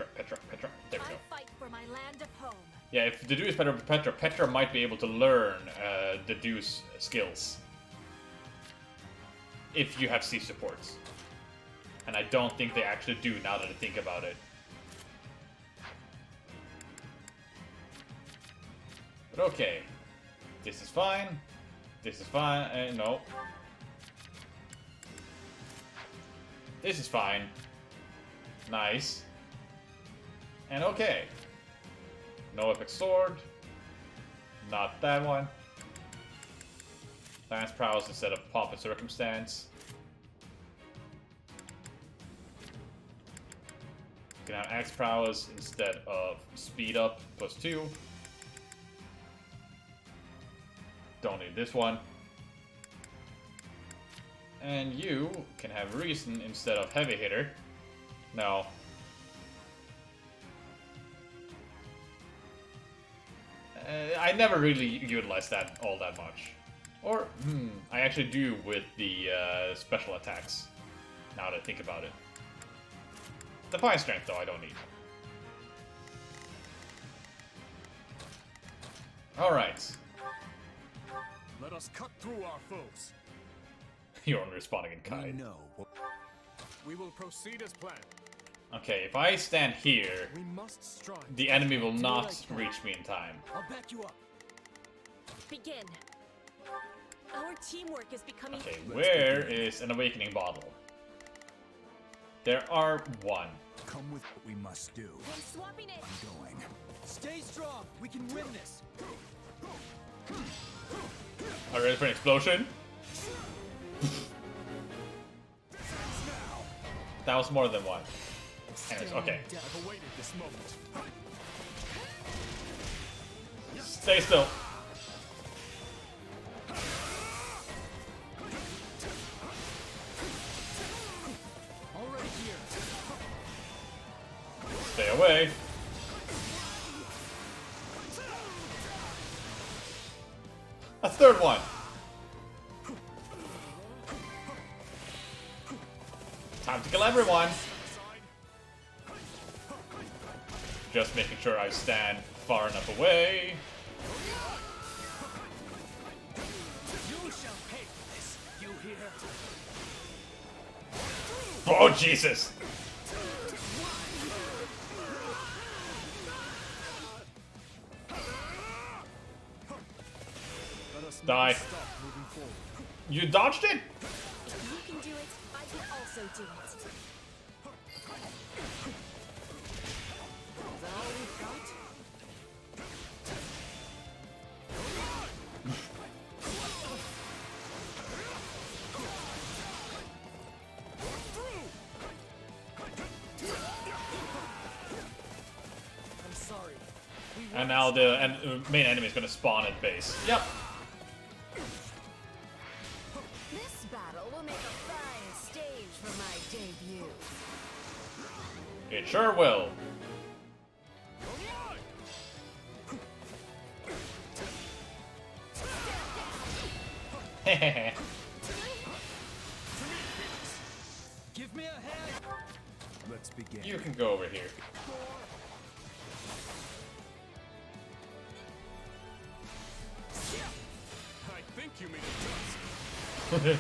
we go. I fight for my land of home. Yeah, if the dude is Petra might be able to learn the dude's skills. If you have siege supports. And I don't think they actually do now that I think about it. But okay. This is fine. This is fine. No. This is fine. Nice. And okay. No epic sword. Not that one. Lance prowess instead of pomp and circumstance. You can have axe prowess instead of speed up +2. Don't need this one. And you can have reason instead of heavy hitter. No. I never really utilized that all that much. Or, I actually do with the special attacks. Now that I think about it. Define strength, though, I don't need. Alright. Let us cut through our foes. You're only responding in kind. No. We will proceed as planned. Okay, if I stand here, We must strive. the enemy will not reach me in time. I'll back you up. Begin. Our teamwork is becoming. Okay, where is an awakening bottle? There are one. Come with what we must do. I'm swapping it. I'm going. Stay strong. We can win this. Are you ready for an explosion? That was more than one. Anyways, okay. I've awaited this moment. Stay still. Already here. Stay away. A third one. Time to kill everyone. Just making sure I stand far enough away. You shall pay for this. You hear? Oh, Jesus! Die. You dodged it? If you can do it, I can also do it. Is that all we've got? I'm sorry. And now the main enemy is going to spawn at base. Yep. This battle will make a fine stage for my debut. It sure will. Give me a hand. Let's begin. You can go over here. I think you mean it does.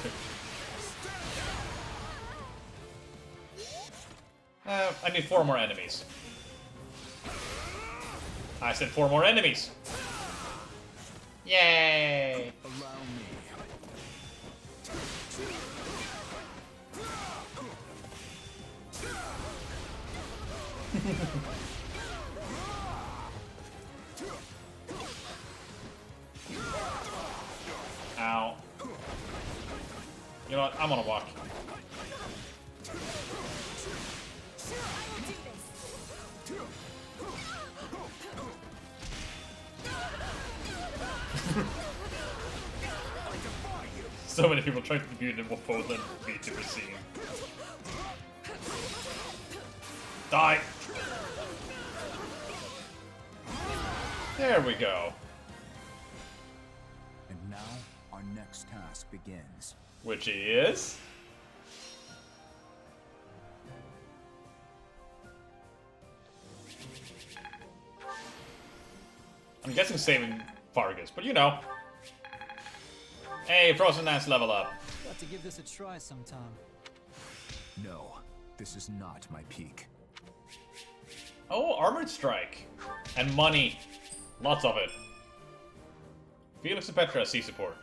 I need 4 more enemies. I said 4 more enemies. Yay! Allow me. Ow. You know what? I'm gonna walk. So many people trying to be beautiful for them to be to be seen. Die! There we go. And now, our next task begins. Which is... I'm guessing saving Fargus, but you know. Hey, Frozen Dance level up. Got to give this a try sometime. No, this is not my peak. Oh, Armored Strike. And money. Lots of it. Felix and Petra C support.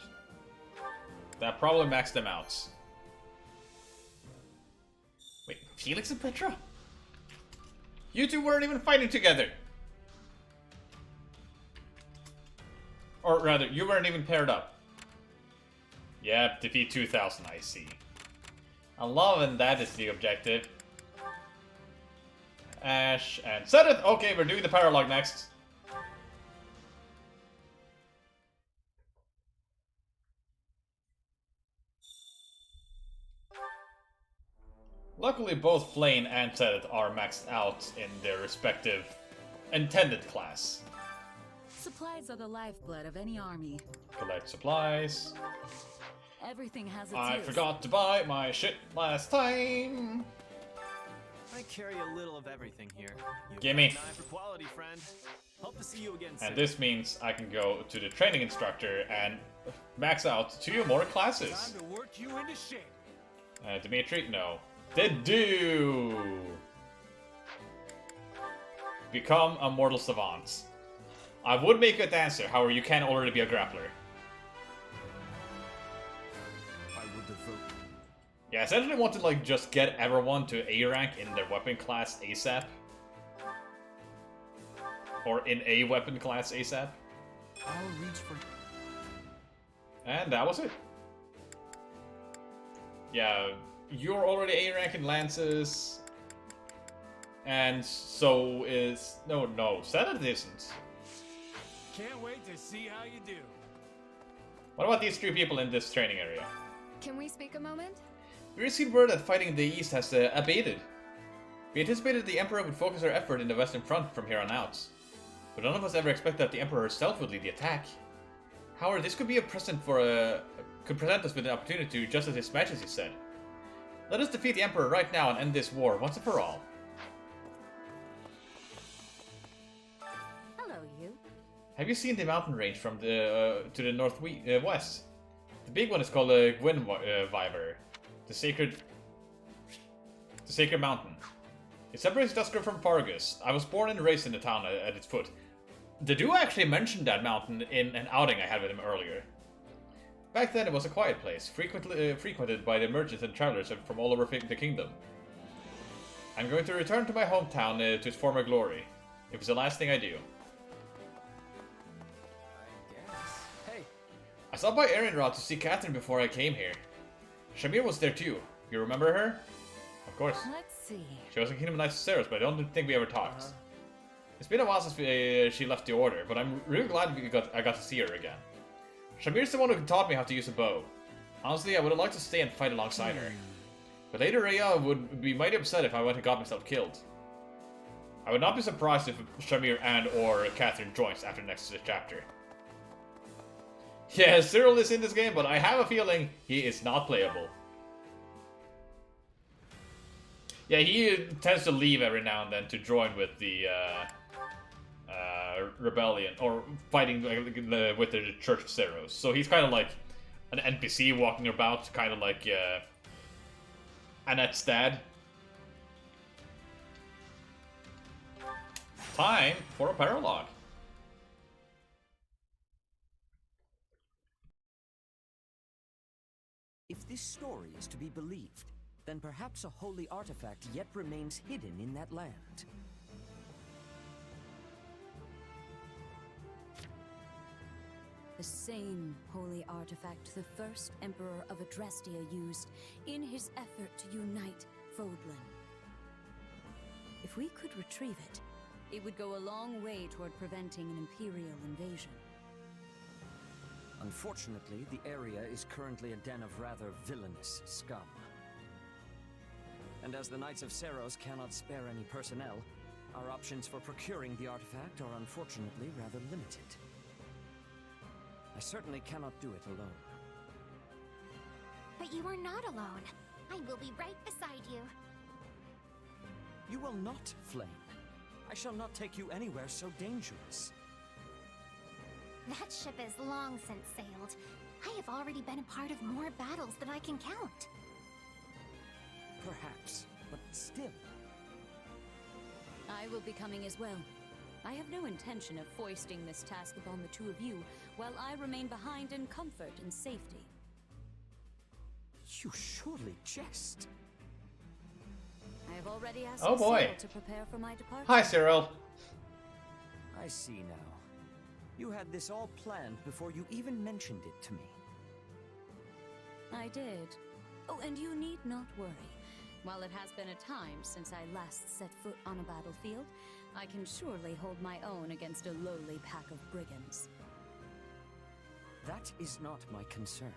That probably maxed them out. Wait, Felix and Petra? You two weren't even fighting together. Or rather, you weren't even paired up. Yep, defeat 2000, I see. I'm loving that is the objective. Ash and Sedith. Okay, we're doing the paralog next. Luckily, both Flame and Sedith are maxed out in their respective intended class. Supplies are the lifeblood of any army. Collect supplies. Everything has its I use. forgot to buy my shit last time. I carry a little of everything here. You've Gimme. got an eye for quality, friend. Hope to see you again soon. And this means I can go to the training instructor and max out 2 more classes. Time to work you into shape. Dimitri, no. Did do. Become a mortal savant. I would make a dancer, however, you can already be a grappler. I will devote. Yeah, I essentially want to like just get everyone to A rank in their weapon class ASAP. Or in a weapon class ASAP. I'll reach for. And that was it. Yeah, you're already A rank in lances. And so is... No, Senate isn't. Can't wait to see how you do. What about these 3 people in this training area? Can we speak a moment? We received word that fighting in the east has abated. We anticipated the Emperor would focus her effort in the Western Front from here on out. But none of us ever expected that the Emperor herself would lead the attack. However, this could be a precedent for could present us with an opportunity to, just as His Majesty said. Let us defeat the Emperor right now and end this war once and for all. Hello, you. Have you seen the mountain range from the to the northwest? The big one is called Gwynviver, the sacred mountain. It separates Dusker from Fargus. I was born and raised in the town at its foot. They do actually mention that mountain in an outing I had with him earlier. Back then it was a quiet place, frequented by the merchants and travelers from all over the kingdom. I'm going to return to my hometown to its former glory, if it's the last thing I do. Hey. I stopped by Erinrod to see Catherine before I came here. Shamir was there too. You remember her? Of course. Let's see. She was in Kingdom of Knights of Ceros, but I don't think we ever talked. It's been a while since she left the Order, but I'm really glad I got to see her again. Shamir's the one who taught me how to use a bow. Honestly, I would have liked to stay and fight alongside her. But Lady Rhea would be mighty upset if I went and got myself killed. I would not be surprised if Shamir and or Catherine joins after next chapter. Yeah, Cyril is in this game, but I have a feeling he is not playable. Yeah, he tends to leave every now and then to join with the rebellion, or fighting with the Church of Ceros. So he's kind of like an NPC walking about, kind of like Annette's dad. Time for a paralog. If this story is to be believed, then perhaps a holy artifact yet remains hidden in that land. The same holy artifact the first Emperor of Adrestia used in his effort to unite Fodlan. If we could retrieve it, it would go a long way toward preventing an Imperial invasion. Unfortunately, the area is currently a den of rather villainous scum. And as the Knights of Ceros cannot spare any personnel, our options for procuring the artifact are unfortunately rather limited. I certainly cannot do it alone. But you are not alone. I will be right beside you. You will not, Flame. I shall not take you anywhere so dangerous. That ship is long since sailed. I have already been a part of more battles than I can count. Perhaps, but still. I will be coming as well. I have no intention of foisting this task upon the two of you, while I remain behind in comfort and safety. You surely jest. I have already asked Oh boy. Cyril to prepare for my departure. Hi, Cyril. I see now. You had this all planned before you even mentioned it to me. I did. Oh, and you need not worry. While it has been a time since I last set foot on a battlefield, I can surely hold my own against a lowly pack of brigands. That is not my concern.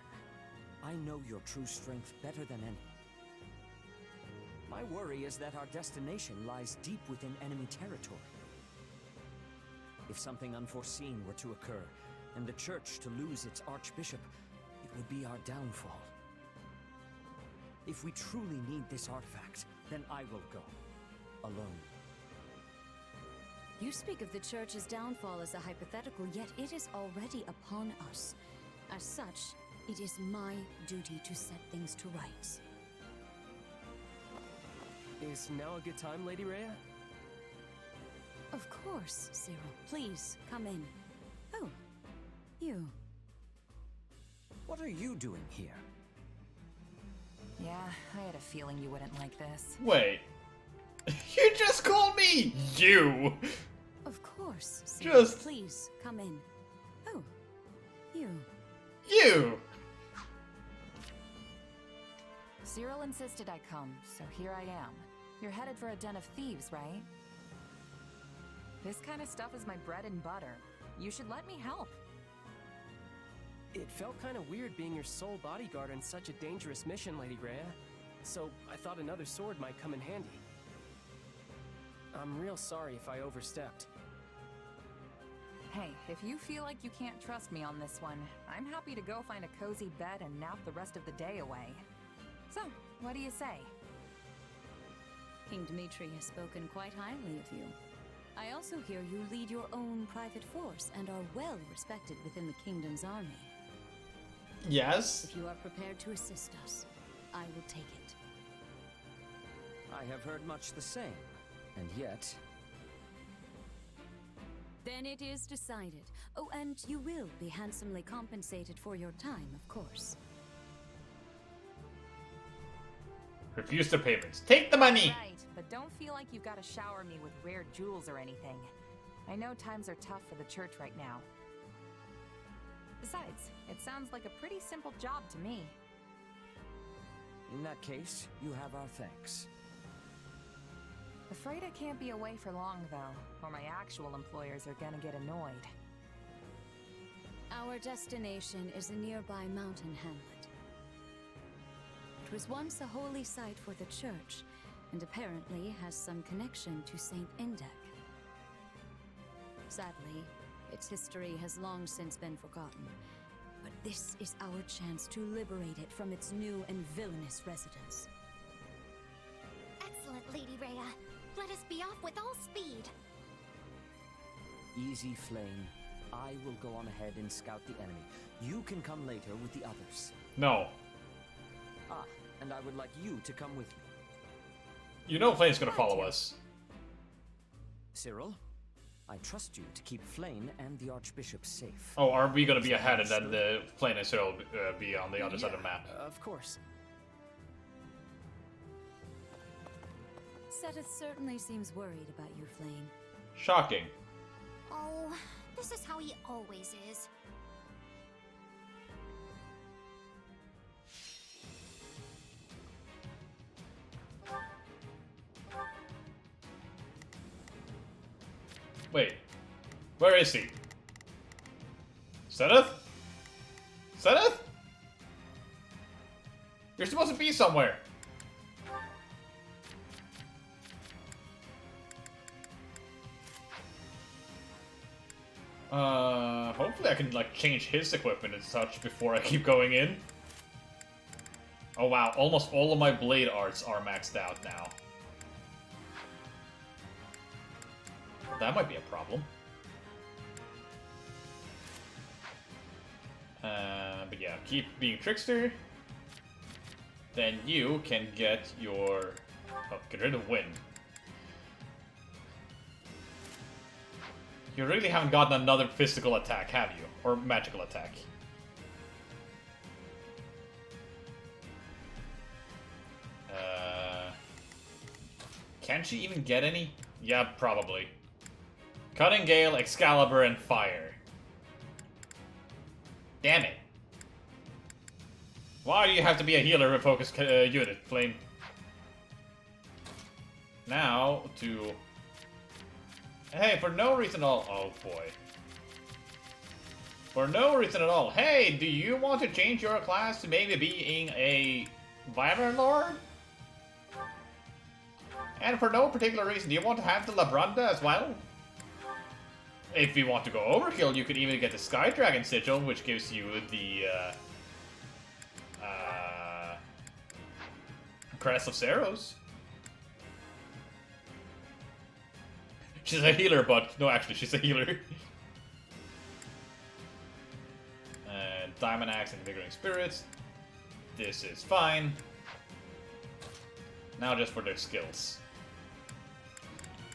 I know your true strength better than any. My worry is that our destination lies deep within enemy territory. If something unforeseen were to occur, and the Church to lose its Archbishop, it would be our downfall. If we truly need this artifact, then I will go. Alone. You speak of the Church's downfall as a hypothetical, yet it is already upon us. As such, it is my duty to set things to rights. Is now a good time, Lady Rhea? Of course, Cyril. Please, come in. Oh, you. What are you doing here? Yeah, I had a feeling you wouldn't like this. Wait. You just called me you! Of course, Cyril. Just... Please, come in. Oh, you. You! Cyril insisted I come, so here I am. You're headed for a den of thieves, right? This kind of stuff is my bread and butter. You should let me help. It felt kind of weird being your sole bodyguard on such a dangerous mission, Lady Rhea. So I thought another sword might come in handy. I'm real sorry if I overstepped. Hey, if you feel like you can't trust me on this one, I'm happy to go find a cozy bed and nap the rest of the day away. So, what do you say? King Dmitri has spoken quite highly of you. I also hear you lead your own private force and are well respected within the kingdom's army. Yes? If you are prepared to assist us, I will take it. I have heard much the same, and yet... Then it is decided. Oh, and you will be handsomely compensated for your time, of course. Refuse the payments. Take the money! Right, but don't feel like you've got to shower me with rare jewels or anything. I know times are tough for the Church right now. Besides, it sounds like a pretty simple job to me. In that case, you have our thanks. Afraid I can't be away for long, though, or my actual employers are gonna get annoyed. Our destination is a nearby mountain hamlet. It was once a holy site for the Church, and apparently has some connection to Saint Indek. Sadly, its history has long since been forgotten, but this is our chance to liberate it from its new and villainous residents. Excellent, Lady Rhea. Let us be off with all speed. Easy, Flame. I will go on ahead and scout the enemy. You can come later with the others. No. Ah, and I would like you to come with me. You know Flame's gonna follow us. Cyril, I trust you to keep Flame and the Archbishop safe. Oh, are we gonna be ahead and then the Flame and Cyril be on the other side of the map? Of course. Seteth certainly seems worried about you, Flame. Shocking. Oh, this is how he always is. Wait. Where is he? Zenith? Zenith? You're supposed to be somewhere. Hopefully I can, like, change his equipment and such before I keep going in. Oh wow, almost all of my blade arts are maxed out now. That might be a problem. yeah, keep being Trickster. Then you can get your... Oh, get rid of Wind. You really haven't gotten another physical attack, have you? Or magical attack? Can she even get any? Yeah, probably. Cutting Gale, Excalibur, and Fire. Damn it. Why do you have to be a healer and focus unit, Flame? Now, to... Hey, for no reason at all... Oh, boy. For no reason at all. Hey, do you want to change your class to maybe being a Wyvern Lord? And for no particular reason, do you want to have the Labranda as well? If you want to go overkill, you could even get the Sky Dragon Sigil, which gives you the Crest of Zeros. She's a healer, but no, actually, she's a healer. Diamond Axe and Invigorating Spirits. This is fine. Now just for their skills.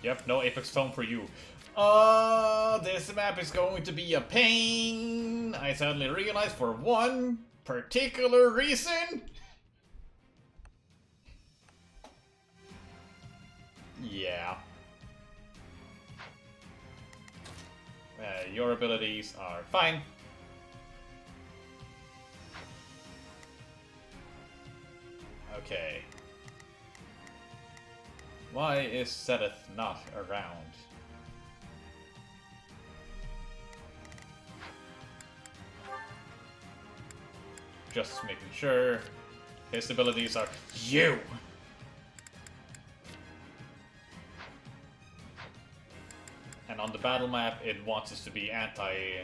Yep, no Apex Tome for you. This map is going to be a pain. I suddenly realized for one particular reason. Yeah. Your abilities are fine. Okay. Why is Seth not around? Just making sure. His abilities are you! And on the battle map, it wants us to be anti...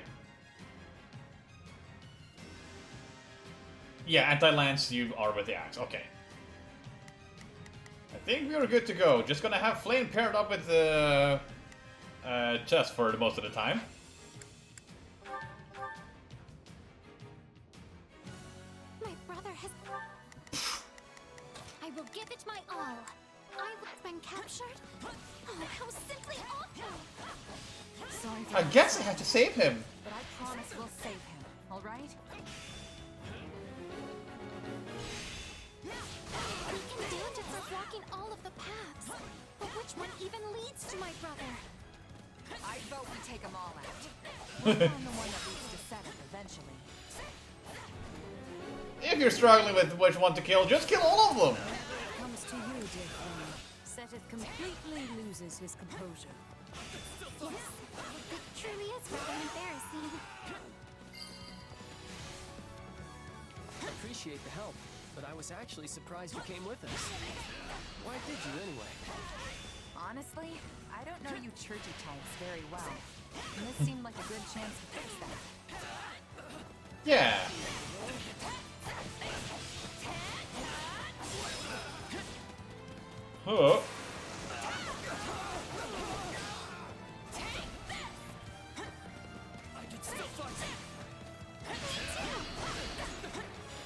Yeah, anti-lance, you are with the axe. Okay. I think we're good to go. Just gonna have Flame paired up with the chest for the most of the time. My brother has... I will give it my all. I've been captured? Oh, how simply awful! Sorry for I guess I have to save him. But I promise we'll save him, alright? We can bandits are blocking all of the paths. But which one even leads to my brother? I vote we take them all out. We'll find the one that leads to Seth eventually. If you're struggling with which one to kill, just kill all of them. Comes to you, dear friend. Seth completely loses his composure. Yes, it truly is rather embarrassing. Appreciate the help, but I was actually surprised you came with us. Why did you anyway? Honestly, I don't know you churchy types very well. And this seemed like a good chance to fix that. Yeah. Oh.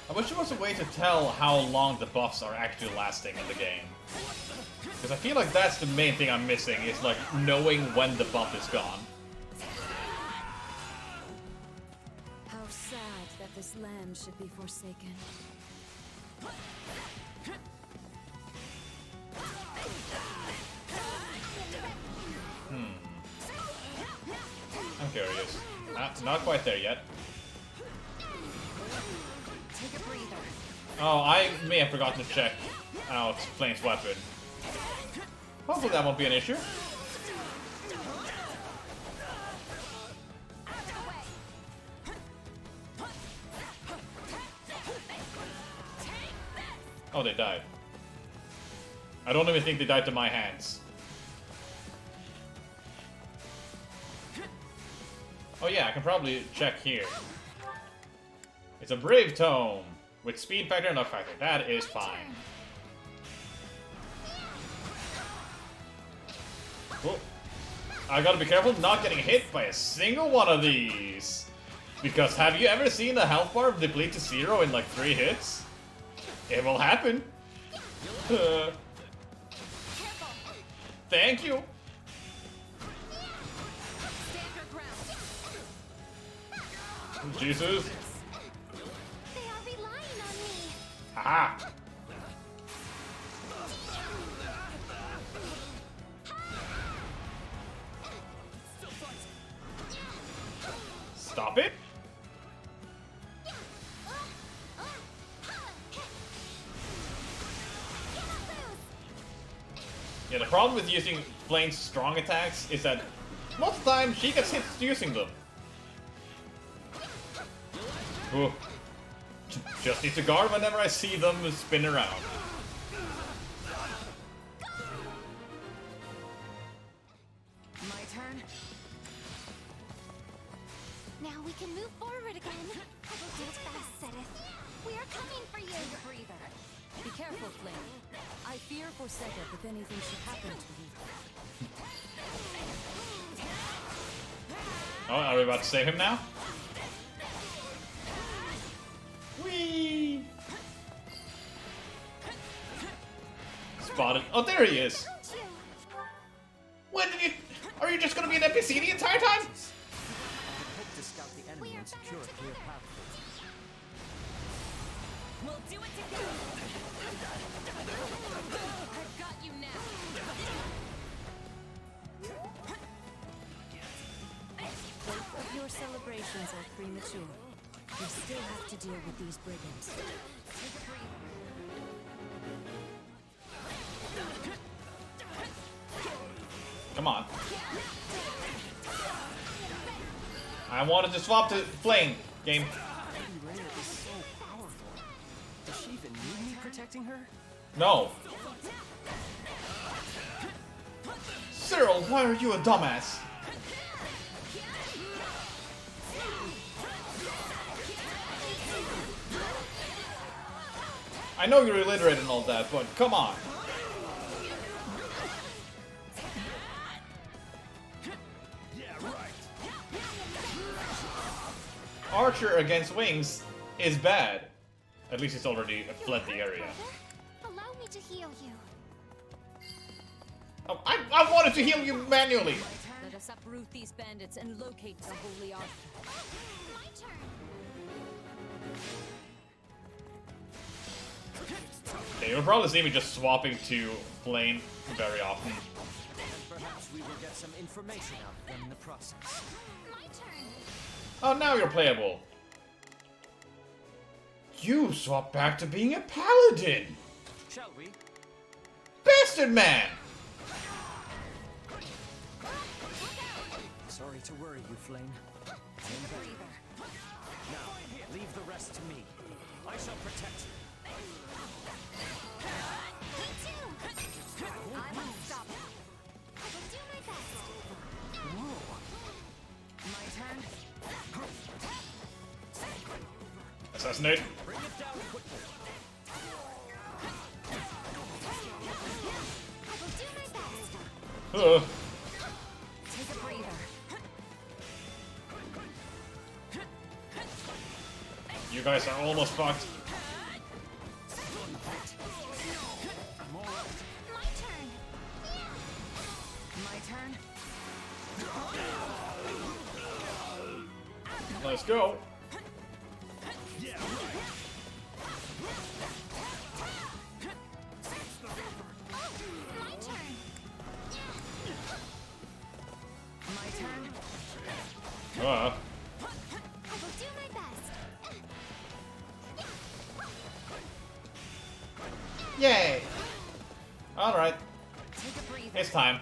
I wish there was a way to tell how long the buffs are actually lasting in the game. Because I feel like that's the main thing I'm missing, is like knowing when the buff is gone. How sad that this land should be forsaken. I'm curious. Not quite there yet. Take a breather. Oh, I may have forgotten to check out Flame's weapon. Hopefully that won't be an issue. Oh, they died. I don't even think they died to my hands. Oh yeah, I can probably check here. It's a Brave Tome with speed factor and luck factor. That is fine. Oh. I gotta be careful not getting hit by a single one of these. Because have you ever seen a health bar deplete to 0 in like 3 hits? It will happen. Thank you. Jesus. They are relying on me. Haha. Stop it. Yeah, the problem with using Flame's strong attacks is that most of the time she gets hit using them. Ooh. Just need to guard whenever I see them spin around. My turn. Now we can move forward again. Hold fast, Seteth. We are coming for you. Take a breather. Be careful, Flame. I fear for Seteth if anything should happen to you. Oh, are we about to save him now? Whee! Spotted. Oh, there he is. When did you? Are you just gonna be an NPC the entire time? Hope to scout the enemy and secure a clear path. We'll do it together. I've got you now. Both of your celebrations are premature. You still have to deal with these brigands. Come on. I wanted to swap to Flame. Game. Lady Rhea is so powerful. Does she even need me protecting her? No. Cyril, why are you a dumbass? I know you're illiterate and all that, but come on. Archer against wings is bad. At least it's already fled the area. Allow me to heal you. Oh, I wanted to heal you manually. Let us uproot these bandits and locate the holy artifact. My turn. Okay, you'll probably see me just swapping to Flame very often. And perhaps we will get some information out of them in the process. My turn. Oh, now you're playable. You swapped back to being a paladin. Shall we? Bastard man! Sorry to worry you, Flame. Now, leave the rest to me. I shall protect you. I'm unstoppable. I will do my best. Whoa. My turn. Assassinate. Bring it down quickly. I will do my best. Take a breather. You guys are almost fucked. I'm all right. My turn. My turn. Let's go. My turn. My turn. Uh, I will do my best. yay! Alright, Take a breather. it's time.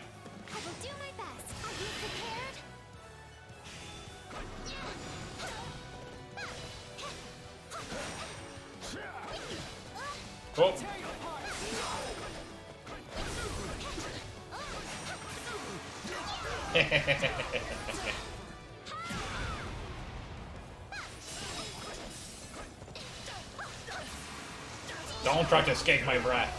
I will do my best. Are you prepared? Oh. Don't try to escape my brat.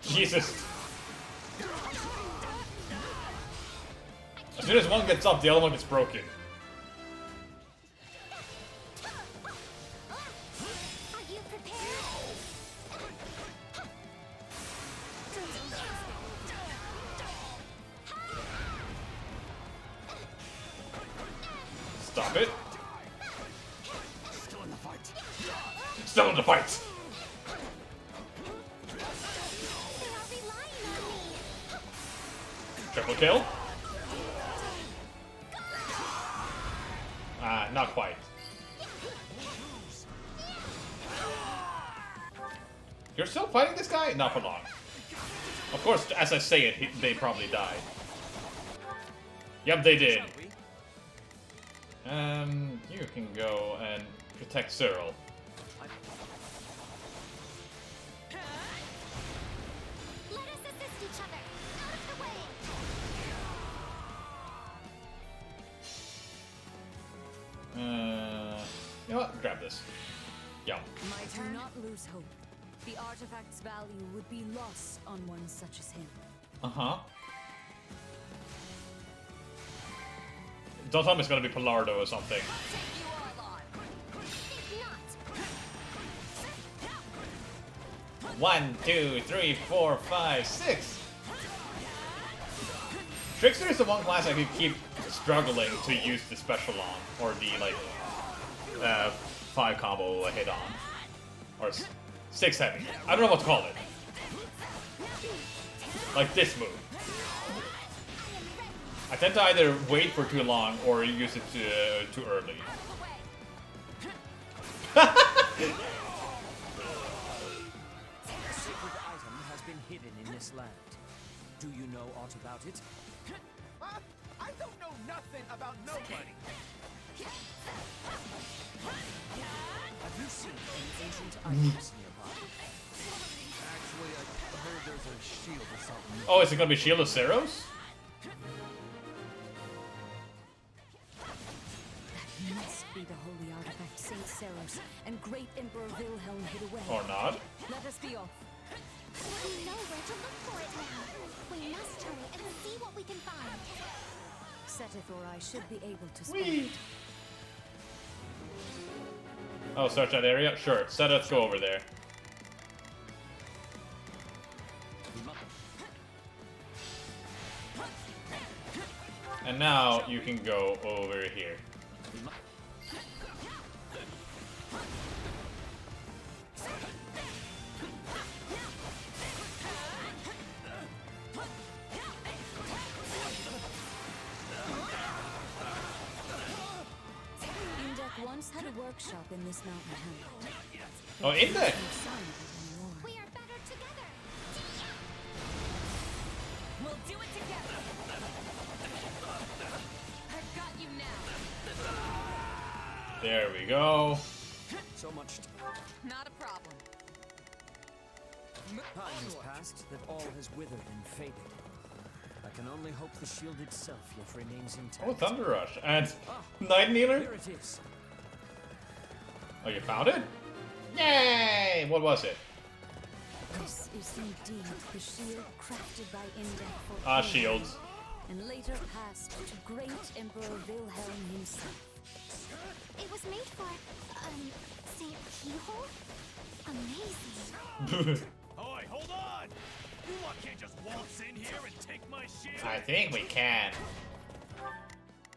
Jesus. As soon as one gets up, the other one gets broken. Are you prepared? Stop it. Still in the fight. Still in the fight. Triple kill? Not quite. You're still fighting this guy? Not for long. Of course, as I say it, they probably died. Yep, they did. You can go and protect Cyril. Let us assist each other. Out of the way. You know what? Grab this. Yeah. Do not lose hope. The artifact's value would be lost on one such as him. Uh-huh. Don't tell me it's gonna be Pilardo or something. 1, 2, 3, 4, 5, 6. Trickster is the one class I could keep struggling to use the special on, or the like 5 combo hit on, or 6 heavy. I don't know what to call it. Like this move. I tend to either wait for too long or use it too early. A sacred item has been hidden in this land. Do you know aught about it? I don't know nothing about nobody. Have you seen any ancient items nearby? Actually, I heard there's a shield or something. Oh, is it gonna be Shield of Ceros? That must be the holy artifact Saint Ceros and Great Emperor Wilhelm hid away. Or not. Let us be off. We know where to look for it now. We must hurry and see what we can find. Seteth or I should be able to spot Whee! it. Oh, search that area? Sure. So let's go over there. And now you can go over here. Indek once had a workshop in this mountain hamlet. Oh, Indek! We are better together. We'll do it together. I've got you now. There we go. So much Not a problem. time has passed that all has withered and faded. I can only hope the shield itself yet remains intact. Oh, Thunder Rush. And Night Kneeler? Here it is. Oh, you found it? Yay! What was it? This is indeed the shield crafted by Indek for Shields. and later passed to Great Emperor Wilhelm himself. It was made for, St. Keyhole? Amazing. Oi, hold on! You lot can't just waltz in here and take my shield! I think we can.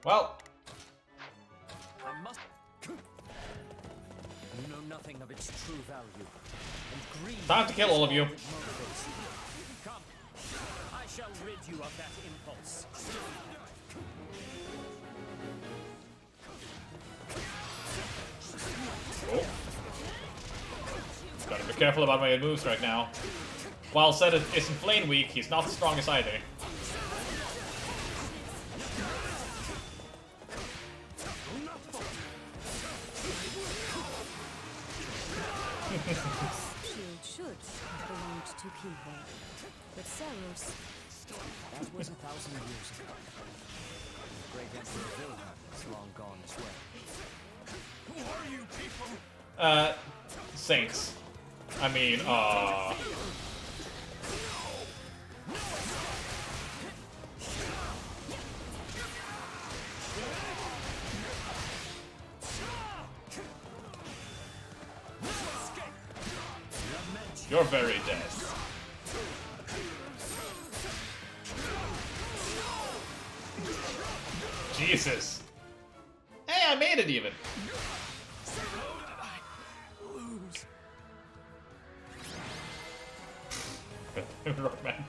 Well, I must. You know nothing of its true value. And greed time to kill all of you. motivates you. Come, I shall rid you of that impulse. Oh. Gotta be careful about my moves right now. While Zed isn't flame weak, he's not the strongest either. Shield should have belonged to Keyhole, but Ceros. That was 1,000 years ago. Great Emperor Wilhelm is long gone as well. Who are you people? Saints. I mean, You're very dead. Jesus. Hey, I made it even. Man.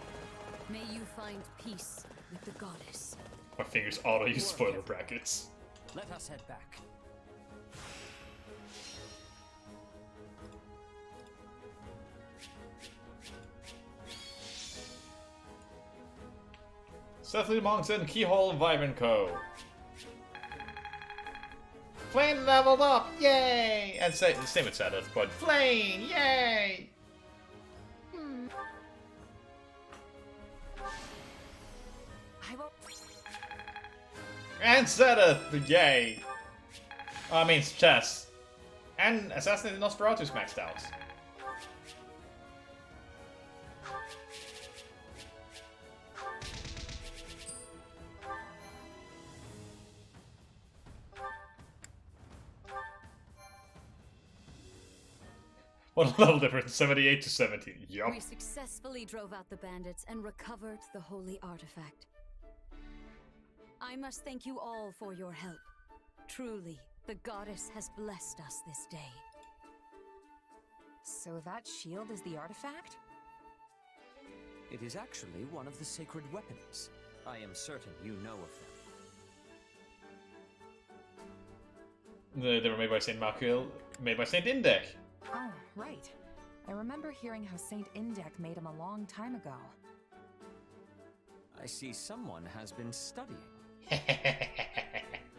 May you find peace with the goddess. My fingers auto use spoiler brackets. Let us head back. Cecily Monson, Keyhole, Vibe & Co. Flame leveled up, yay! And same with Seth, but Flame, yay! And Zedith, yay! I mean, chess. And Assassinated Nosferatus maxed out. What a level difference, 78 to 70. Yup. We successfully drove out the bandits and recovered the holy artifact. I must thank you all for your help. Truly, the goddess has blessed us this day. So that shield is the artifact? It is actually one of the sacred weapons. I am certain you know of them. They were made by Saint Macuil, made by Saint Indech. Oh, right. I remember hearing how Saint Indech made him a long time ago. I see someone has been studying.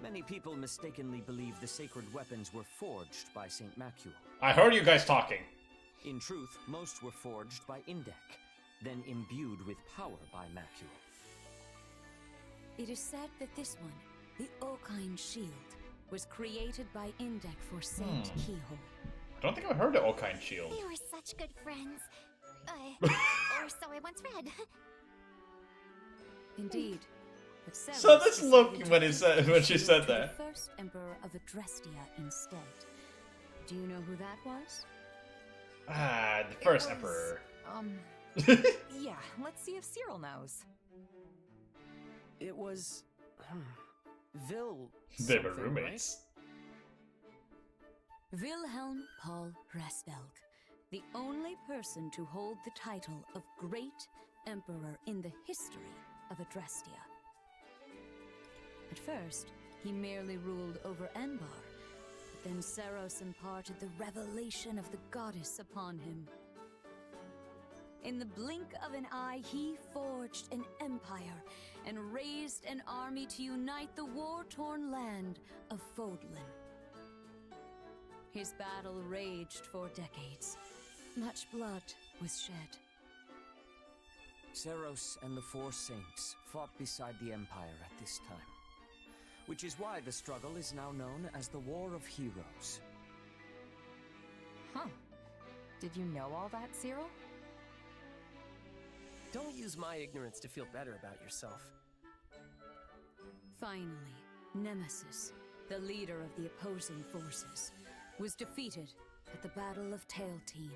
Many people mistakenly believe the sacred weapons were forged by Saint Macuil. I heard you guys talking. In truth, most were forged by Indech, then imbued with power by Macuil. It is said that this one, the Okine Shield, was created by Indech for Saint Keyhole. I don't think I've heard of Okine Shield. We were such good friends. Or so I once read. Indeed. But So this look when she said that. The first emperor of Adrestia instead. Do you know who that was? Ah, the first emperor. Yeah, let's see if Cyril knows. It was... Vil... They were roommates. Wilhelm Paul Rasvelg, the only person to hold the title of Great Emperor in the history of Adrestia. At first, he merely ruled over Enbar, but then Seros imparted the revelation of the goddess upon him. In the blink of an eye, he forged an empire and raised an army to unite the war-torn land of Fodlan. His battle raged for decades. Much blood was shed. Seros and the Four Saints fought beside the Empire at this time, which is why the struggle is now known as the War of Heroes. Huh. Did you know all that, Cyril? Don't use my ignorance to feel better about yourself. Finally, Nemesis, the leader of the opposing forces, was defeated at the Battle of Tailteen.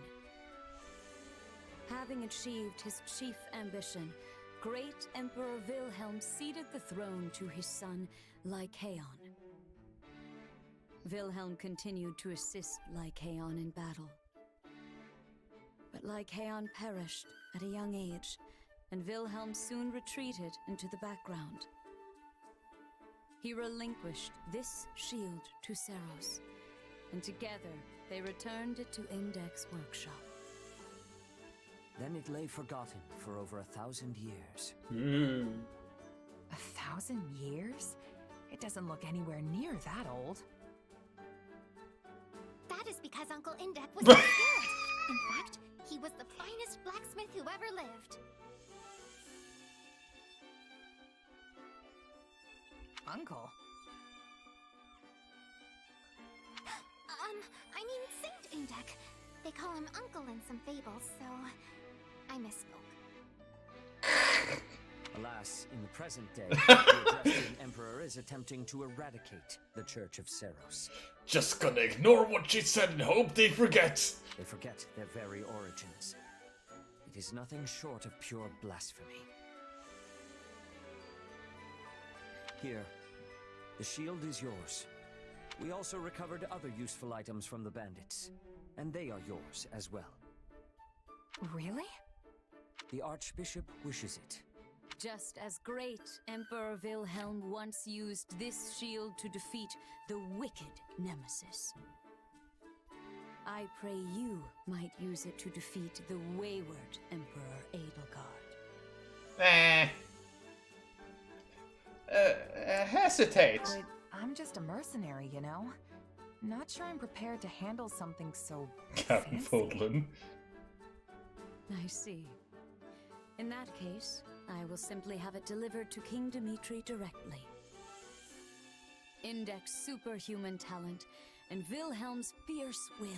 Having achieved his chief ambition, Great Emperor Wilhelm ceded the throne to his son, Lycaon. Wilhelm continued to assist Lycaon in battle. But Lycaon perished at a young age, and Wilhelm soon retreated into the background. He relinquished this shield to Seros, and together they returned it to Indech's workshop. Then it lay forgotten for over 1,000 years. 1,000 years? It doesn't look anywhere near that old. That is because Uncle Indech was a spirit. In fact, he was the finest blacksmith who ever lived. Uncle? I mean Saint Indech. They call him Uncle in some fables, so I misspoke. Alas, Alas, in the present day, the Adrestian Emperor is attempting to eradicate the Church of Seros. Just gonna ignore what she said and hope they forget. They forget their very origins. It is nothing short of pure blasphemy. Here, the shield is yours. We also recovered other useful items from the bandits, and they are yours as well. Really? The Archbishop wishes it. Just as great Emperor Wilhelm once used this shield to defeat the wicked Nemesis. I pray you might use it to defeat the wayward Emperor Edelgard. Hesitate. But I'm just a mercenary, you know? Not sure I'm prepared to handle something so Captain fancy. Fodlan. I see. In that case, I will simply have it delivered to King Dimitri directly. Index superhuman talent and Wilhelm's fierce will.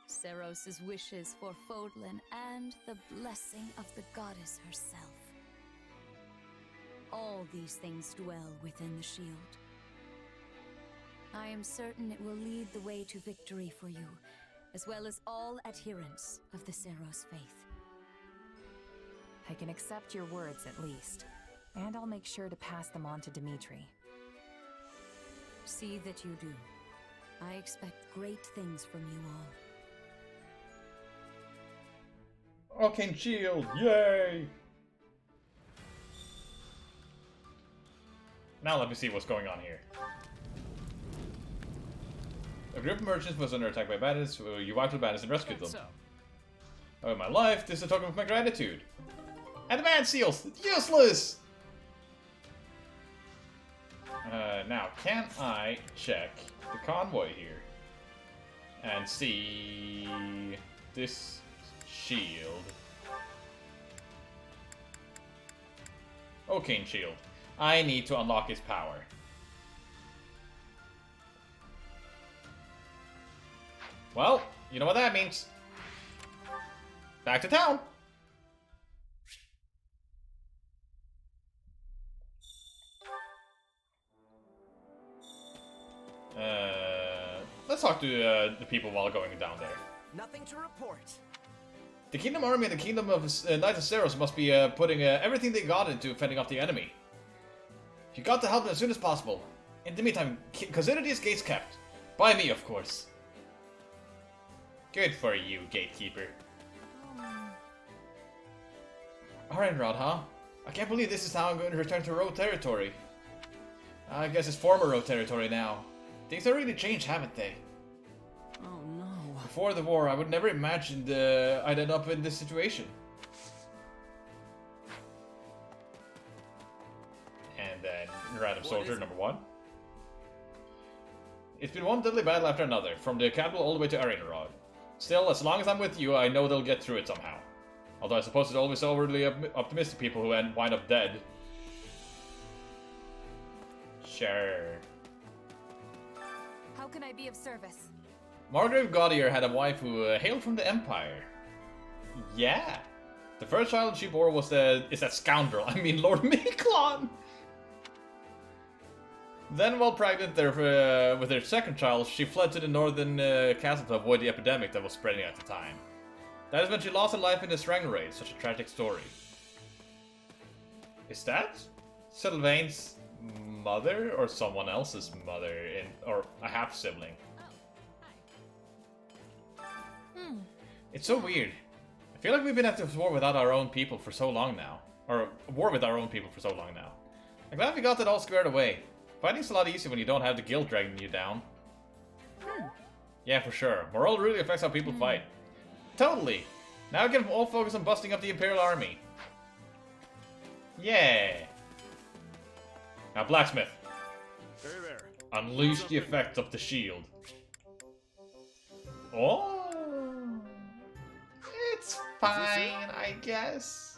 Seros' wishes for Fodlan and the blessing of the goddess herself. All these things dwell within the shield. I am certain it will lead the way to victory for you, as well as all adherents of the Seros faith. I can accept your words at least, and I'll make sure to pass them on to Dimitri. See that you do. I expect great things from you all. Arcane Shield, yay! Now let me see what's going on here. A group of merchants was under attack by bandits. You wiped the bandits and rescued them. Oh, my life, this is a token of my gratitude. Advance seals! Useless! Now, can I check the convoy here? And see this shield. Arcane Shield. I need to unlock his power. Well, you know what that means. Back to town. Let's talk to the people while going down there. Nothing to report. The Kingdom Army and the Kingdom of Knights of Seros must be putting everything they got into fending off the enemy. You got to help them as soon as possible. In the meantime, consider these gates kept. By me, of course. Good for you, Gatekeeper. Alright, Rod, huh? I can't believe this is how I'm going to return to Road territory. I guess it's former Road territory now. Things have really changed, haven't they? Oh no. Before the war, I would never imagined I'd end up in this situation. And then, random soldier number 1. It's been one deadly battle after another, from the capital all the way to Arenarod. Still, as long as I'm with you, I know they'll get through it somehow. Although I suppose it's always overly optimistic people who wind up dead. Sure. How can I be of service? Margrave Gaudier had a wife who hailed from the Empire. Yeah. The first child she bore is that scoundrel, I mean Lord Miklon! Then, while pregnant with her second child, she fled to the northern castle to avoid the epidemic that was spreading at the time. That is when she lost her life in the Strang raid, such a tragic story. Is that Sylvain's mother or someone else's mother, or a half-sibling? It's so weird. I feel like we've been at this war without our own people for so long now. Or, a war with our own people for so long now. I'm glad we got that all squared away. Fighting's a lot easier when you don't have the guild dragging you down. Yeah, for sure. Morale really affects how people fight. Totally! Now we can all focus on busting up the Imperial Army. Yeah! Now, Blacksmith. Hey there. Unleash the effect of the shield. Oh! It's fine, I guess.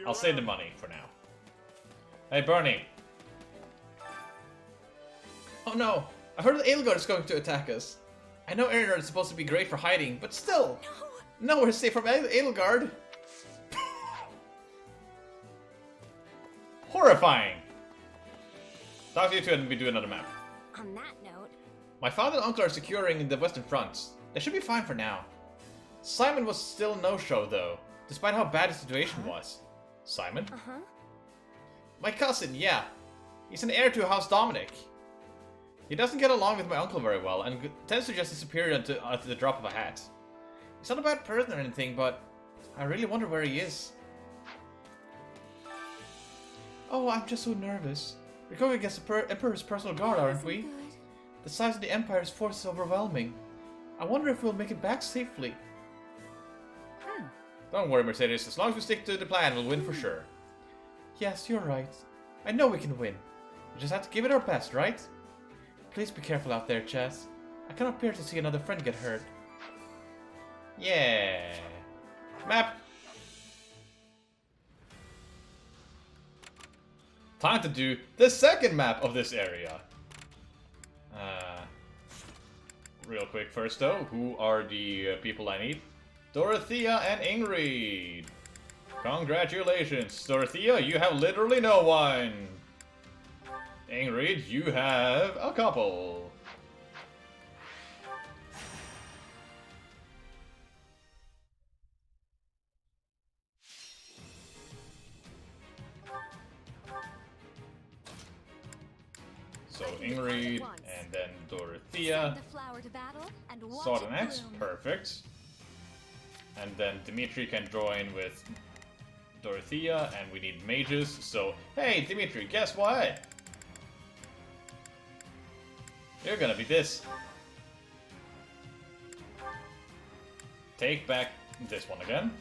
I'll save the money for now. Hey, Bernie. Oh no! I heard that Edelgard is going to attack us. I know Erenard is supposed to be great for hiding, but still! No! Nowhere safe from Edelgard! Horrifying! Talk to you two and we do another map. On that note, My father and uncle are securing the western fronts. They should be fine for now. Simon was still no-show though, despite how bad the situation was. Simon? uh-huh. My cousin, yeah. He's an heir to House Dominic. He doesn't get along with my uncle very well, and tends to just disappear at the drop of a hat. He's not a bad person or anything, but I really wonder where he is. Oh, I'm just so nervous. We're going against the Emperor's personal guard, aren't we? The size of the Empire's force is overwhelming. I wonder if we'll make it back safely. Don't worry, Mercedes. As long as we stick to the plan, we'll win for sure. Yes, you're right. I know we can win. We just have to give it our best, right? Please be careful out there, Chess. I cannot bear to see another friend get hurt. Yeah. Map. Time to do the second map of this area. Real quick first though, who are the people I need? Dorothea and Ingrid. Congratulations. Dorothea, you have literally no one. Ingrid, you have a couple. So Ingrid and then Dorothea. Sword and Axe, perfect. And then Dimitri can join with Dorothea, and we need mages. So, hey Dimitri, guess what? You're gonna be this. Take back this one again.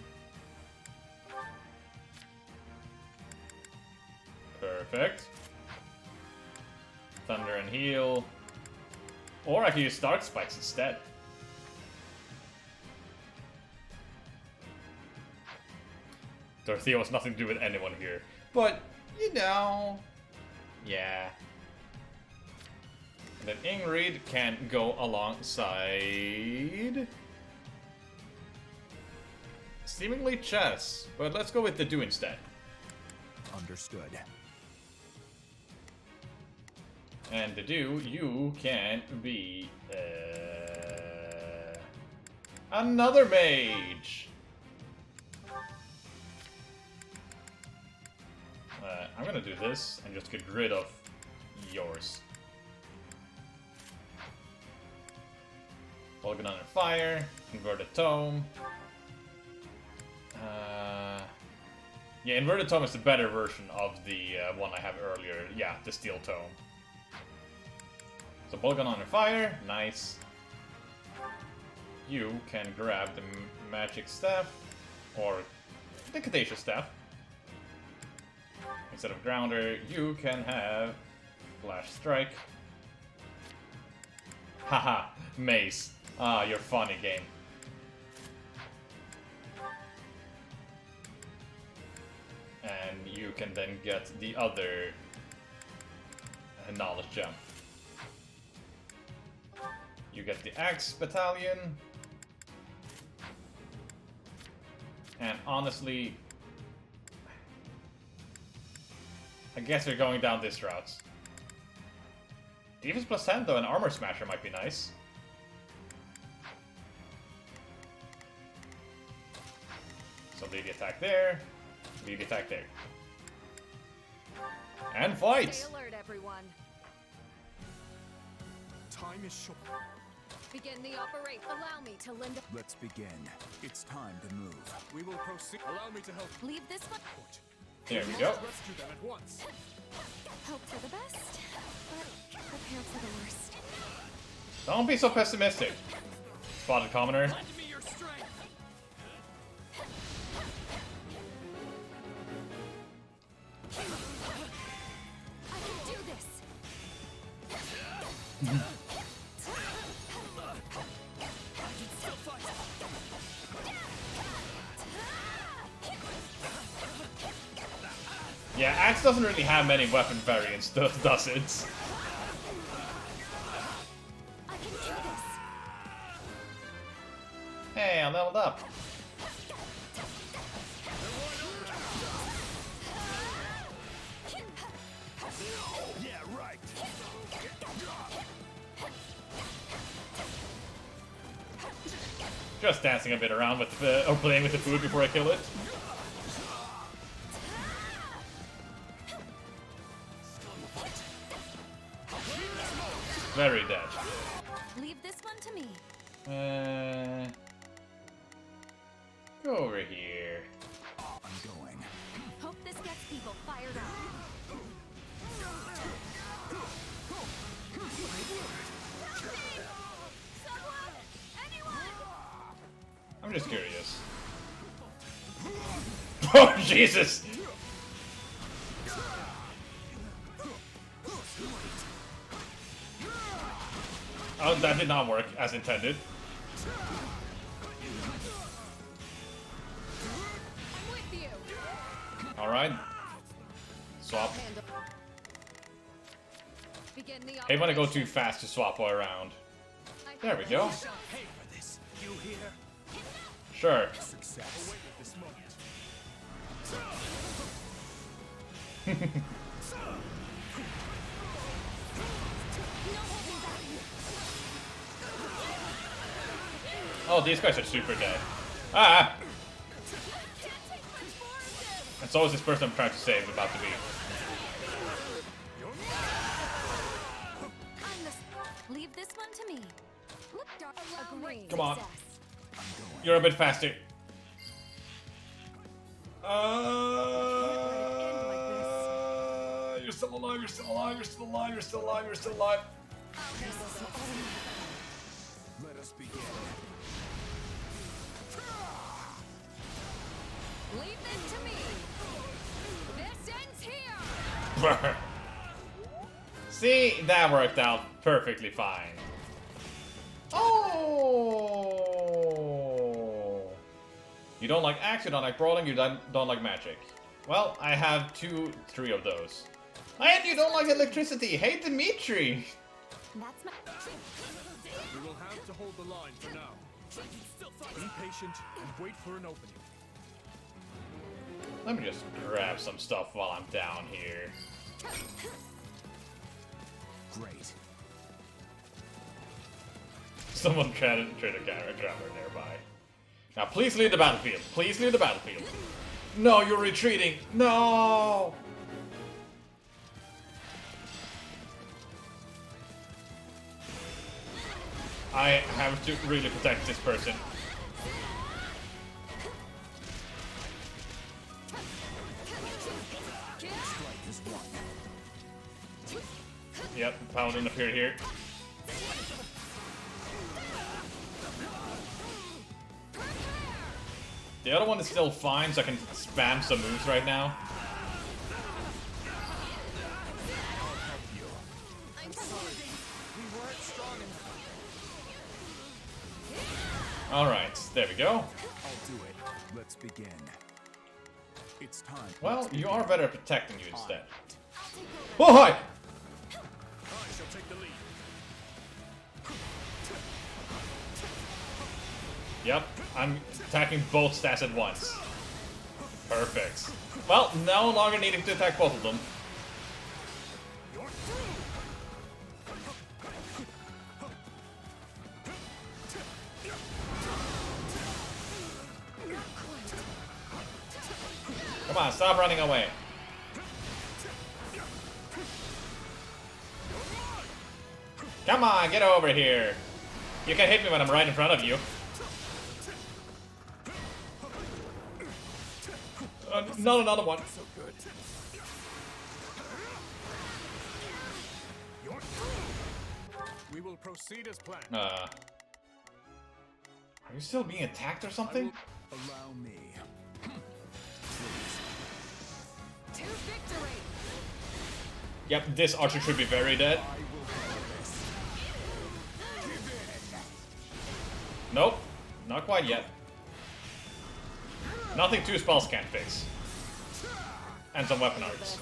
Perfect. Thunder and heal. Or I can use Dark Spikes instead. Dorothea has nothing to do with anyone here. But, you know... Yeah. And then Ingrid can go alongside... seemingly Chess. But let's go with the Do instead. Understood. And the Do, you can be... another mage! I'm gonna do this and just get rid of yours. Vulcan under fire, inverted tome. Yeah, inverted tome is the better version of the one I have earlier. Yeah, the steel tome. So Vulcan under fire, nice. You can grab the magic staff or the Caduceus staff. Instead of Grounder, you can have Flash Strike. Haha, Mace. Ah, you're funny, game. And you can then get the other Knowledge Gem. You get the Axe Battalion. And honestly... I guess we're going down this route. Defense plus 10 though, and Armor Smasher might be nice. So lead the attack there, lead the attack there. And fight! Stay alert, everyone. Time is short. Begin the operation. Allow me to lend. Let's begin. It's time to move. We will proceed. Allow me to help. Leave this one. There we go. Rescue them at once. hope for the best, but prepare for the worst. Don't be so pessimistic. Spotted commoner. Lend me your strength. I can do this. Yeah, Axe doesn't really have many weapon variants, does it? I can do this. Hey, I leveled up. Just dancing a bit around with the, or playing with the food before I kill it. Very dead. Leave this one to me. Go over here. I'm going. Hope this gets people fired up. I'm just curious. Oh, Jesus! Oh, that did not work as intended. Alright. Swap. Hate when I go too fast to swap all around. There we go. Sure. Oh, these guys are super dead. Ah! It's always this person I'm trying to save about to be. Leave this one to me. Look, a great Come on. success. You're a bit faster. You're still alive, you're still alive, you're still alive, you're still alive, you're still alive. Let us begin. Leave this to me. This ends here. See, that worked out perfectly fine. Oh! You don't like axe, you don't like brawling, you don't like magic. Well, I have 3 of those. And you don't like electricity. Hey, Dimitri! That's my... We will have to hold the line for now. Be patient and wait for an opening. Let me just grab some stuff while I'm down here. Great. Someone tried to camera nearby. Now please leave the battlefield. Please leave the battlefield. No, you're retreating. No! I have to really protect this person. Yep, Paladin appeared here. The other one is still fine, so I can spam some moves right now. Alright, there we go. I'll do it. Let's begin. It's time. Well, you are better at protecting you instead. Oh, hi! I shall take the lead. Yep, I'm attacking both stats at once. Perfect. Well, no longer needing to attack both of them. Come on, stop running away. Come on, get over here. You can hit me when I'm right in front of you. Not another one. So good. We will proceed as planned. Are you still being attacked or something? Allow me. To victory. Yep, this archer should be very dead. Nope, not quite yet. Nothing 2 spells can't fix. And some weapon arts.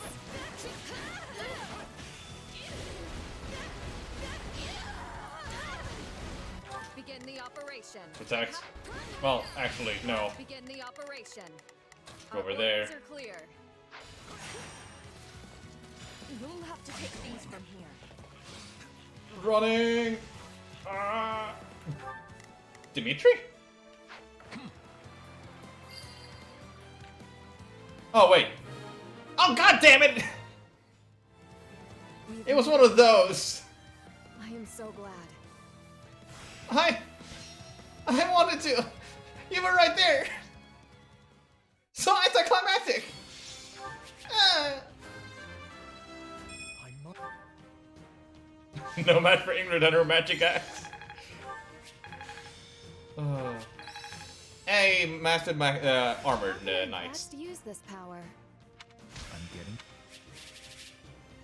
Begin the operation. Protect. Well, actually, no. Begin the operation. Go over there. Are clear. You'll have to take things from here. Running! Dimitri? Oh, wait. Oh, god damn it! It was one of those. I am so glad. I wanted to. You were right there. So anticlimactic. No match for Ingrid and her magic axe. Hey, mastered my armored knights. Best use this power. I'm getting.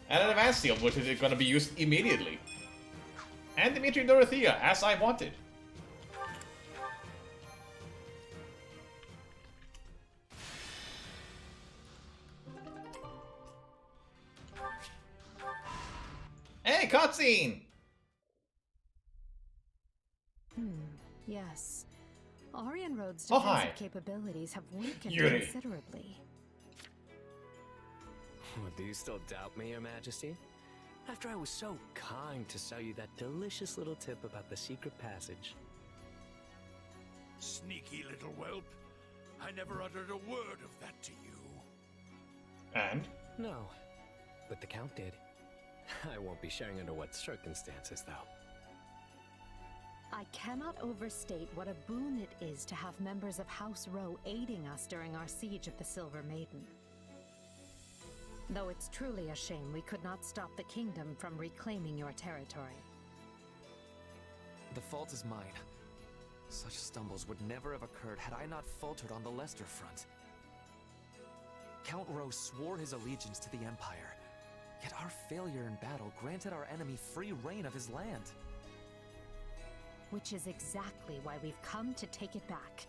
And an advanced shield, which is going to be used immediately. And Dimitri and Dorothea, as I wanted. Hey, cutscene! Yes. Aryan Road's Oh, defensive hi. capabilities have weakened Yuri. considerably. Do you still doubt me, Your Majesty? After I was so kind to sell you that delicious little tip about the secret passage. Sneaky little whelp. I never uttered a word of that to you. And? No, but the Count did. I won't be sharing under what circumstances, though. I cannot overstate what a boon it is to have members of House Rowe aiding us during our siege of the Silver Maiden. Though it's truly a shame we could not stop the kingdom from reclaiming your territory. The fault is mine. Such stumbles would never have occurred had I not faltered on the Leicester front. Count Rowe swore his allegiance to the Empire, yet our failure in battle granted our enemy free reign of his land. Which is exactly why we've come to take it back.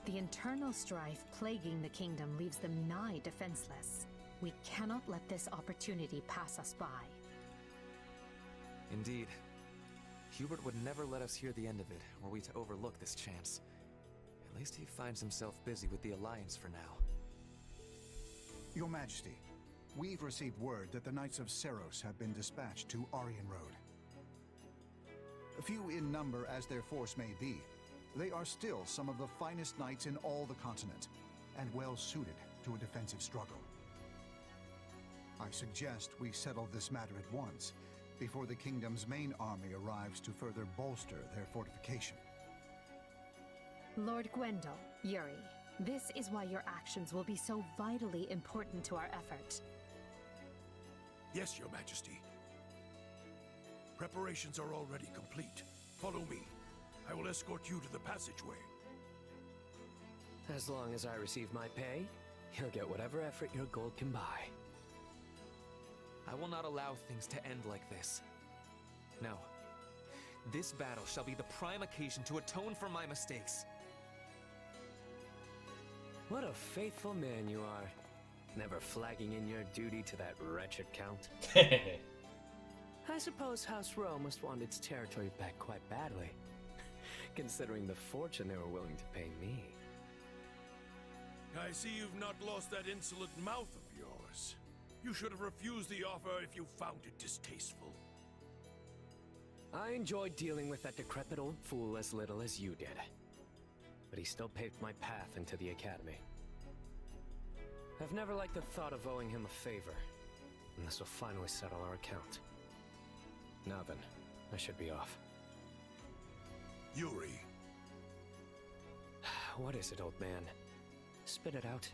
The internal strife plaguing the kingdom leaves them nigh defenseless. We cannot let this opportunity pass us by. Indeed. Hubert would never let us hear the end of it, were we to overlook this chance. At least he finds himself busy with the Alliance for now. Your Majesty, we've received word that the Knights of Seros have been dispatched to Aryan Road. Few in number as their force may be, they are still some of the finest knights in all the continent, and well suited to a defensive struggle. I suggest we settle this matter at once, before the kingdom's main army arrives to further bolster their fortification. Lord Gwendol, Yuri, this is why your actions will be so vitally important to our effort. Yes, Your Majesty. Preparations are already complete. Follow me. I will escort you to the passageway. As long as I receive my pay, you'll get whatever effort your gold can buy. I will not allow things to end like this. No. This battle shall be the prime occasion to atone for my mistakes. What a faithful man you are. Never flagging in your duty to that wretched Count. I suppose House Rowe must want its territory back quite badly, considering the fortune they were willing to pay me. I see you've not lost that insolent mouth of yours. You should have refused the offer if you found it distasteful. I enjoyed dealing with that decrepit old fool as little as you did. But he still paved my path into the Academy. I've never liked the thought of owing him a favor, and this will finally settle our account. Now then, I should be off. Yuri. What is it, old man? Spit it out.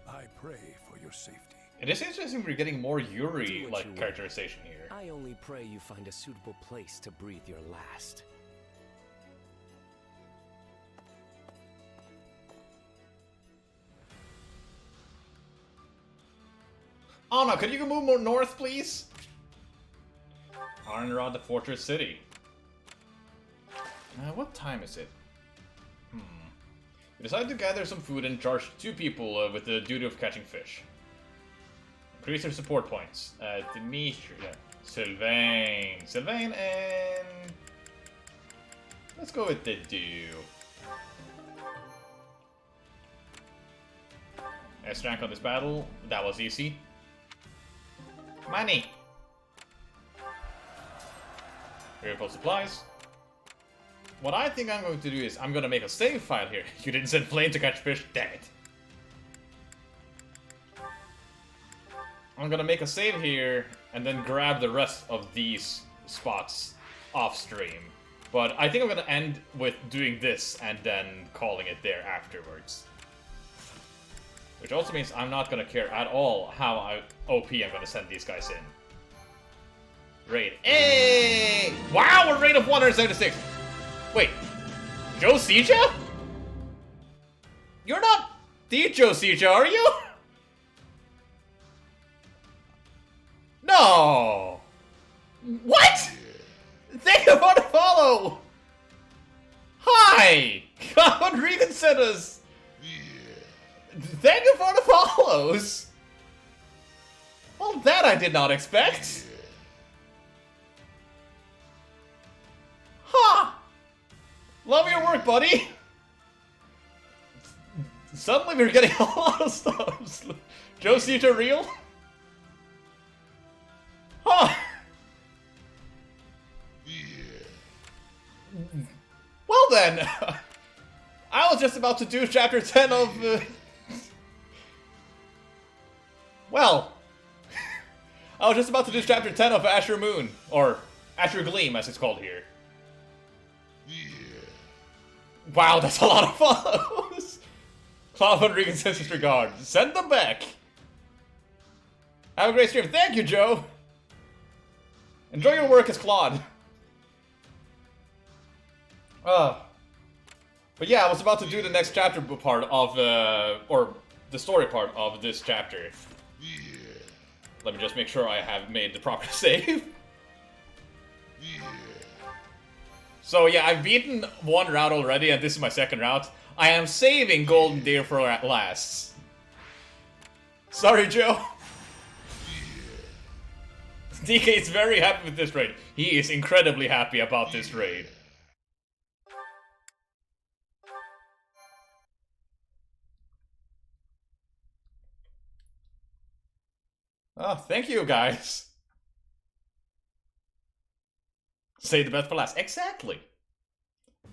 I pray for your safety. It is interesting we're getting more Yuri-like characterization here. I only pray you find a suitable place to breathe your last. Anna, could you move more north, please? Ironrod, the fortress city. What time is it? We decided to gather some food and charge 2 people with the duty of catching fish. Increase their support points. Dimitri, Sylvain, and let's go with the do. Let's rank on this battle. That was easy. Money. Refill supplies. what I think I'm going to do is I'm going to make a save file here. You didn't send plane to catch fish, damn it. I'm going to make a save here and then grab the rest of these spots off stream. But I think I'm going to end with doing this and then calling it there afterwards. Which also means I'm not going to care at all how OP I'm going to send these guys in. Raid. Hey! Wow, a raid of 176! Wait, Joe Sija? You're not the Joe Sija, are you? No! What? Thank you for the follow! Hi! God, Regan sent us! Thank you for the follows! Well, that I did not expect! Huh! Love your work, buddy! Suddenly we're getting a lot of stuff. Joe Sita real? Huh! Well then! I was just about to do chapter 10 of... Well... I was just about to do chapter 10 of Asher Moon. Or Asher Gleam, as it's called here. Wow, that's a lot of follows! Cloud Rodriguez sends his regard. Send them back! Have a great stream. Thank you, Joe! Enjoy your work as Claude. But yeah, I was about to do the next chapter part of, or the story part of this chapter. Let me just make sure I have made the proper save. So yeah, I've beaten one route already, and this is my second route. I am saving Golden Deer for last. Sorry, Joe. DK is very happy with this raid. He is incredibly happy about this raid. Oh, thank you, guys. Say the best for last. Exactly.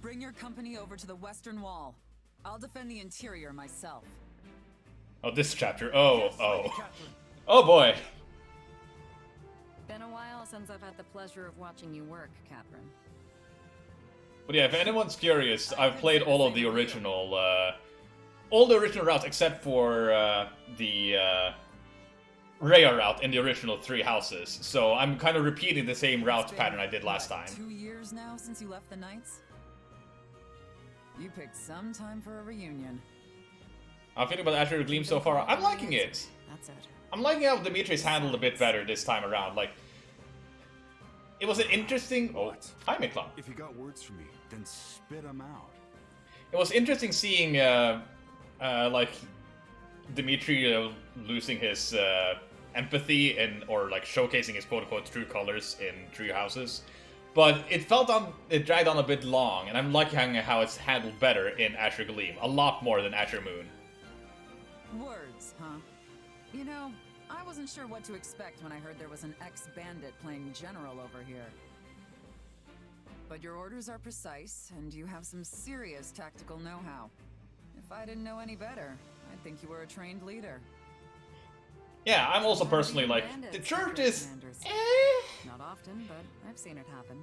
Bring your company over to the Western Wall. I'll defend the interior myself. Oh, this chapter. Oh boy. Been a while since I've had the pleasure of watching you work, Catherine. But yeah, if anyone's curious, I've played all of the original routes except for the Rhea route in the original 3 houses. So I'm kind of repeating the same route pattern I did last time. 2 years now since you left the Knights? You picked some time for a reunion. I'm feeling about Asher Gleam so far. I'm liking it. That's it. I'm liking how Dimitri's handled a bit better this time around. Like, it was an interesting... Oh, hi, Miklan. If you got words for me, then spit them out. It was interesting seeing, like, Dimitri losing his empathy or like showcasing his quote-unquote true colors in True Houses. But it dragged on a bit long, and I'm liking how it's handled better in Asher Gleam. A lot more than Asher Moon. Words, huh? You know, I wasn't sure what to expect when I heard there was an ex-bandit playing general over here. But your orders are precise, and you have some serious tactical know-how. If I didn't know any better, I'd think you were a trained leader. Yeah, I'm also personally like, the church is... Not often, but I've seen it happen.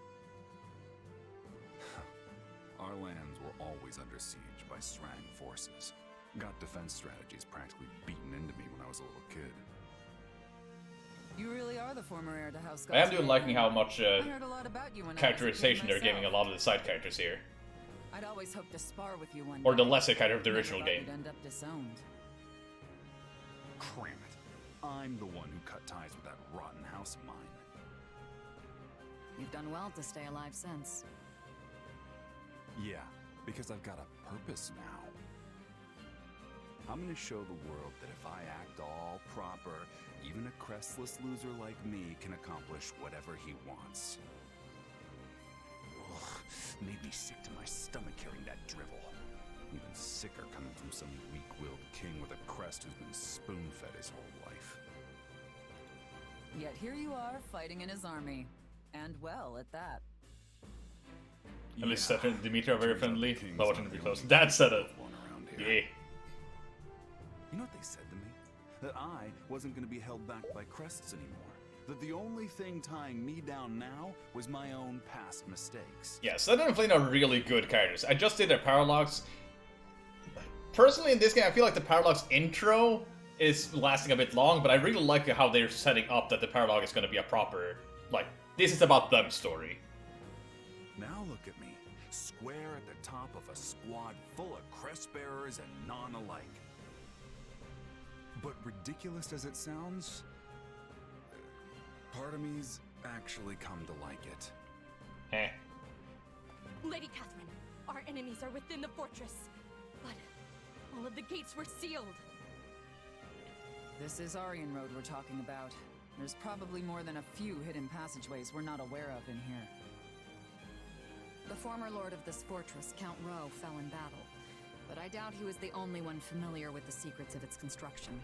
Our lands were always under siege by Srang forces. Got defense strategies practically beaten into me when I was a little kid. You really are the former heir to House I am doing liking how much I heard a lot about you when I was a kid characterization they're giving a myself. lot of the side characters here. I'd always hoped to spar with you one Or the day. lesser character of the Never original thought game. you'd end up disowned. Cram it. I'm the one who cut ties with that rotten house of mine. You've done well to stay alive since. Yeah, because I've got a purpose now. I'm gonna show the world that if I act all proper, even a crestless loser like me can accomplish whatever he wants. Ugh, made me sick to my stomach hearing that drivel. Even sicker coming from some weak-willed king with a crest who's been spoon-fed his whole life. Yet here you are, fighting in his army. And well, at that. At least Setter and Dimitri are very friendly, but watching to be close. Dad said it. Yeah. You know what they said to me? That I wasn't going to be held back by crests anymore. That the only thing tying me down now was my own past mistakes. Yeah, Setter and Flynn are really good characters. I just did their Parallax. Personally, in this game, I feel like the Parallax intro is lasting a bit long, but I really like how they're setting up that the Parallax is going to be a proper, like, this is about them story. Now look at me, square at the top of a squad full of crest bearers and non-alike. But ridiculous as it sounds, part of me's actually come to like it. Eh. Lady Catherine, our enemies are within the fortress, but all of the gates were sealed. This is Aryan Road we're talking about. There's probably more than a few hidden passageways we're not aware of in here. The former lord of this fortress, Count Rowe, fell in battle, but I doubt he was the only one familiar with the secrets of its construction.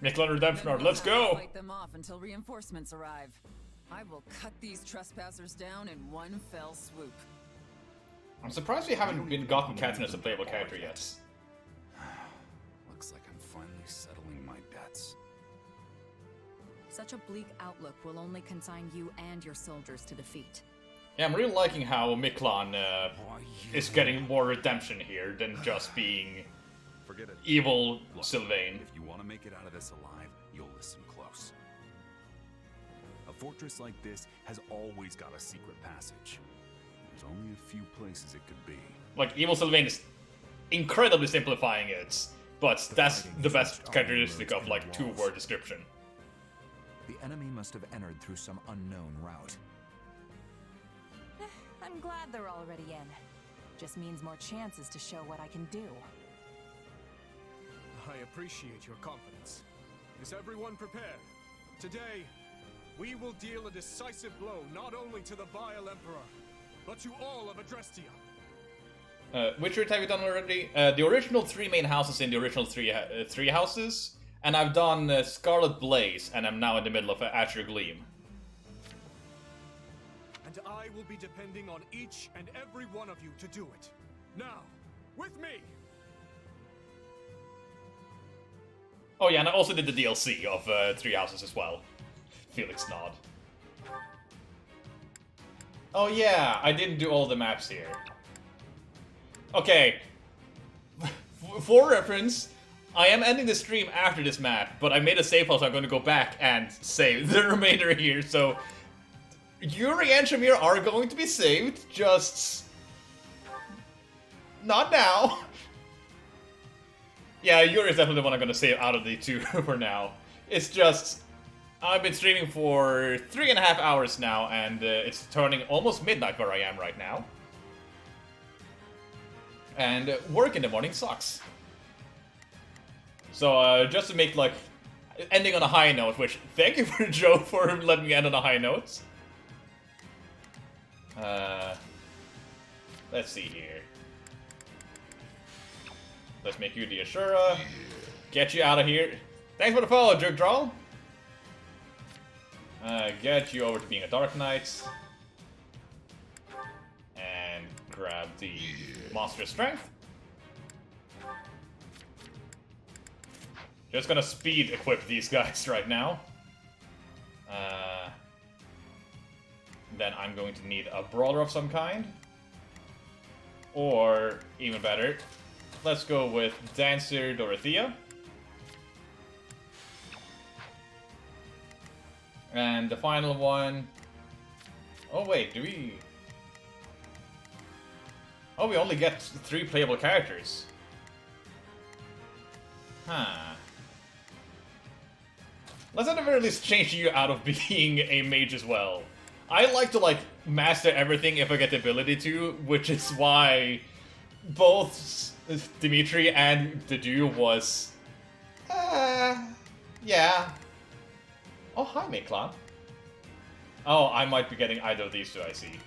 Miklan Redemption Art, let's go! Fight them off until reinforcements arrive. I will cut these trespassers down in one fell swoop. I'm surprised we haven't gotten Catherine as a playable character yet. Looks like I'm finally settling my debts. Such a bleak outlook will only consign you and your soldiers to defeat. Yeah, I'm really liking how Miklan is getting more redemption here than just being Forget it. evil Look, Sylvain. If you want to make it out of this alive, you'll listen close. A fortress like this has always got a secret passage. There's only a few places it could be. Like, evil Sylvain is incredibly simplifying it, but that's the best characteristic of, like, two-word description. The enemy must have entered through some unknown route. I'm glad they're already in. Just means more chances to show what I can do. I appreciate your confidence. Is everyone prepared? Today, we will deal a decisive blow not only to the vile Emperor, but to all of Adrestia. Which route have you done already? The original 3 main houses in the original three houses, and I've done Scarlet Blaze, and I'm now in the middle of Azure Gleam. And I will be depending on each and every one of you to do it. Now, with me! Oh yeah, and I also did the DLC of 3 houses as well. Felix nod. Oh yeah, I didn't do all the maps here. Okay. For reference, I am ending the stream after this map, but I made a save file, so I'm going to go back and save the remainder here, so... Yuri and Shamir are going to be saved, just... not now. Yeah, Yuri is definitely the one I'm going to save out of the two for now. It's just... I've been streaming for 3.5 hours now, and it's turning almost midnight where I am right now. And work in the morning sucks. So, just to make, like, ending on a high note, which, thank you for Joe for letting me end on a high note. Let's see here. Let's make you the Ashura. Get you out of here. Thanks for the follow, Jerk Drawl. Get you over to being a Dark Knight. And grab the Monster Strength. Just gonna speed equip these guys right now. Then I'm going to need a Brawler of some kind. Or, even better, let's go with Dancer Dorothea. And the final one... Oh wait, do we... Oh, we only get 3 playable characters. Huh. Let's at the very least change you out of being a mage as well. I like to, like, master everything if I get the ability to, which is why both Dimitri and the duo was... yeah. Oh, hi, Miklan. Oh, I might be getting either of these two, I see.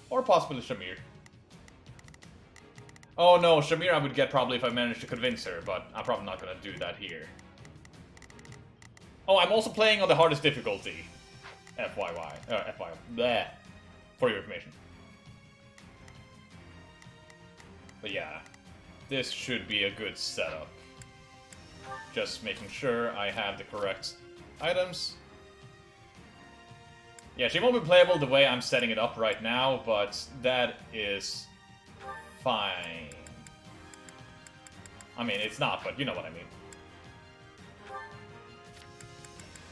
Or possibly Shamir. Oh no, Shamir I would get probably if I managed to convince her, but I'm probably not gonna do that here. Oh, I'm also playing on the hardest difficulty. FYI. FYI. Bleh. For your information. But yeah, this should be a good setup. Just making sure I have the correct items. Yeah, she won't be playable the way I'm setting it up right now, but that is fine. I mean, it's not, but you know what I mean.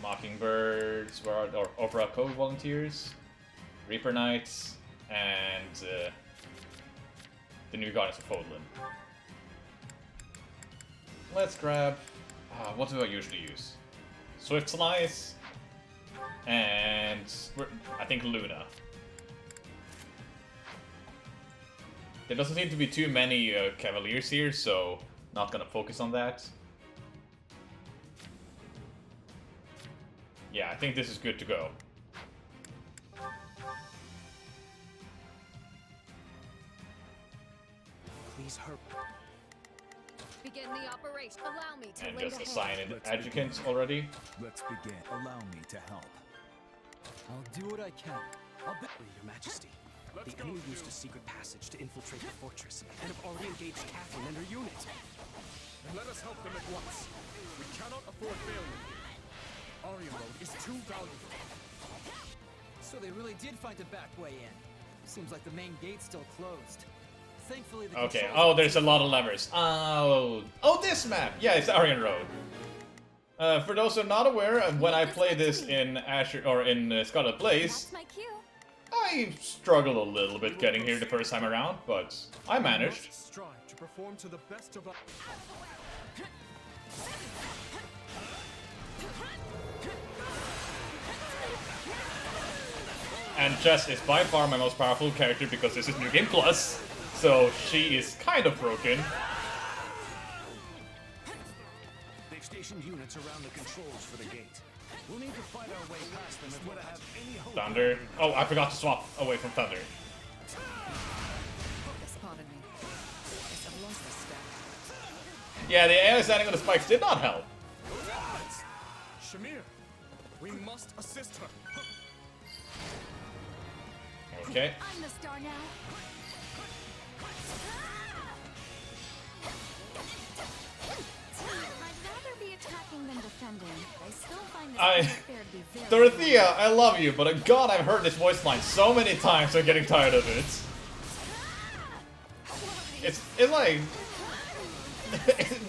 Mockingbirds, where are or Opera Code volunteers, Reaper Knights, and the new Guardians of Fodlan. Let's grab. What do I usually use? Swift Slice, and I think Luna. There doesn't seem to be too many Cavaliers here, so not gonna focus on that. Yeah, I think this is good to go. Please hurry. Begin the operation. Allow me to And lend just a assign hand. an adjutant already. Let's begin. Allow me to help. I'll do what I can. I'll bet Your Majesty. The enemy used a secret passage to infiltrate the fortress, and have already engaged Catherine and her unit. And let us help them at once. We cannot afford failure. Aryan Road is too valuable. So they really did find a back way in. Seems like the main gate's still closed. Thankfully, the Okay. controls Oh, are there's a lot of levers. Oh, this map. Yeah, it's Aryan Road. For those who are not aware, when I play this in Asher or in Scarlet Blaze, That's my cue. I struggled a little bit getting here the first time around, but I managed. Strive to perform to the best of our... And Jess is by far my most powerful character because this is New Game Plus, so she is kind of broken. They've stationed units around the controls for the gate. We'll need to fight our way past them if we're to have any hope. Thunder. Oh, I forgot to swap away from Thunder. They spotted me. Guess I've lost this step. Yeah, the AI standing on the spikes did not help. Shamir, we must assist her. Okay. I'm the star now. I'd rather be attacking than defending. I still find this unfair to be very Dorothea, I love you, but God, I've heard this voice line so many times, I'm getting tired of it. It's like...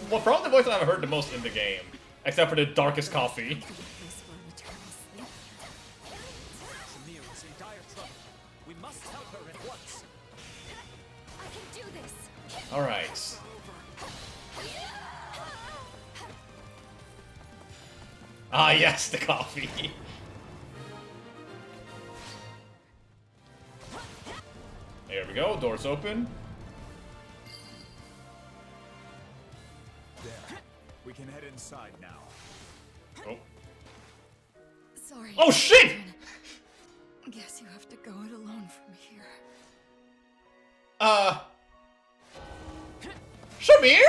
well, probably the voice line I've heard the most in the game. Except for the darkest coffee. Shamir is in dire trouble. We must help her at once. I can do this. Alright. Ah, yes, the coffee. There we go, doors open. There. We can head inside now. Oh. Sorry. Oh, shit! Guess you have to go it alone from here. Shamir?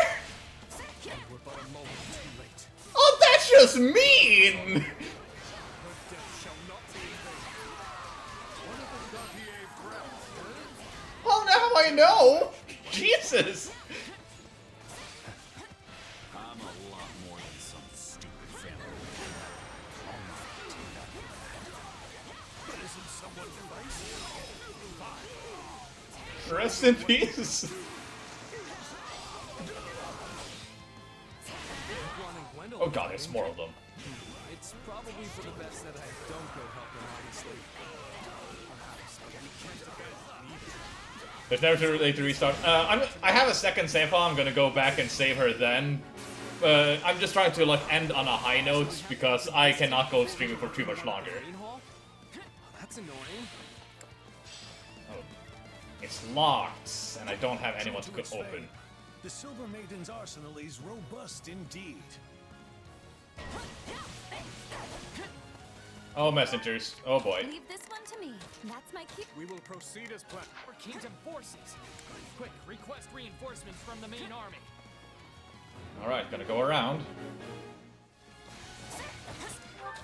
We're but a moment too late. Oh, that's just mean! Her death shall not be in vain. One of the Gautier brothers, Well, now I know! Jesus! I'm a lot more than some stupid family. but isn't someone nice? Fine. Rest in peace. Oh god, there's more of them. It's probably for the best that I don't go help her, honestly. There's never too late to restart. I have a second save file. I'm gonna go back and save her then. I'm just trying to like end on a high note because I cannot go streaming for too much longer. That's annoying. Oh, it's locked, and I don't have anyone to open. The Silver Maiden's arsenal is robust indeed. Oh, messengers. Oh boy. Leave this one to me. That's my cue. We will proceed as planned. For Kingdom forces. Quick, request reinforcements from the main army. Alright, gonna go around.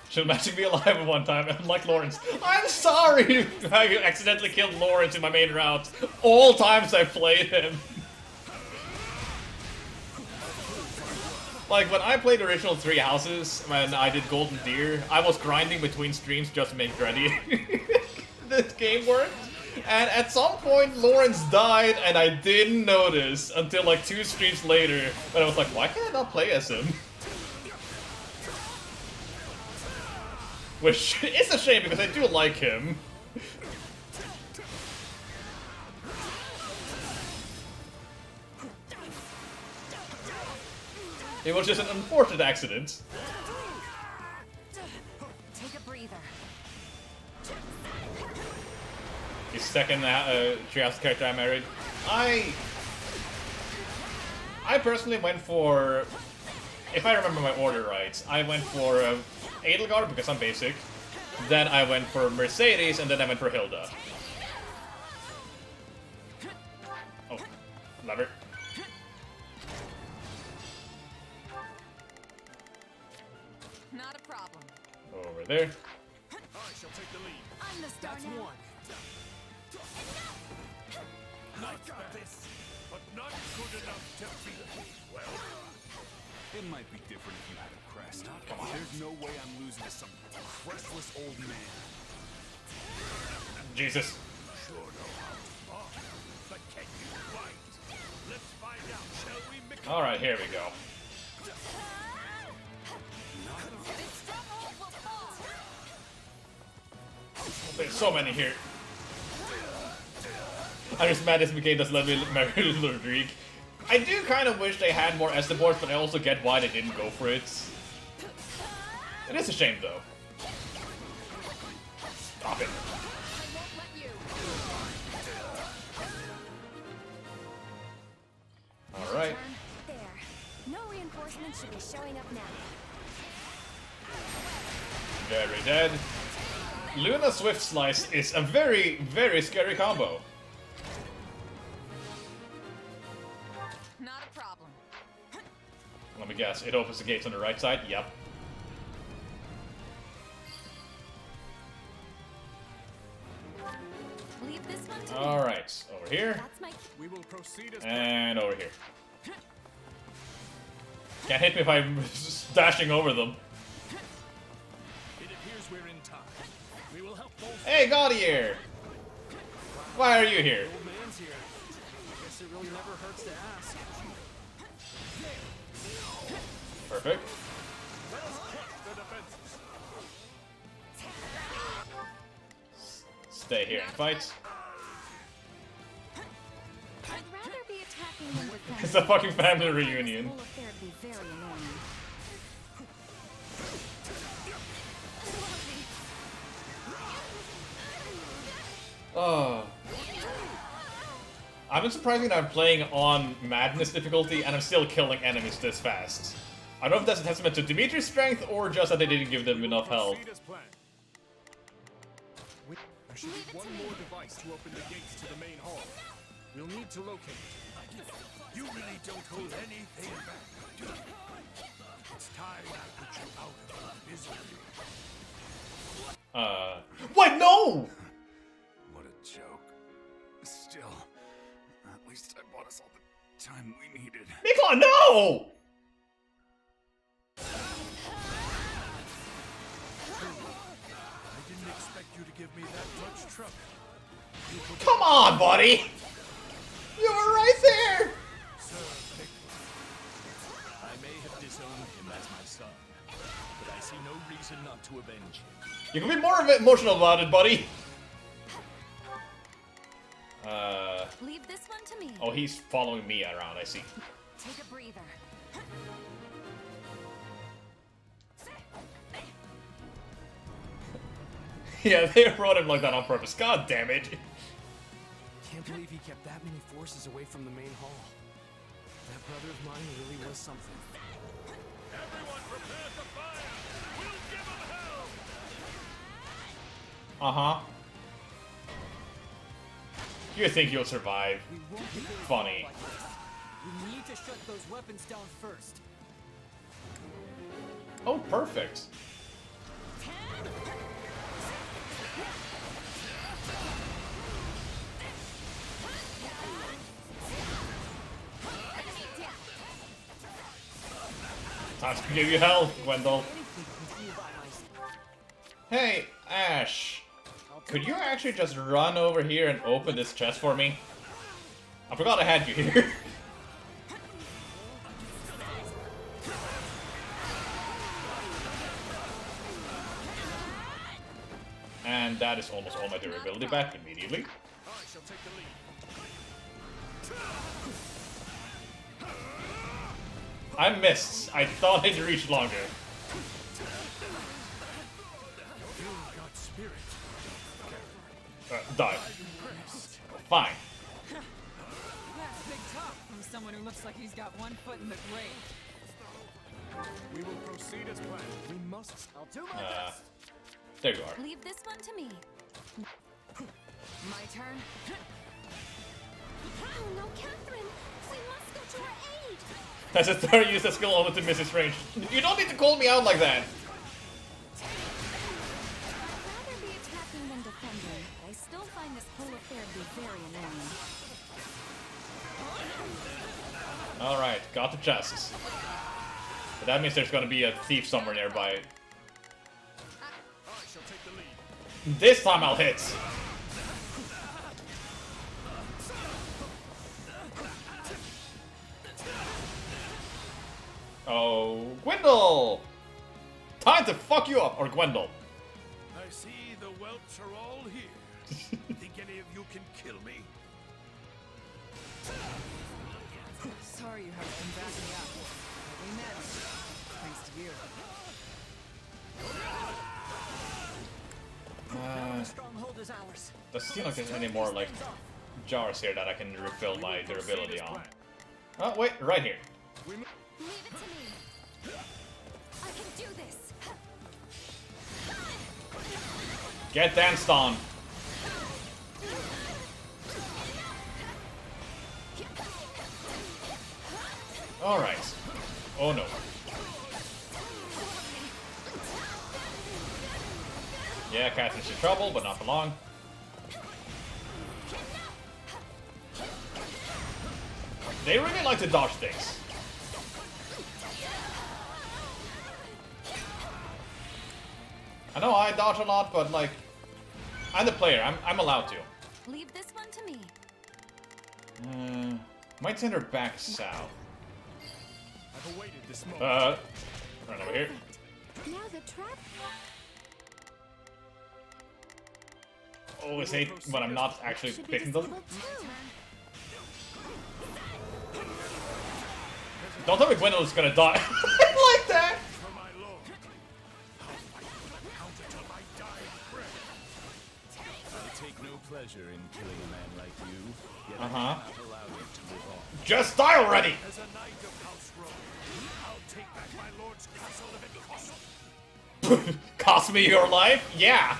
She'll magic be alive at one time, like Lawrence. I'm sorry! I accidentally killed Lawrence in my main route. All times I've played him. Like, when I played the original Three Houses, when I did Golden Deer, I was grinding between streams just to make ready. This game worked. And at some point, Lawrence died, and I didn't notice until like 2 streams later, when I was like, why can't I not play as him? Which is a shame, because I do like him. It was just an unfortunate accident. Take a breather. His second Treehouse character I married. I personally went for, if I remember my order right, I went for Edelgard because I'm basic. Then I went for Mercedes, and then I went for Hilda. Oh, lever. Not a problem. Over there. I shall take the lead. I'm the star That's now. one. Not this, but not good enough to beat me. Well, it might be different if you had a crest. There's no way I'm losing to some crestless old man. Jesus. Sure know how to talk, but can you fight? Let's find out, shall we, Mickey? Alright, here we go. There's so many here. I'm just mad this McKay doesn't let me marry Rodrigue. I do kind of wish they had more Estes boards, but I also get why they didn't go for it. It is a shame, though. Stop it. Alright. There. No reinforcements should be showing up now. Very dead. Luna Swift Slice is a very, very scary combo. Not a problem. Let me guess, it opens the gates on the right side? Yep. Leave this one to me. Alright, over here. That's my... We will proceed as And over here. Can't hit me if I'm dashing over them. It appears we're in time. We will help both. Hey, Gaudier! Why are you here? Old man's here. I guess it really never hurts to ask. Perfect. Let us crush the defenses. Stay here and fight. I'd rather be attacking than defending. It's a fucking family reunion. This whole affair would be very annoying. Oh. I've been surprising that I'm playing on Madness difficulty and I'm still killing enemies this fast. I don't know if that's a testament to Dimitri's strength or just that they didn't give them enough health. Proceed as planned. There should be one more device to open the gates to the main hall. We'll need to locate it. You really don't hold anything back, do you? It's time I put you out of our misery. What? No! What a joke. Still, at least I bought us all the time we needed. Mikon, no! I didn't expect you to give me that much trouble. Come on, buddy! You were right there! Sir Pickle, I may have disowned him as my son, but I see no reason not to avenge him. You can be more emotional about it, buddy. Leave this one to me. Oh, he's following me around, I see. Take a breather. Yeah, they wrote him like that on purpose. God damn it. Can't believe he kept that many forces away from the main hall. That brother of mine really was something. Everyone prepare for fire! We'll give him hell! Uh-huh. You think you'll survive. We won't be very Funny. like this. We need to shut those weapons down first. Oh, perfect. Time to give you hell, Gwendol. Hey, Ash. Could you actually just run over here and open this chest for me? I forgot I had you here. And that is almost all my durability back immediately. I missed. I thought I'd reach longer. Die. Fine. That's big talk from someone who looks like he's got one foot in the grave. We will proceed as planned. We must. I'll do my best. There you are. Leave this one to me. My turn. Oh no, Catherine! We must go to her aid! That's a third use that skill only to miss its range. You don't need to call me out like that. I'd rather be attacking than defending, but I still find this whole affair to be very annoying. Alright, got the chests. But that means there's gonna be a thief somewhere nearby. This time I'll hit. Oh, Gwendol! Time to fuck you up, or Gwendol. I see the whelps are all here. Think any of you can kill me? Sorry you haven't been backing up. We managed. Thanks to you. Stronghold is ours. Doesn't seem like there's any more like jars here that I can refill my durability on. Oh wait, right here. Leave it to me. I can do this. Get danced on. Alright. Oh no. Yeah, Catherine's in trouble, but not for long. They really like to dodge things. I know I dodge a lot, but like, I'm the player. I'm allowed to. Leave this one to me. Might send her back south. I've awaited this moment. Run over here. Now the trap. Always hate when I'm not actually picking them. Don't tell me Gwendol is gonna die like that. I take no pleasure in killing a man like you. Yet Uh-huh. I cannot allow you to live on. Just die already! As a knight of House Rome, I'll take back my lord's castle if it costs. Cost me your life? Yeah.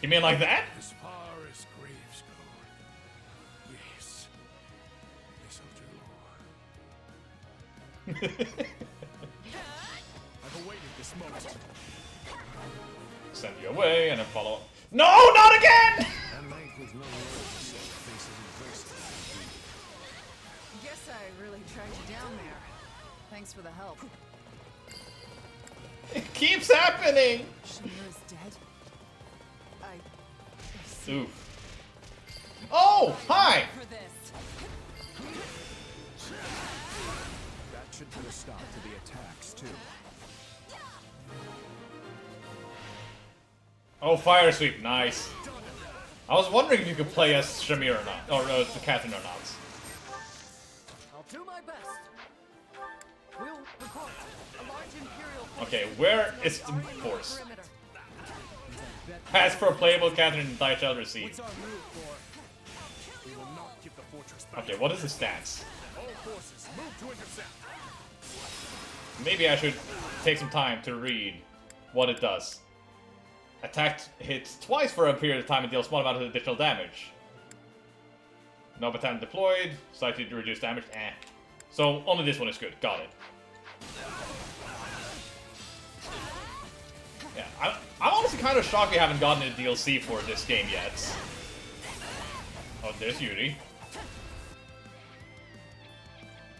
You mean like that? As far as graves go, yes. This'll do. I've awaited this moment. Send you away and then follow up. No, not again! Guess I really tracked you down there. Thanks for the help. It keeps happening! Shamir is dead. Oof. Oh, hi! For this. That should put a stop to the attacks, too. Oh, fire sweep, nice. I was wondering if you could play as Shamir or not, or the Catherine or not. I'll do my best. We'll report a large Imperial force. Okay, where is the force? As for playable, Catherine and Dai shall receive. What's our move for? We will not give the fortress back. Okay, what is the stance? All forces, move to intercept. Maybe I should take some time to read what it does. Attack hits twice for a period of time and deals small amount of additional damage. No baton deployed, slightly reduced damage, So only this one is good, got it. Yeah, I'm honestly kind of shocked we haven't gotten a DLC for this game yet. Oh, there's Yuri.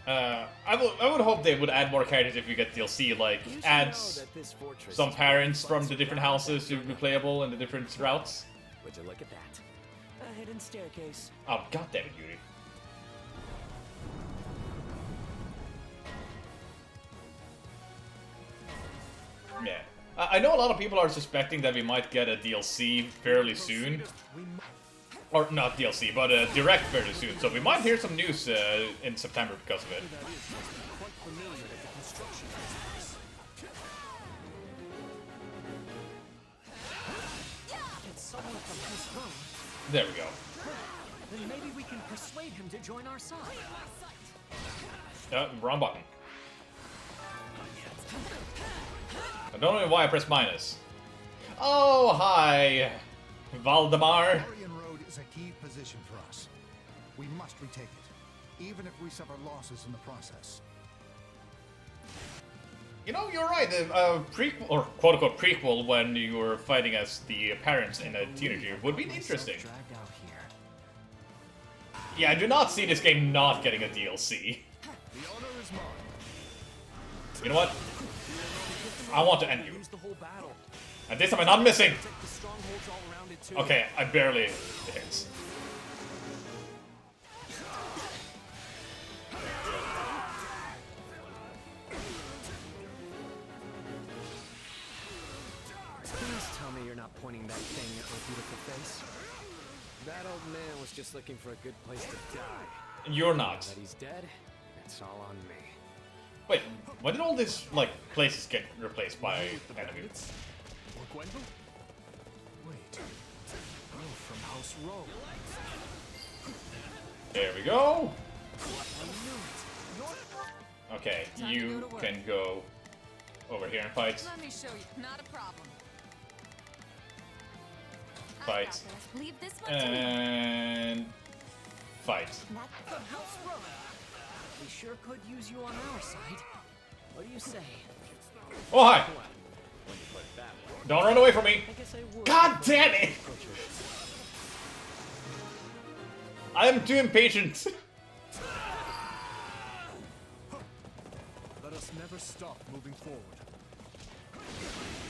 I would hope they would add more characters if you get DLC, like add some parents from the different houses to be playable in the different routes. Would you look at that? A hidden staircase. Oh, goddammit, Yuri. Yeah. I know a lot of people are suspecting that we might get a DLC fairly soon. Or not DLC, but a direct fairly soon. So we might hear some news in September because of it. There we go. Then maybe we can persuade him to join our side. Wrong button. I don't know why I pressed minus. Oh, hi, Valdemar. Aryan Road is a key position for us. We must retake it, even if we suffer losses in the process. You know, you're right. A prequel, or quote-unquote prequel, when you were fighting as the parents in a teenager would be interesting. Yeah, I do not see this game not getting a DLC. You know what? I want to end you. And this time I'm not missing! Okay, I barely hit. Please tell me you're not pointing that thing at my beautiful face. That old man was just looking for a good place to die. You're not. Now that he's dead, it's all on me. Wait, when did all these, like, places get replaced by enemies? Wait. Oh, from House Row. There we go. Okay, you can go over here and fight. Let me show you. Not a problem. Fight. Leave this one to me. And fight. From House Row. We sure could use you on our side. What do you say? Oh, hi! Don't run away from me! God damn it! I am too impatient. Let us never stop moving forward.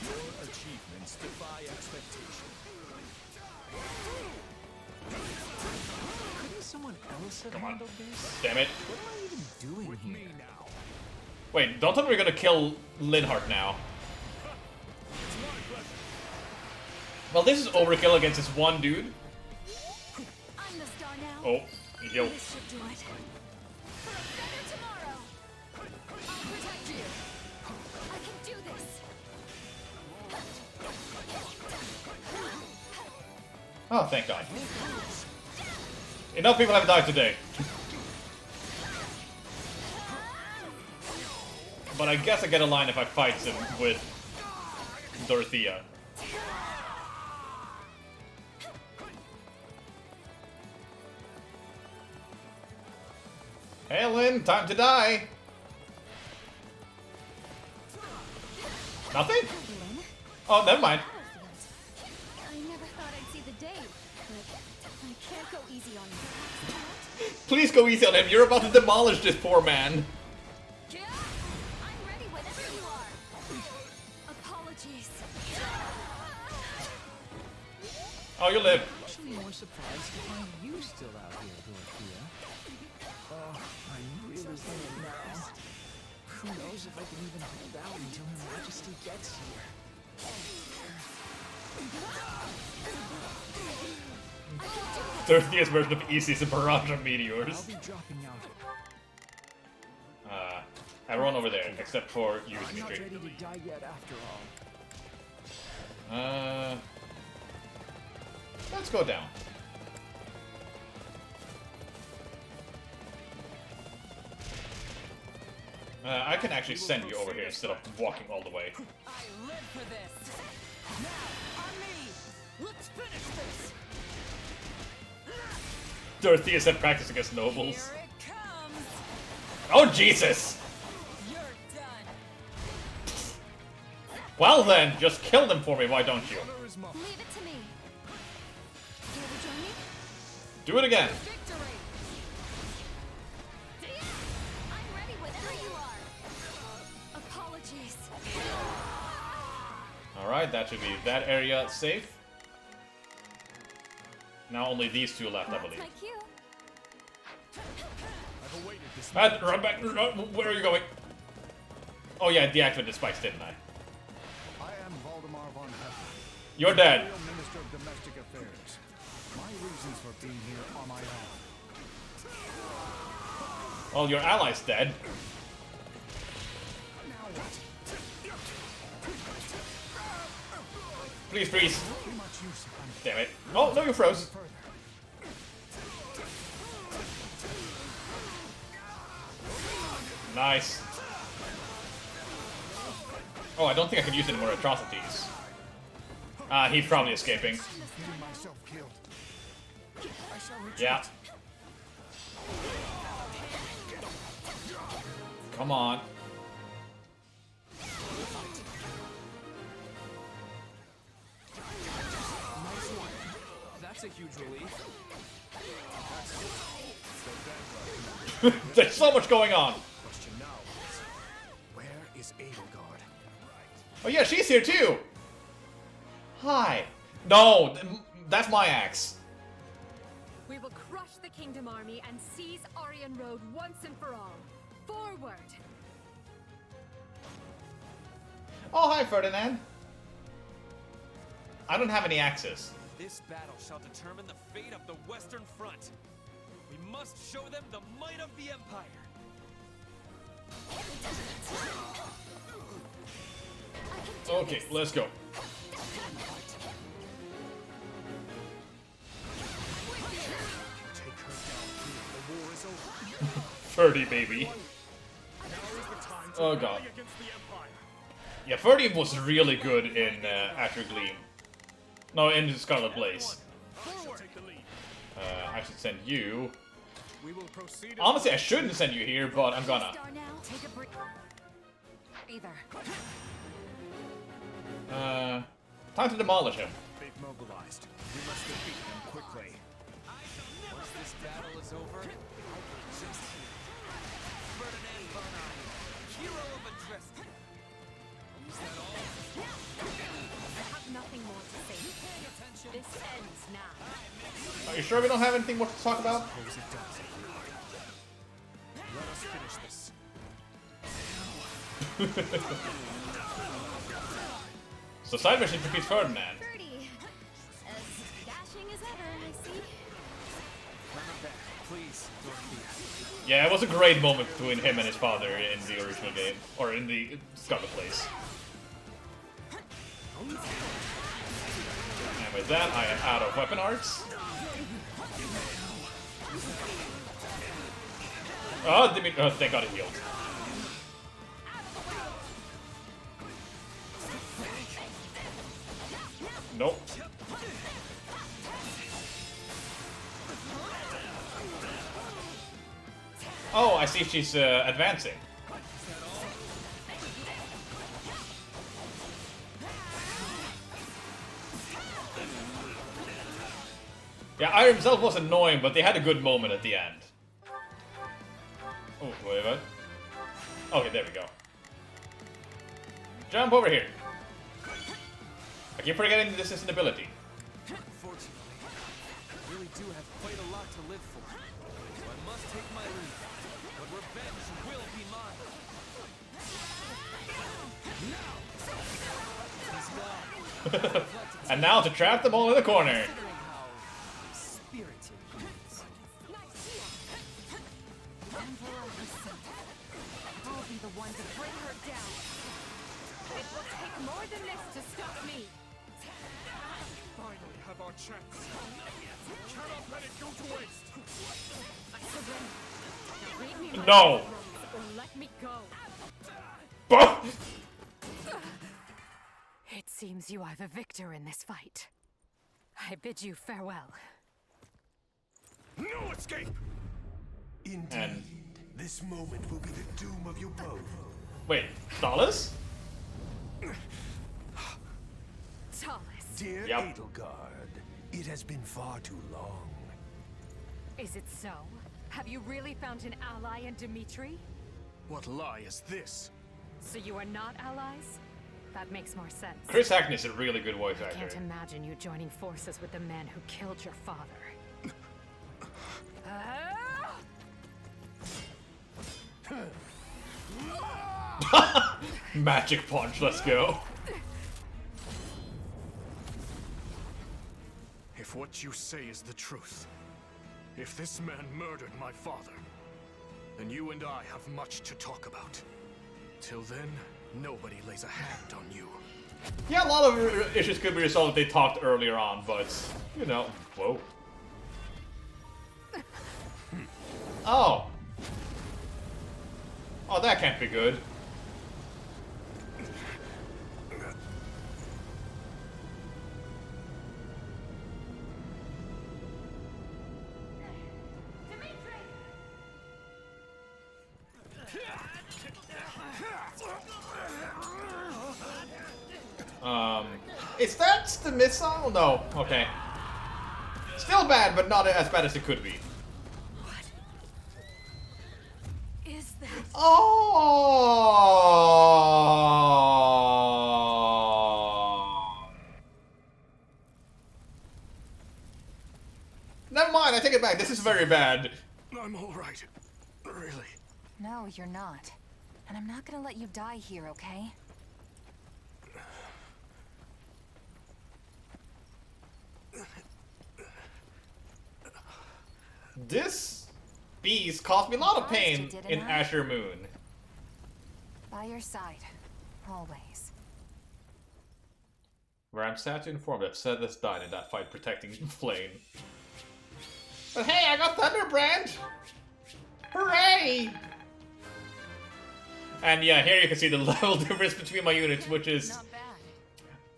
Your achievements defy expectation. Couldn't someone else have handled this? Damn it. What am I even doing here? Wait, don't tell me we're gonna kill Linhardt now. Well, this is overkill against this one dude. I'm the star now. Oh, yo. This should do it. For a better tomorrow. I'll protect you. I can do this. Oh, thank God. Enough people have died today. But I guess I get a line if I fight him with Dorothea. Hey Lynn, time to die! Nothing? Oh, never mind. I never thought I'd see the day, but I can't go easy on you. Please go easy on him, you're about to demolish this poor man. I'm ready whenever you are. Apologies. Oh, you live. Actually more surprised to find you still out here, Dorothea. Oh, I'm really thinking now. Who knows if I can even hold out until Her Majesty gets here. Dorothea's version of Easy is a barrage of meteors. I'll be dropping out. Everyone over there, except for you, I'm not Dimitri. ready to die yet after all. Let's go down. I can actually send you over here instead of walking all the way. I live for this. Now, on me. Let's finish this. Dorothea said practice against nobles. Here it comes. Oh, Jesus! You're done. Well then, just kill them for me, why don't you? Leave it to me. You ever join me? Do it again. Victory. I'm Alright, that should be that area safe. Now only these two left, I believe. Run back! Where are you going? Oh yeah, I deactivated the spikes, didn't I? I am Valdemar von Hessel. You're dead. Imperial Minister of Domestic Affairs. My reasons for being here are my own. Well, your ally's dead. Please freeze. Damn it. Oh, no, you froze. Nice. Oh, I don't think I can use any more atrocities. He's probably escaping. Yeah. Come on. That's a huge relief. There's so much going on. Question now is, where is Edelgard? Oh yeah, she's here too. Hi. No, that's my axe. We will crush the Kingdom Army and seize Aryan Road once and for all. Forward! Oh, hi, Ferdinand. I don't have any axes. This battle shall determine the fate of the Western Front. We must show them the might of the Empire. Okay, let's go. The war is over. 30, baby. Oh god. Yeah, 30 was really good in After Gleam. No, in Scarlet Blaze. I should send you. Honestly, I shouldn't send you here, but I'm gonna. Time to demolish him. They've mobilized. We must defeat them quickly. Once this battle is over, I will just Ferdinand Bernard, hero of Adresti. Is that all? I have nothing more to say. This ends now. Are you sure we don't have anything more to talk about? Suppose it does. Let us finish this. So side mission defeats Ferdinand. Birdie. As dashing as ever, I see. Please, Dorothea. Yeah, it was a great moment between him and his father in the original game, or in the Scarlet Blaze. And with that, I am out of weapon arts. Oh, thank God it healed. Nope. Oh, I see she's advancing. Yeah, Iron himself was annoying, but they had a good moment at the end. Oh, wait, what? Okay, there we go. Jump over here. I keep forgetting this is an ability. Unfortunately, I really do have quite a lot to live for. So I must take my leave. But revenge will be mine. He's gone. And now to trap them all in the corner. I'll be the one to bring her down. It will take more than this to stop me. Finally have our chance. Cannot let it go to waste. I surrender. Now read me my No. rules or let me go. It seems you are the victor in this fight. I bid you farewell. No escape! Indeed. This moment will be the doom of you both. Wait, Stalus? Tallis. Dear Yep. Edelgard, it has been far too long. Is it so? Have you really found an ally in Dimitri? What lie is this? So you are not allies? That makes more sense. Chris Hackney is a really good voice I actor. can't imagine you joining forces with the man who killed your father. Magic punch, let's go. If what you say is the truth, if this man murdered my father, then you and I have much to talk about. Till then, nobody lays a hand on you. Yeah, a lot of issues could be resolved if they talked earlier on, but, you know, whoa. Oh. Oh, that can't be good. Is that the missile? No. Okay. Still bad, but not as bad as it could be. Is that? Oh. Never mind. I take it back. This is very bad. I'm all right. Really. No, you're not. And I'm not gonna let you die here, okay? This beast caused me a lot of pain in Azure Moon. By your side, always. Where I'm sad to inform that Seth died in that fight protecting Flame. But hey, I got Thunderbrand! Hooray! And yeah, here you can see the level difference between my units, which is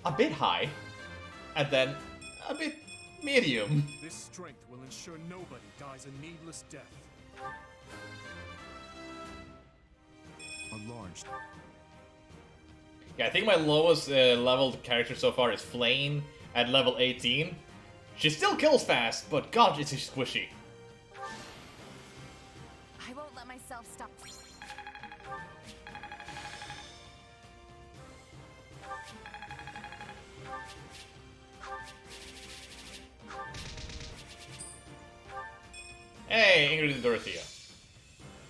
a bit high, and then a bit medium. This strength will ensure nobody dies a needless death. A large. Yeah, I think my lowest leveled character so far is Flame at level 18. She still kills fast, but god, is she squishy. I won't let myself stop. Hey, Ingrid and Dorothea.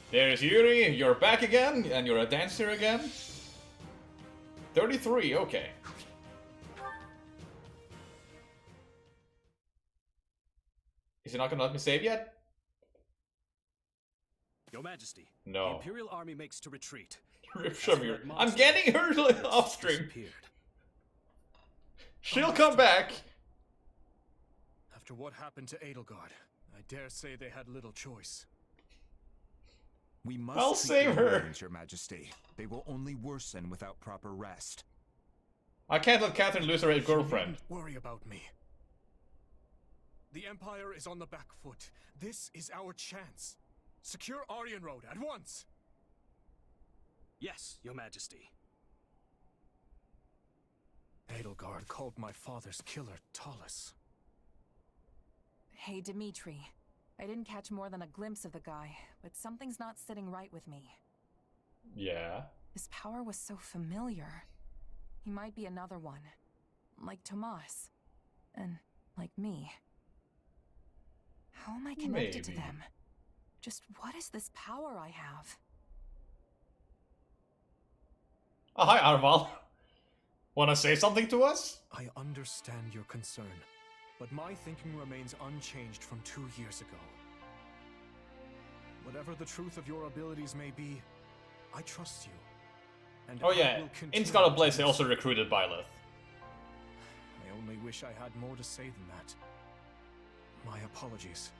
There's Yuri, you're back again, and you're a dancer again. 33, okay. Is he not gonna let me save yet? Your Majesty. No. The Imperial Army makes to retreat. Rip Shamir. I'm getting her off stream. She'll come back. After what happened to Edelgard, I dare say they had little choice. We must I'll treat save their her. wounds, Your Majesty. They will only worsen without proper rest. I can't let Catherine lose her girlfriend. Don't worry about me. The Empire is on the back foot. This is our chance. Secure Aryan Road at once. Yes, Your Majesty. Edelgard called my father's killer Talus. Hey, Dimitri. I didn't catch more than a glimpse of the guy, but something's not sitting right with me. Yeah? His power was so familiar. He might be another one. Like Tomas. And like me. How am I connected to Maybe. them? Just what is this power I have? Oh, hi, Arval. Wanna say something to us? I understand your concern, but my thinking remains unchanged from 2 years ago. Whatever the truth of your abilities may be, I trust you. And Oh I yeah, will in continue Skull to of Blaze do they also so. recruited Byleth. I only wish I had more to say than that. My apologies.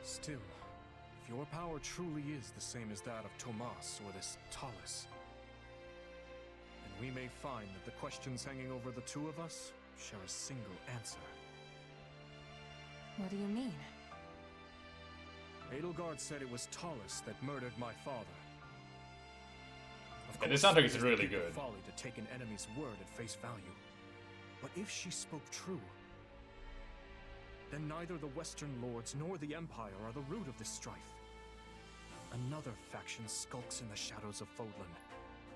Still, if your power truly is the same as that of Tomas or this Talus, then we may find that the questions hanging over the two of us share a single answer. What do you mean? Edelgard said it was Talus that murdered my father. Of Yeah, this course, soundtrack is it really deep good. folly to take an enemy's word at face value. But if she spoke true, then neither the Western Lords nor the Empire are the root of this strife. Another faction skulks in the shadows of Fodlan,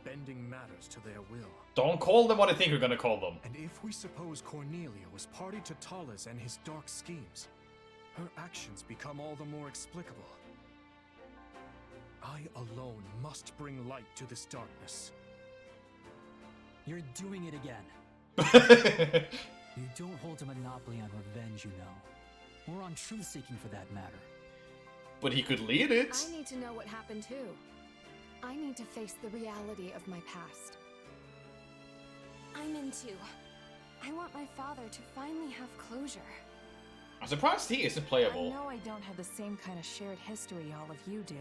bending matters to their will. Don't call them what I think you're gonna call them. And if we suppose Cornelia was party to Talis and his dark schemes, her actions become all the more explicable. I alone must bring light to this darkness. You're doing it again. You don't hold a monopoly on revenge, you know. Or on truth-seeking for that matter. But he could lead it. I need to know what happened too. I need to face the reality of my past. I'm in too. I want my father to finally have closure. I'm surprised he isn't I playable. know I don't have the same kind of shared history all of you do.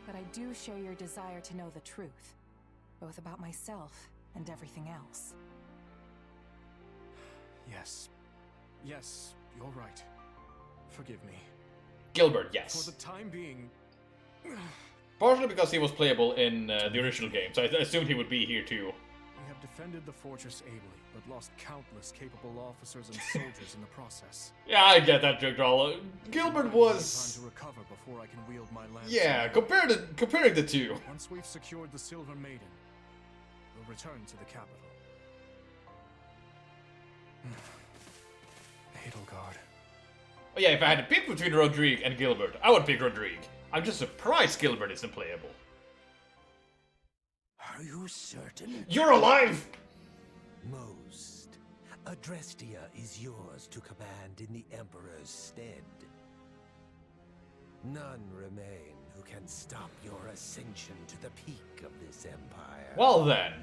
But I do share your desire to know the truth. Both about myself and everything else. Yes. Yes, you're right. Forgive me. Gilbert, yes. For the time being... Partially because he was playable in the original game, so I assumed he would be here too. We have defended the fortress ably, but lost countless capable officers and soldiers in the process. Yeah, I get that, Joke Draw. Gilbert was... Time to recover before I can wield my lance. Yeah, comparing the two. Once we've secured the Silver Maiden, we'll return to the capital. Edelgard. Oh yeah, if I had to pick between Rodrigue and Gilbert, I would pick Rodrigue. I'm just surprised Gilbert isn't playable. Are you certain? You're alive! Most. Adrestia is yours to command in the Emperor's stead. None remain who can stop your ascension to the peak of this empire. Well then.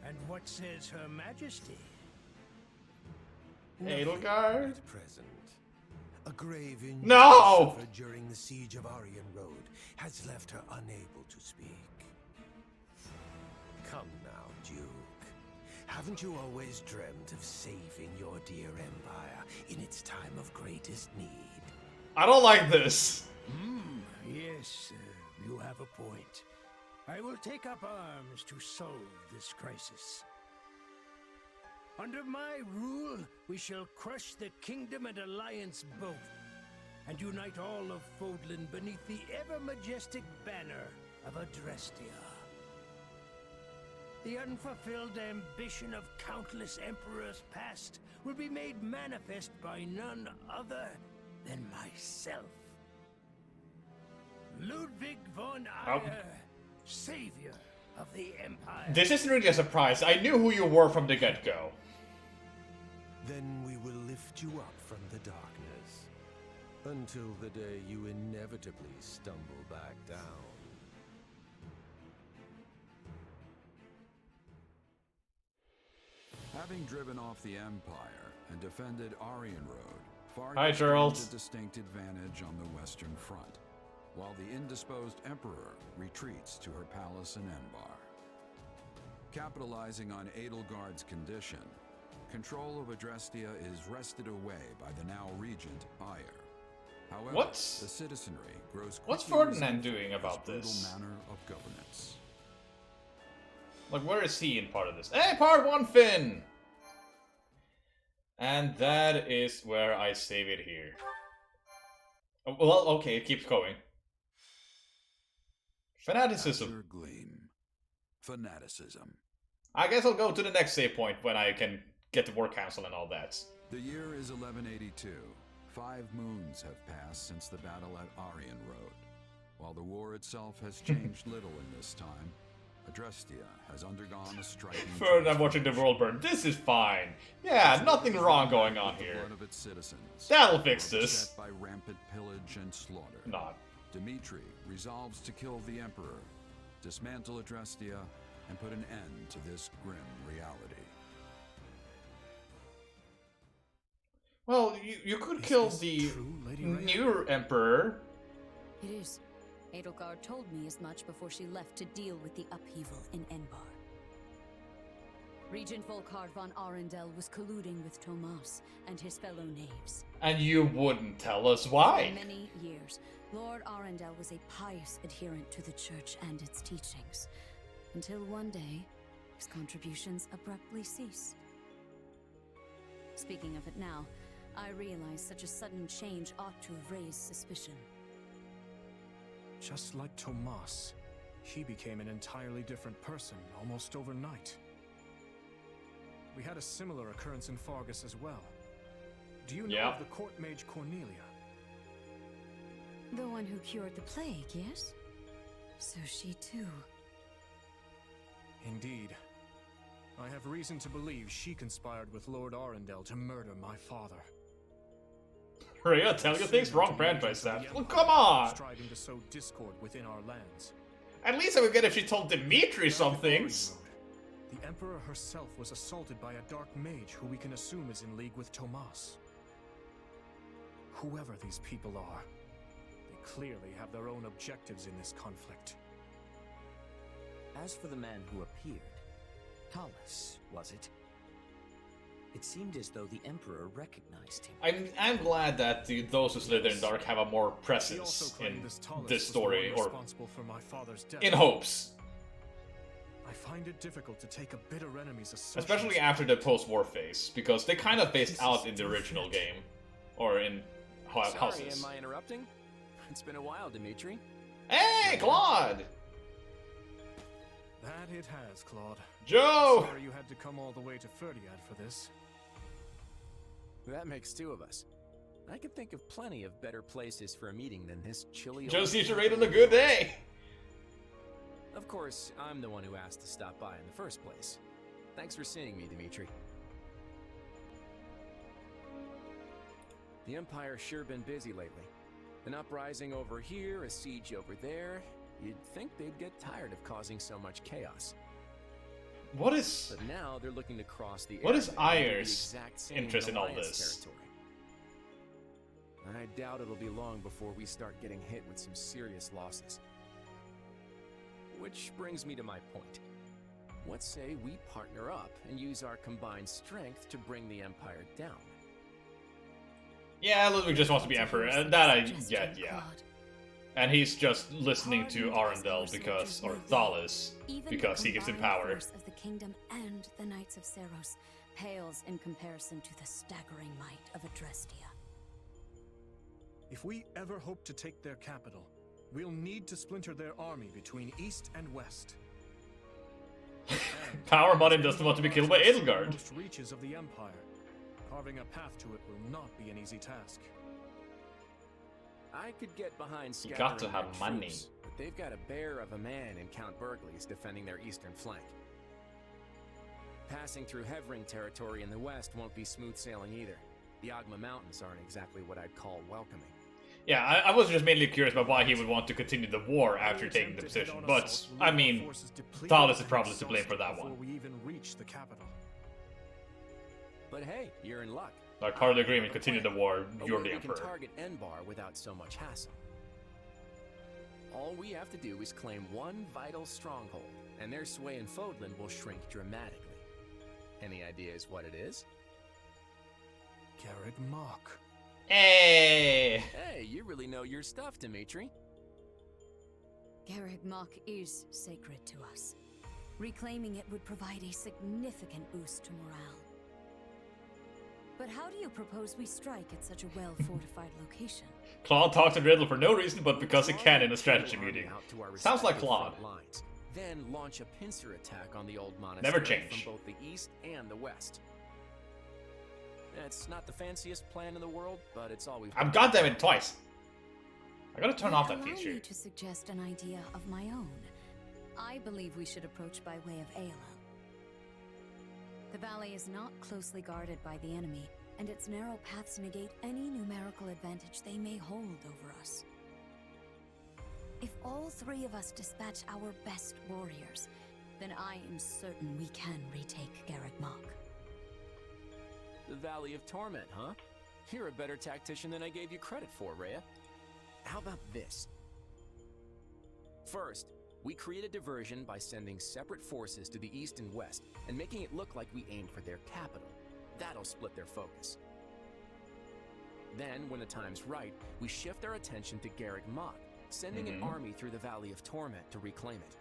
And what says Her Majesty? Edelgard? At present. A grave injury No! suffered during the siege of Aryan Road has left her unable to speak. Come now, Duke. Haven't you always dreamt of saving your dear empire in its time of greatest need? I don't like this. Yes, you have a point. I will take up arms to solve this crisis. Under my rule, we shall crush the Kingdom and Alliance both, and unite all of Fodlan beneath the ever-majestic banner of Adrestia. The unfulfilled ambition of countless emperors past will be made manifest by none other than myself. Ludwig von Eyre, savior of the Empire. This isn't really a surprise. I knew who you were from the get-go. Then we will lift you up from the darkness, until the day you inevitably stumble back down. Having driven off the Empire and defended Aryan Road, Hi, Gerald. gained a distinct advantage on the Western Front, while the indisposed Emperor retreats to her palace in Enbar. Capitalizing on Edelgard's condition, control of Adrestia is wrested away by the now regent Ire. However, the citizenry grows What's quickly Ferdinand resentful doing of about this this? brutal manner of governance. Like, where is he in part of this? Hey, part 1, Finn! And that is where I save it here. Oh, well, okay, it keeps going. Fanaticism. Azure Gleam. Fanaticism. I guess I'll go to the next save point when I can get the War Council and all that. The year is 1182. 5 moons have passed since the battle at Aryan Road. While the war itself has changed little in this time, Adrestia has undergone a striking Further, I'm watching the world burn. This is fine. Yeah, nothing wrong going on here. blood of its citizens. That'll fix this. Upset by rampant pillage and slaughter. Not. Dmitri resolves to kill the Emperor, dismantle Adrestia, and put an end to this grim reality. Well, you could kill the new Emperor. It is. Edelgard told me as much before she left to deal with the upheaval in Enbar. Regent Volkard von Arundel was colluding with Tomas and his fellow knaves. And you wouldn't tell us why. For many years, Lord Arundel was a pious adherent to the Church and its teachings, until one day, his contributions abruptly ceased. Speaking of it now, I realize such a sudden change ought to have raised suspicion. Just like Tomas, he became an entirely different person almost overnight. We had a similar occurrence in Fargus as well. Do you know of the court mage Cornelia? The one who cured the plague, yes? So she too. Indeed. I have reason to believe she conspired with Lord Arundel to murder my father. Rhea, tell you things wrong franchise staff. Well, come on! Striving to sow discord within our lands. At least I would get if she told Dimitri some things. The Emperor herself was assaulted by a dark mage who we can assume is in league with Tomas. Whoever these people are, they clearly have their own objectives in this conflict. As for the man who appeared, Talus, was it? It seemed as though the Emperor recognized him. I'm glad that those who slither in dark have a more presence in this story, or in hopes. I find it difficult to take a bitter enemy's assertions. Especially after the post-war phase, because they kind of phased out in the original game, or in Houses. Sorry, am I interrupting? It's been a while, Dimitri. Hey, Claude! That it has, Claude. Joe! Sorry you had to come all the way to Ferdiad for this. That makes two of us. I can think of plenty of better places for a meeting than this chilly. Joe seems to rate on a good day. Of course, I'm the one who asked to stop by in the first place. Thanks for seeing me, Dimitri. The Empire's sure been busy lately. An uprising over here, a siege over there. You'd think they'd get tired of causing so much chaos. What is... But now they're looking to cross the What is area Ayer's interest in all this? Territory. I doubt it'll be long before we start getting hit with some serious losses. Which brings me to my point. What say we partner up and use our combined strength to bring the Empire down? Yeah, Ludwig just wants to be Emperor, and that I get, yeah. And he's just listening to Arundel because, or Thalis, because he gives him power. The force of the kingdom and the Knights of Seiros pales in comparison to the staggering might of Adrestia. If we ever hope to take their capital, we'll need to splinter their army between east and west. Power Modern doesn't want to be killed by Edelgard. Most reaches of the Empire. Carving a path to it will not be an easy task. I could get behind You got to have money. Troops, but they've got a bear of a man in Count Burgley's defending their eastern flank. Passing through Hevring territory in the west won't be smooth sailing either. The Ogma Mountains aren't exactly what I'd call welcoming. Yeah, I was just mainly curious about why he would want to continue the war after taking the position, but, I mean, Thalis is probably to blame for that one. We even reach the capital. But hey, you're in luck. Like, part of the agreement, continue the war, you're the We Emperor. can target Enbar without so much hassle. All we have to do is claim one vital stronghold, and their sway in Fodlan will shrink dramatically. Any ideas what it is? Garreg Mach. Hey! Hey, you really know your stuff, Dimitri. Garreg Mach is sacred to us. Reclaiming it would provide a significant boost to morale. But how do you propose we strike at such a well-fortified location? Claude talks to Riddle for no reason, but because he can in a strategy meeting. Sounds like Claude. Lines, then launch a pincer attack on the old monastery Never change. from both the east and the west. It's not the fanciest plan in the world, but it's all we've I'm got. goddammit twice. I gotta turn off that Allow feature. me to suggest an idea of my own. I believe we should approach by way of Aela. The valley is not closely guarded by the enemy, and its narrow paths negate any numerical advantage they may hold over us. If all three of us dispatch our best warriors, then I am certain we can retake Garreg Mach. The Valley of Torment, huh? You're a better tactician than I gave you credit for, Rhea. How about this? First, we create a diversion by sending separate forces to the east and west, and making it look like we aim for their capital. That'll split their focus. Then, when the time's right, we shift our attention to Garreg Mach, sending an army through the Valley of Torment to reclaim it.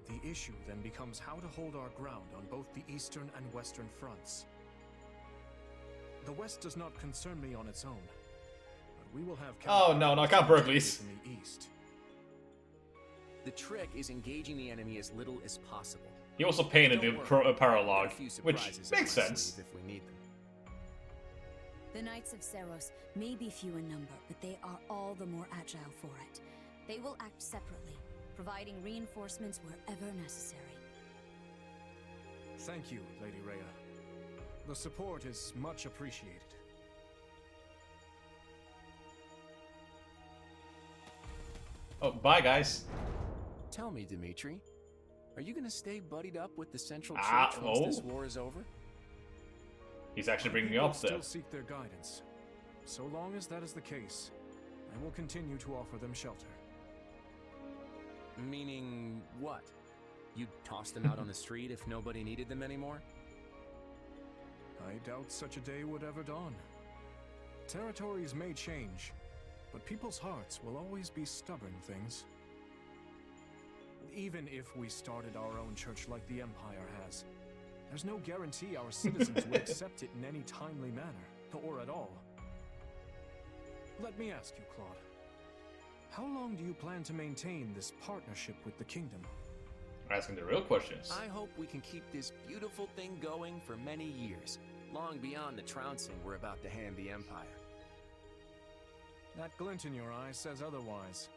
The issue then becomes how to hold our ground on both the eastern and western fronts. The West does not concern me on its own, but we will have. Oh no, not Count Berkeley's. In the east. The trick is engaging the enemy as little as possible. He also painted the paralogue, which makes sense. If we need them. The Knights of Seros may be few in number, but they are all the more agile for it. They will act separately, providing reinforcements wherever necessary. Thank you, Lady Rhea. The support is much appreciated. Oh, bye, guys. Tell me, Dimitri, are you gonna stay buddied up with the Central Church once this war is over? He's actually bringing me up there. Still seek their guidance. So long as that is the case, I will continue to offer them shelter. Meaning what? You'd toss them out on the street if nobody needed them anymore? I doubt such a day would ever dawn. Territories may change, but people's hearts will always be stubborn things. Even if we started our own church like the Empire has, there's no guarantee our citizens would accept it in any timely manner, or at all. Let me ask you, Claude. How long do you plan to maintain this partnership with the kingdom? Asking the real questions. I hope we can keep this beautiful thing going for many years, long beyond the trouncing we're about to hand the Empire. That glint in your eye says otherwise.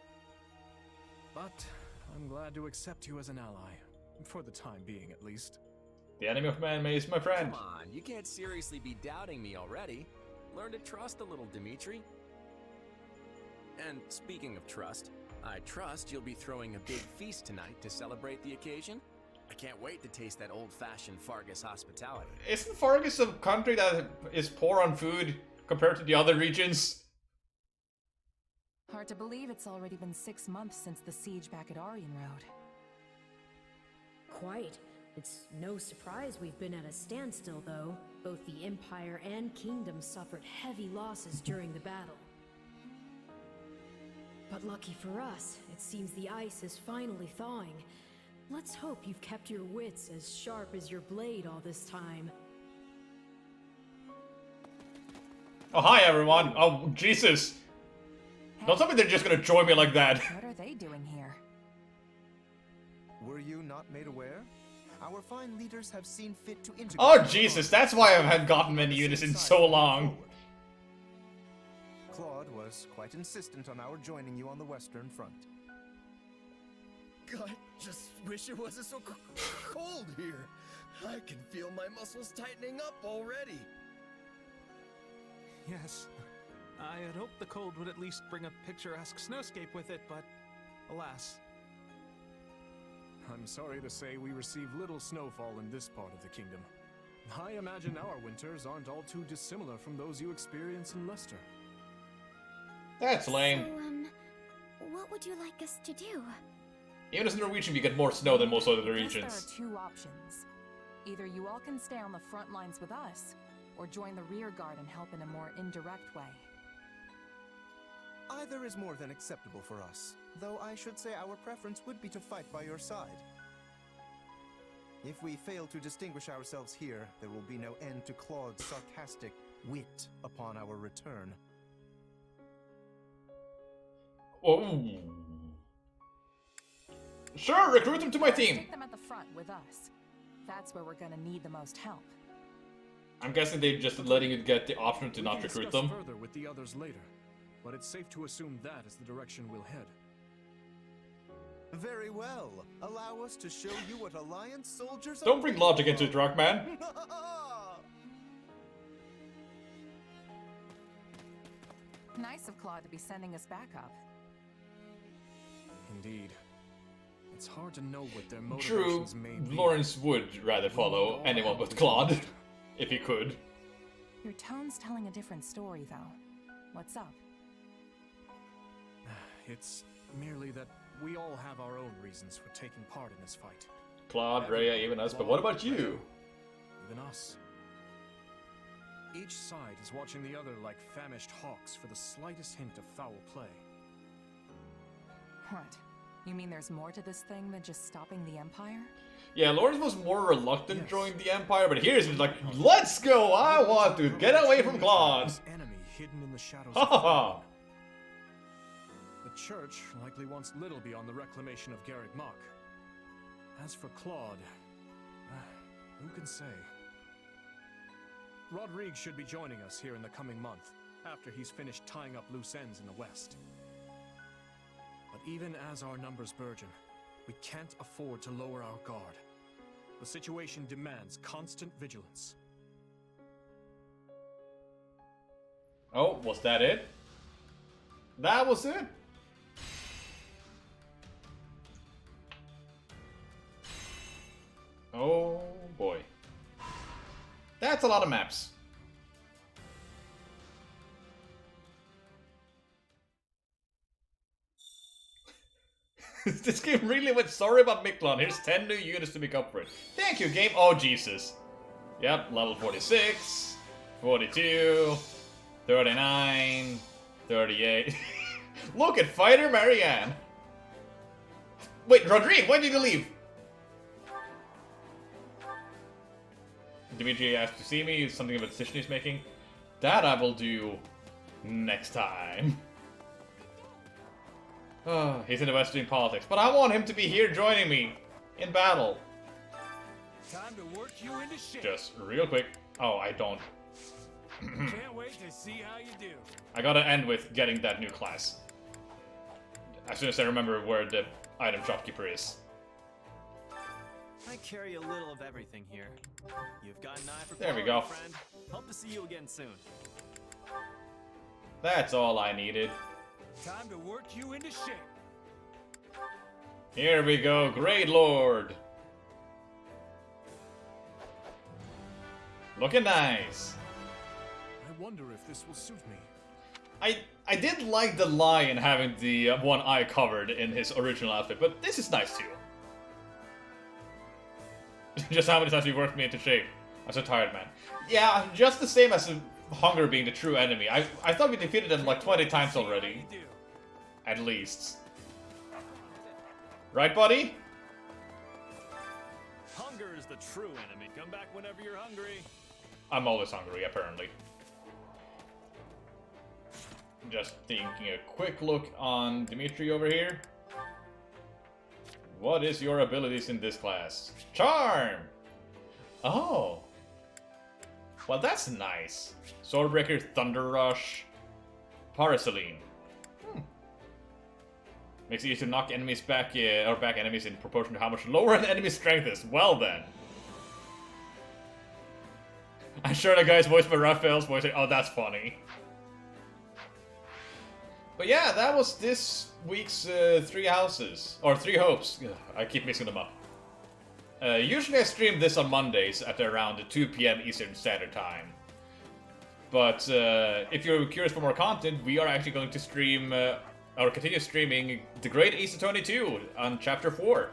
But I'm glad to accept you as an ally, for the time being at least. The enemy of man is my friend. Come on, you can't seriously be doubting me already. Learn to trust a little, Dimitri. And speaking of trust, I trust you'll be throwing a big feast tonight to celebrate the occasion. I can't wait to taste that old-fashioned Fargus hospitality. Isn't Fargus a country that is poor on food compared to the other regions? Hard to believe it's already been 6 months since the siege back at Aryan Road. Quite. It's no surprise we've been at a standstill, though. Both the Empire and Kingdom suffered heavy losses during the battle. But lucky for us, it seems the ice is finally thawing. Let's hope you've kept your wits as sharp as your blade all this time. Oh, hi everyone. Oh, Jesus. Don't tell me they're just gonna join me like that. What are they doing here? Were you not made aware? Our fine leaders have seen fit to integrate... Oh, Jesus, that's why I haven't gotten many units in so long. Claude was quite insistent on our joining you on the Western Front. I just wish it wasn't so cold here. I can feel my muscles tightening up already. Yes. I had hoped the cold would at least bring a picturesque snowscape with it, but alas. I'm sorry to say we receive little snowfall in this part of the kingdom. I imagine our winters aren't all too dissimilar from those you experience in Leicester. That's lame. So, what would you like us to do? Even as Norwegian, we get more snow than most other There regions. are 2 options. Either you all can stay on the front lines with us, or join the rear guard and help in a more indirect way. Either is more than acceptable for us, though I should say our preference would be to fight by your side. If we fail to distinguish ourselves here, there will be no end to Claude's sarcastic wit upon our return. Oh. Sure, recruit them to my team. Take them at the front with us. That's where we're gonna need the most help. I'm guessing they're just letting you get the option to not recruit them. We can discuss further with the others later, but it's safe to assume that is the direction we'll head. Very well. Allow us to show you what Alliance soldiers Don't bring logic into it, Rockman. Nice of Claude to be sending us back up. Indeed. It's hard to know what their True, motivations may be. Lawrence would rather follow anyone but Claude, if he could. Your tone's telling a different story, though. What's up? It's merely that we all have our own reasons for taking part in this fight. Claude, Rhea, even us, but what about you? Even us. Each side is watching the other like famished hawks for the slightest hint of foul play. What? You mean there's more to this thing than just stopping the Empire? Yeah, Lawrence was more reluctant to join the Empire, but here's like, let's go! I want to get away from Claude! Enemy hidden in the shadows Ha ha ha! The Church likely wants little beyond the reclamation of Garreg Mach. As for Claude, who can say? Rodrigue should be joining us here in the coming month, after he's finished tying up loose ends in the west. But even as our numbers burgeon, we can't afford to lower our guard. The situation demands constant vigilance. Oh, was that it? That was it? Oh boy. That's a lot of maps. This game really went sorry about Miklon. Here's 10 new units to make up for it. Thank you, game. Oh, Jesus. Yep, level 46, 42, 39, 38. Look at Fighter Marianne. Wait, Rodrigue, when did you leave? Dimitri asked to see me, something of a decision he's making. That I will do next time. Oh, he's in the West doing politics, but I want him to be here joining me in battle. Time to work you into shape. Just real quick. Oh, I don't. Can't wait to see how you do. I gotta end with getting that new class. As soon as I remember where the item shopkeeper is. I carry a little of everything here. You've got an eye for There we quality, go. friend. Hope to see you again soon. That's all I needed. Time to work you into shape. Here we go, Great Lord. Looking nice. I wonder if this will suit me. I did like the lion having the one eye covered in his original outfit, but this is nice too. Just how many times we worked me into shape. I'm so tired, man. Yeah, just the same as hunger being the true enemy. I thought we defeated them like 20 times already. At least. Right, buddy? Hunger is the true enemy. Come back whenever you're hungry. I'm always hungry, apparently. Just taking a quick look on Dimitri over here. What is your abilities in this class? Charm! Oh. Well, that's nice. Swordbreaker, Thunder Rush, Paraceline. Makes it easy to knock enemies back, or back enemies in proportion to how much lower an enemy's strength is. Well then. I'm sure the guy's voiced by Raphael's voice. Oh, that's funny. But yeah, that was this week's 3 houses. Or 3 hopes. Ugh, I keep mixing them up. Usually I stream this on Mondays at around 2 PM Eastern Standard Time. But if you're curious for more content, we are actually going to stream, or continue streaming The Great East Attorney 2 on Chapter 4.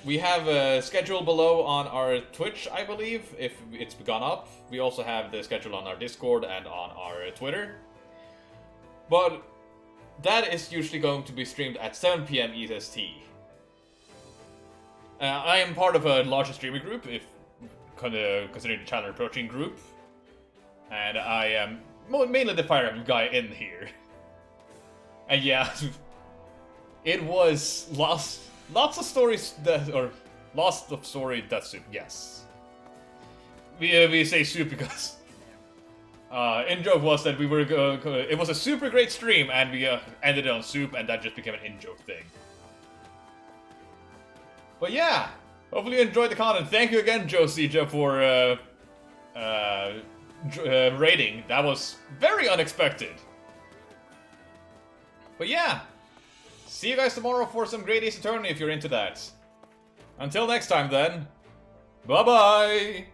We have a schedule below on our Twitch, I believe, if it's gone up. We also have the schedule on our Discord and on our Twitter. But that is usually going to be streamed at 7 PM EST. I am part of a larger streaming group, if considering the channel approaching group. And I am mainly the Fire Emblem guy in here. And yeah, it was lots of stories that, or lots of story that soup, yes. We say soup because in-joke was that we were, it was a super great stream and we ended it on soup and that just became an in-joke thing. But yeah, hopefully you enjoyed the content. Thank you again, Joe Sija, for rating. That was very unexpected. But yeah, see you guys tomorrow for some Great Ace Attorney if you're into that. Until next time then, bye-bye!